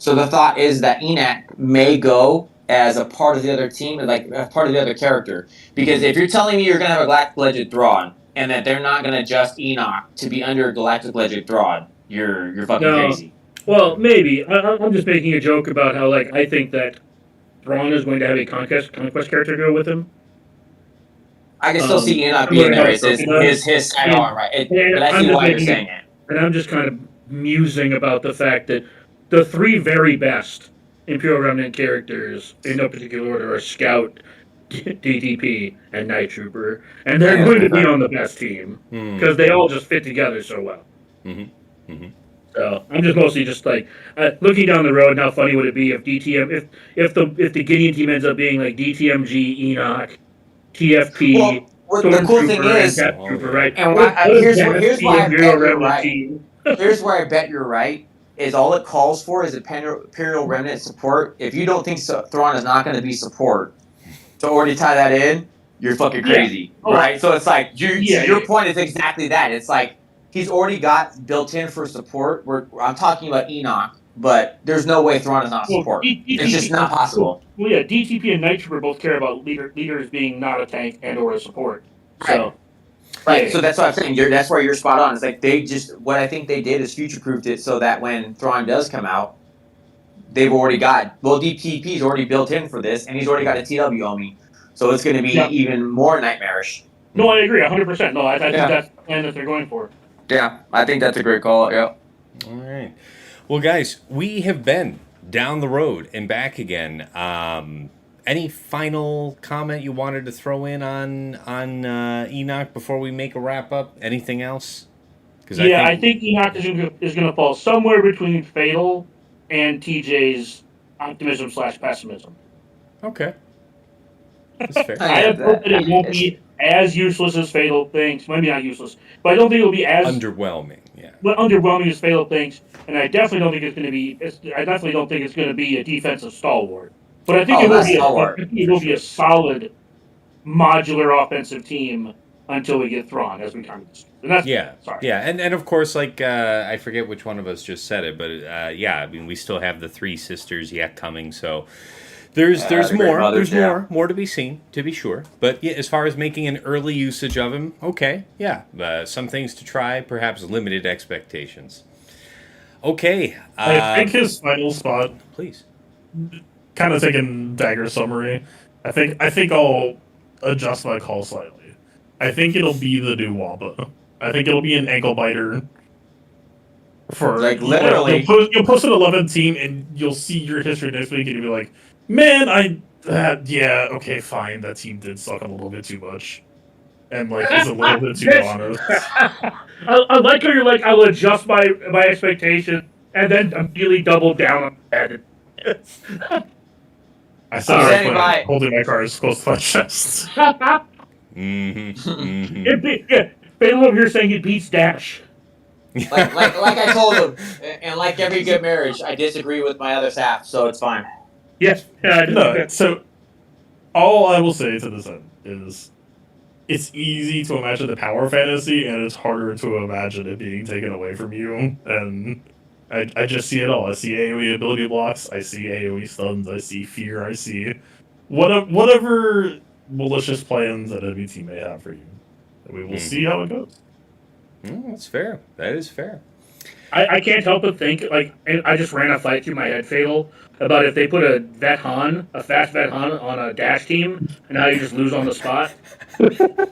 So the thought is that Enoch may go as a part of the other team, like a part of the other character. Because if you're telling me you're going to have a Galactic Legend Thrawn, and that they're not going to adjust Enoch to be under Galactic Legend Thrawn, you're fucking No. crazy. Well, maybe. I'm just making a joke about how, like, I think that Thrawn is going to have a conquest character go with him. I can still see Enoch similar being to how there. It's Ahsoka does. his sidearm, right? And But I I'm see just why you're making saying it. And I'm just kind of musing about the fact that the three very best Imperial Remnant characters, in no particular order, are Scout, DTP, and Night Trooper. And they're Yeah, going to be okay. on the best team because they all just fit together so well. So I'm just mostly just like looking down the road. And how funny would it be if DTM if the Gideon team ends up being like DTMG, Enoch, TFP, Well, the cool thing Stormtrooper, and is, Death Trooper, right? and What is here's the why I Imperial bet you're Remnant right. team? Here's where I bet you're right. Is all it calls for is Imperial Remnant support. If you don't think Thrawn is not going to be support, to already tie that in, you're fucking crazy, right? So it's like your point is exactly that. It's like he's already got built in for support. I'm talking about Enoch, but there's no way Thrawn is not support. It's just not possible. Well, yeah, DTP and Night Trooper both care about leaders being not a tank and or a support. So. Right, so that's what I'm saying. That's where you're spot on. It's like what I think they did is future-proofed it so that when Thrawn does come out, they've already got, DTP's already built in for this, and he's already got a TW on me. So it's going to be even more nightmarish. No, I agree, 100%. No, I think that's the plan that they're going for. Yeah, I think that's a great call, yeah. All right. Well, guys, we have been down the road and back again. Any final comment you wanted to throw in on Enoch before we make a wrap up? Anything else? I think Enoch is going to fall somewhere between Fatal and TJ's optimism / pessimism. Okay. That's fair. I hope that it won't be as useless as Fatal thinks. Maybe not useless, but I don't think it'll be as underwhelming. Yeah. Well, underwhelming as Fatal thinks, and I definitely don't think it's going to be. I definitely don't think it's going to be a defensive stalwart. But I think it will be a solid modular offensive team until we get Thrawn, as we kind of discussed. And that's, sorry. Yeah, and of course, like I forget which one of us just said it, but I mean, we still have the three sisters yet coming, so there's more to be seen, to be sure. But yeah, as far as making an early usage of him, okay, some things to try, perhaps limited expectations. Okay, I think his final spot, please. Kind of taking Dagger summary. I think I'll adjust my call slightly. I think it'll be the new Wampa. I think it'll be an ankle biter. For literally, you'll post an 11 team and you'll see your history next week and you'll be like, man, okay, fine, that team did suck a little bit too much, and it's a little bit too honest. I like how you're like, I'll adjust my expectation and then immediately double down on that. I said holding my cards close to my chest. Fatal over here saying it beats Dash. like I told him, and like every good marriage, I disagree with my other half, so it's fine. Yes. So all I will say to this end is it's easy to imagine the power fantasy, and it's harder to imagine it being taken away from you. And I just see it all. I see AoE ability blocks. I see AoE stuns. I see fear. I see whatever malicious plans that enemy team may have for you. And we will see how it goes. That's fair. That is fair. I can't help but think, and I just ran a fight through my head, Fatal, about if they put a fast vet Han on a Dash team, and how you just lose on the spot. And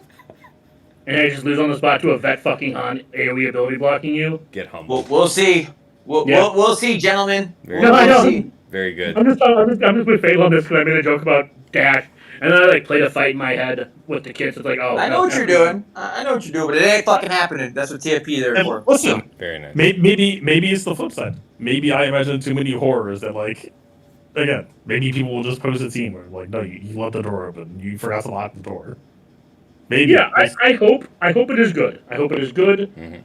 I just lose on the spot to a vet fucking Han AoE ability blocking you. Get humbled. We'll see. We'll see, gentlemen. Very good. I'm just with Fatal on this because I made a joke about Dash, and then I played a fight in my head with the kids. It's like, I know what you're doing. I know what you're doing, but it ain't fucking happening. That's what TFP is there for. Listen, very nice. Maybe it's the flip side. Maybe I imagine too many horrors that again, maybe people will just post a team where no, you left the door open. You forgot to lock the door. Maybe. Yeah, I hope it is good. I hope it is good. Mm-hmm.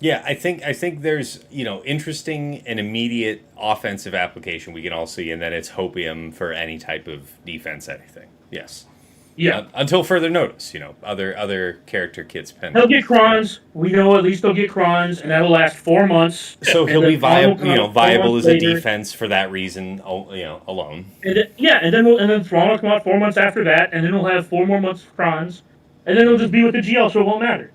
Yeah, I think there's interesting and immediate offensive application we can all see, and then it's hopium for any type of defense anything. Yes. Yeah. Until further notice, other character kits He'll pending. get Krons. We know at least he'll get Krons, and that'll last 4 months. So And he'll then be Thrawn will viable, come out 4 viable months as a later. defense for that reason, alone. And then Thrawn will come out 4 months after that, and then we'll have 4 more months of Krons, and then it'll just be with the GL, so it won't matter.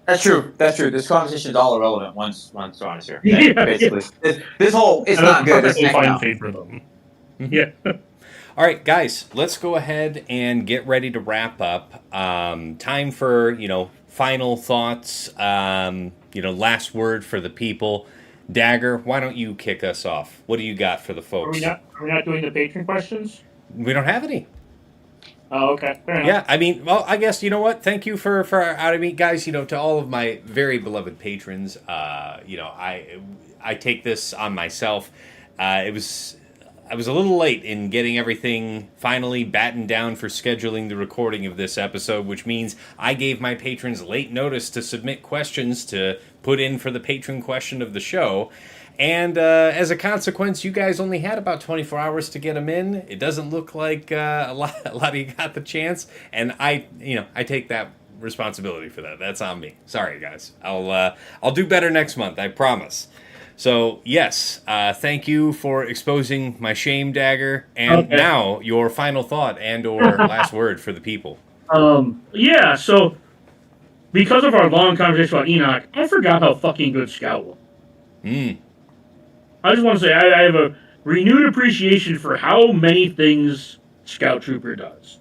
That's true. This conversation is all irrelevant once Thrawn is here. Yeah, basically, this whole it's not good. It's Perfectly neck fine now. fate for them. Yeah. All right, guys, let's go ahead and get ready to wrap up. Time for, final thoughts, last word for the people. Dagger, why don't you kick us off? What do you got for the Are folks? we not doing the patron questions? We don't have any. Oh, okay. Fair enough. Yeah, I mean, well, I guess, you know what? Thank you for out of me, guys, to all of my very beloved patrons. I take this on myself. I was a little late in getting everything finally battened down for scheduling the recording of this episode, which means I gave my patrons late notice to submit questions to put in for the patron question of the show. And as a consequence, you guys only had about 24 hours to get them in. It doesn't look like a lot of you got the chance, and I take that responsibility for that. That's on me. Sorry, guys. I'll do better next month. I promise. So yes, thank you for exposing my shame, Dagger. And now your final thought and/or last word for the people. Yeah. So because of our long conversation about Enoch, I forgot how fucking good Scout was. I just want to say I have a renewed appreciation for how many things Scout Trooper does.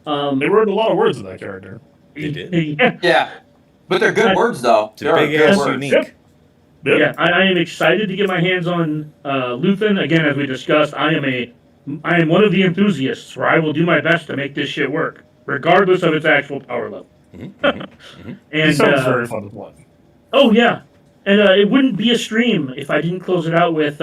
They wrote a lot of words in that character. They did. Yeah, but they're good words though. It's a big ass unique. Yep. Yeah, I am excited to get my hands on Luthen. Again, as we discussed, I am one of the enthusiasts where I will do my best to make this shit work, regardless of its actual power level. Mm-hmm. And It sounds very fun to play. oh yeah, and it wouldn't be a stream if I didn't close it out with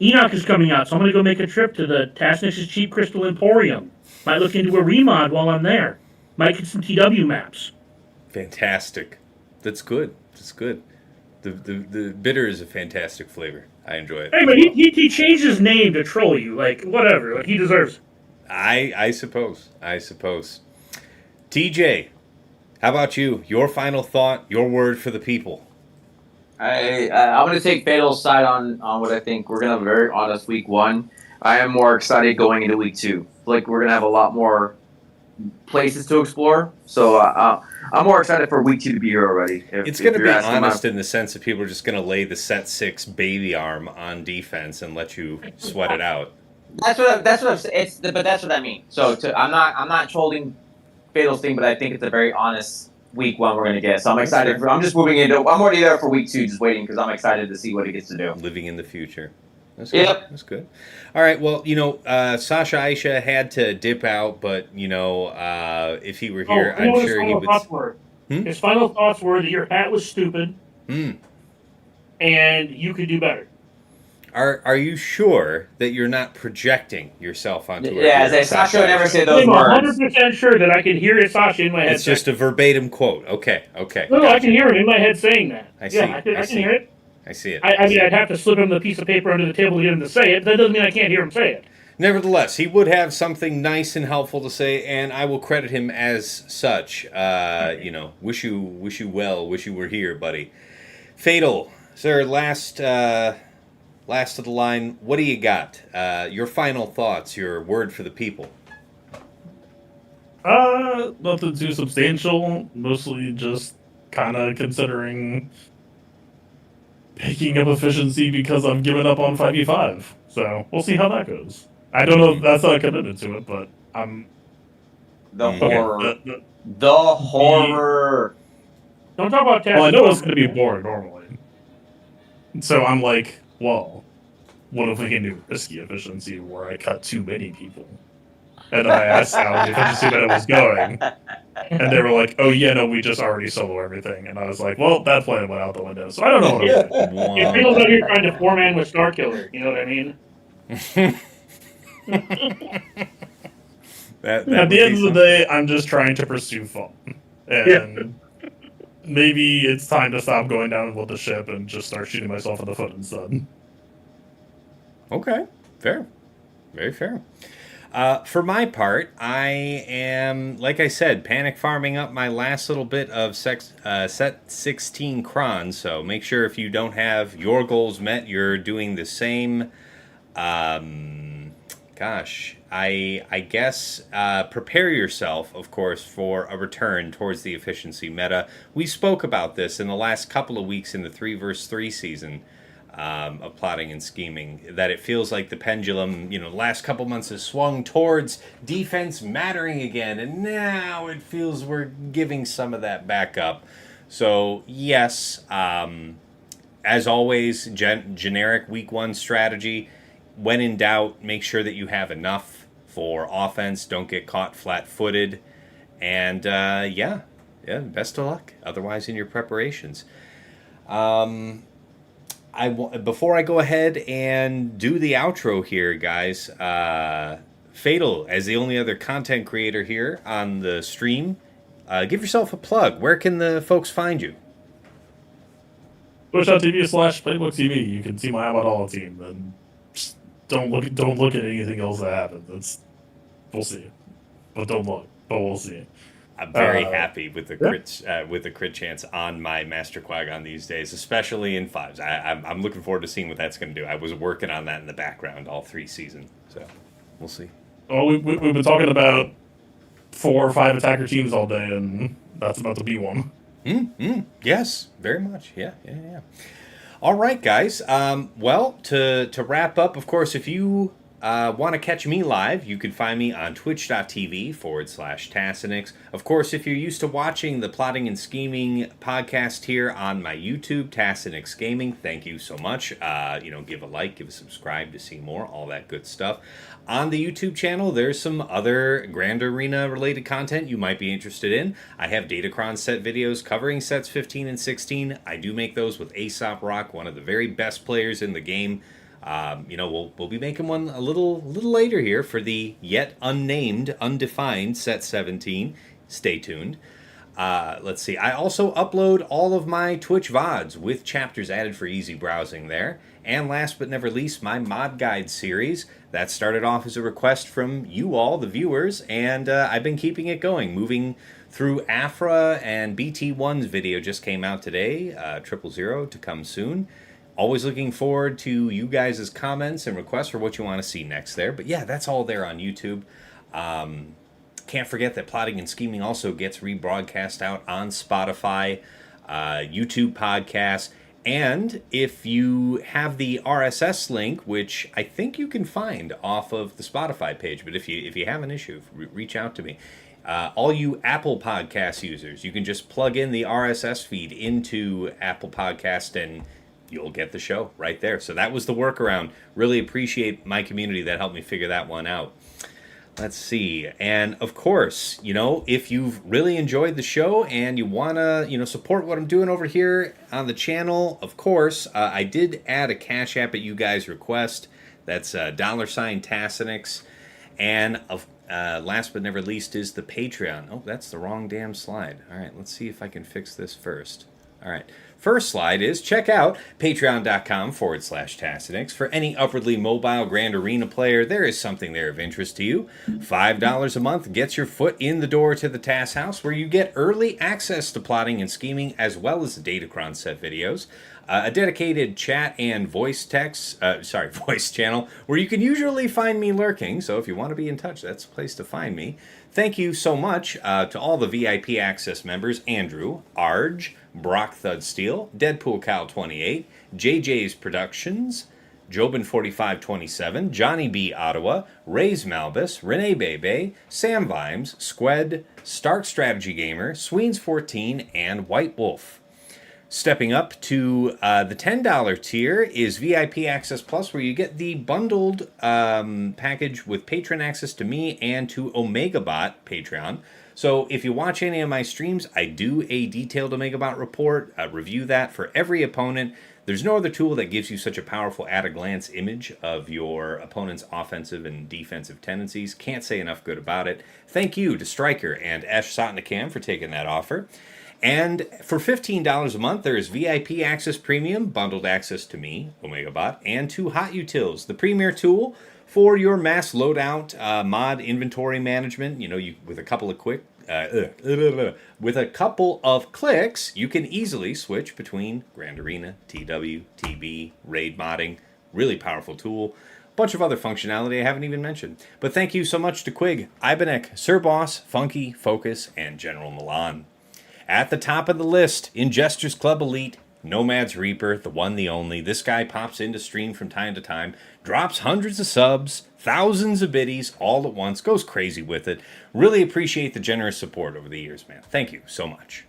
Enoch is coming out, so I'm gonna go make a trip to the Tasnix's Cheap Crystal Emporium. Might look into a remod while I'm there. Might get some TW maps. Fantastic. That's good. That's good. The bitter is a fantastic flavor. I enjoy it. Hey, but he changed his name to troll you. Like, whatever. Like, he deserves it. I suppose. TJ, how about you? Your final thought, your word for the people. I'm going to take Fatal's side on what I think. We're going to have a very honest week 1. I am more excited going into week 2. Like, we're going to have a lot more places to explore. So I'm more excited for week 2 to be here already. It's going to be honest in the sense that people are just going to lay the set 6 baby arm on defense and let you sweat it out. That's what I'm saying. But that's what I mean. So I'm not trolling Fatal's thing, but I think it's a very honest week 1 we're going to get. So I'm excited. I'm just moving into. I'm already there for week 2, just waiting because I'm excited to see what he gets to do. Living in the future. That's good. Yep. That's good. All right. Well, Sasha Aisha had to dip out, but if he were here, I'm sure he would. His final thoughts were that your hat was stupid, and you could do better. Are you sure that you're not projecting yourself onto her? Yeah, Sasha would never say those I'm words. 100% sure that I can hear Sasha in my head. It's just a verbatim quote. Okay. No, gotcha. I can hear him in my head saying that. I see. Yeah, I can hear it. I see it. I mean, I'd have to slip him the piece of paper under the table to get him to say it. That doesn't mean I can't hear him say it. Nevertheless, he would have something nice and helpful to say, and I will credit him as such. Wish you well. Wish you were here, buddy. Fatal, sir. Last of the line. What do you got? Your final thoughts. Your word for the people. Nothing too substantial. Mostly just kind of considering picking up efficiency because I've given up on 5v5. So we'll see how that goes. I don't know if that's not committed to it, but I'm... The horror. The The horror. Don't talk about Tess. well, I know it's going to be boring normally. So I'm like, well, what if we can do risky efficiency where I cut too many people? And I asked how the efficiency that it was going. And they were like, oh, yeah, no, we just already solo everything. And I was like, well, that plan went out the window. So I don't know what I'm doing. It feels like you're trying to four-man with Starkiller. You know what I mean? That At the end of the day, I'm just trying to pursue fun. And maybe it's time to stop going down with the ship and just start shooting myself in the foot instead. Okay, fair. Very fair. For my part, I am, like I said, panic farming up my last little bit of set 16 crons. So make sure if you don't have your goals met, you're doing the same. I guess prepare yourself, of course, for a return towards the efficiency meta. We spoke about this in the last couple of weeks in the 3 versus 3 season of plotting and scheming, that it feels like the pendulum, the last couple months has swung towards defense mattering again, and now it feels we're giving some of that back up. So, yes, as always, generic week 1 strategy. When in doubt, make sure that you have enough for offense. Don't get caught flat-footed. And, best of luck otherwise in your preparations. Before I go ahead and do the outro here, guys, Fatal, as the only other content creator here on the stream, give yourself a plug. Where can the folks find you? Twitch.tv/PlaybookTV. You can see my I'm All team, and just don't look at anything else that happens. We'll see, but don't look. But we'll see. I'm very happy with the crit chance on my Master Qui-Gon these days, especially in 5s. I'm looking forward to seeing what that's going to do. I was working on that in the background all 3 seasons, so we'll see. Well, we've been talking about 4 or 5 attacker teams all day, and that's about to be one. Yes, very much. Yeah. All right, guys. Well, to wrap up, of course, if you want to catch me live, you can find me on twitch.tv/Tassinix. Of course, if you're used to watching the Plotting and Scheming podcast here on my YouTube, Tassinix Gaming, thank you so much. Give a like, give a subscribe to see more, all that good stuff. On the YouTube channel, there's some other Grand Arena related content you might be interested in. I have Datacron set videos covering sets 15 and 16. I do make those with Aesop Rock, one of the very best players in the game. We'll be making one a little later here for the yet unnamed, undefined set 17. Stay tuned. Let's see. I also upload all of my Twitch VODs with chapters added for easy browsing there. And last but never least, my mod guide series. That started off as a request from you all, the viewers, and I've been keeping it going, moving through Afra, and BT1's video just came out today, 000 to come soon. Always looking forward to you guys' comments and requests for what you want to see next there. But yeah, that's all there on YouTube. Can't forget that Plotting and Scheming also gets rebroadcast out on Spotify, YouTube podcasts, and if you have the RSS link, which I think you can find off of the Spotify page, but if you have an issue, reach out to me. All you Apple Podcast users, you can just plug in the RSS feed into Apple Podcast and you'll get the show right there. So that was the workaround. Really appreciate my community that helped me figure that one out. Let's see. And of course, if you've really enjoyed the show and you want to, support what I'm doing over here on the channel, of course, I did add a Cash App at you guys' request. That's $Tassinix. And last but never least is the Patreon. Oh, that's the wrong damn slide. All right, let's see if I can fix this first. All right. First slide is check out patreon.com/Tassinix. For any upwardly mobile Grand Arena player, there is something there of interest to you. $5 a month gets your foot in the door to the TAS house, where you get early access to Plotting and Scheming, as well as the Datacron set videos. A dedicated chat and voice channel where you can usually find me lurking. So if you want to be in touch, that's the place to find me. Thank you so much to all the VIP access members: Andrew, Arj, Brock Thudsteel, Deadpool Cow 28, JJ's Productions, Jobin4527, Johnny B. Ottawa, Ray's Malbus, Renee Bebe, Sam Vimes, Squed, Stark Strategy Gamer, Sweens 14, and White Wolf. Stepping up to the $10 tier is VIP Access Plus, where you get the bundled package with patron access to me and to OmegaBot Patreon. So if you watch any of my streams, I do a detailed OmegaBot report, review that for every opponent. There's no other tool that gives you such a powerful at-a-glance image of your opponent's offensive and defensive tendencies. Can't say enough good about it. Thank you to Stryker and Ash Sotnikam for taking that offer. And for $15 a month, there is VIP Access Premium, bundled access to me, OmegaBot, and to Hot Utils, the premier tool for your mass loadout mod inventory management. You know, with a couple of with a couple of clicks, you can easily switch between Grand Arena, TW, TB, raid modding. Really powerful tool. Bunch of other functionality I haven't even mentioned. But thank you so much to Quig, Ibanec, Sir Boss, Funky, Focus, and General Milan. At the top of the list, Ingesters Club Elite, Nomad's Reaper, the one, the only. This guy pops into stream from time to time, drops hundreds of subs, thousands of biddies all at once, goes crazy with it. Really appreciate the generous support over the years, man. Thank you so much.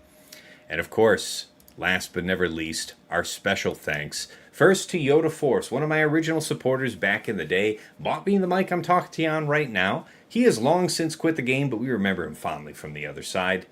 And of course, last but never least, our special thanks. First to Yoda Force, one of my original supporters back in the day, bought me the mic I'm talking to you on right now. He has long since quit the game, but we remember him fondly from the other side.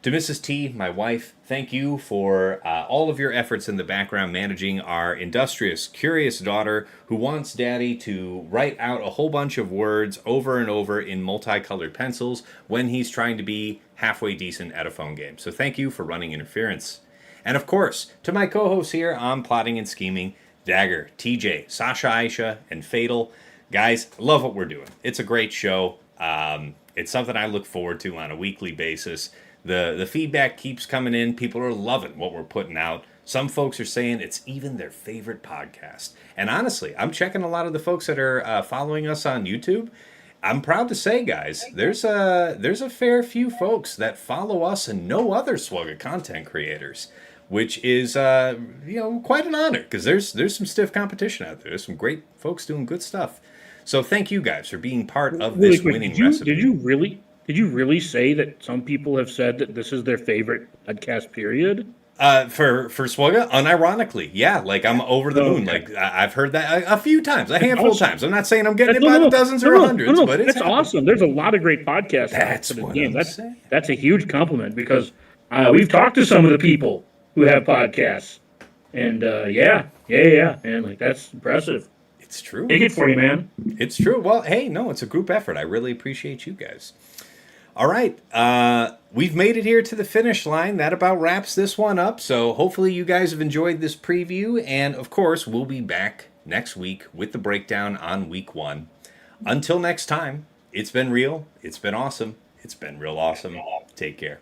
To Mrs. T, my wife, thank you for all of your efforts in the background managing our industrious, curious daughter who wants Daddy to write out a whole bunch of words over and over in multicolored pencils when he's trying to be halfway decent at a phone game. So thank you for running interference. And of course, to my co-hosts here on Plotting and Scheming, Dagger, TJ, Sasha Aisha, and Fatal. Guys, love what we're doing. It's a great show. It's something I look forward to on a weekly basis. The feedback keeps coming in. People are loving what we're putting out. Some folks are saying it's even their favorite podcast. And honestly, I'm checking a lot of the folks that are following us on YouTube. I'm proud to say, guys, there's a fair few folks that follow us and no other Swugga content creators, which is quite an honor because there's some stiff competition out there. There's some great folks doing good stuff. So thank you guys for being part of this winning recipe. Did you really say that some people have said that this is their favorite podcast period? For Swugga, unironically, yeah. Like I'm over the moon. Okay. Like I've heard that a few times, a handful of times. I'm not saying I'm getting it by the dozens or hundreds, but it's that's awesome. There's a lot of great podcasts. That's out what the I'm game. saying. That's a huge compliment because we've talked to some of the people who have podcasts, and man, like that's impressive. It's true. Take it for you, man. It's true. Well, hey, no, it's a group effort. I really appreciate you guys. All right, we've made it here to the finish line. That about wraps this one up. So hopefully you guys have enjoyed this preview. And of course, we'll be back next week with the breakdown on week 1. Until next time, it's been real. It's been awesome. It's been real awesome. Take care.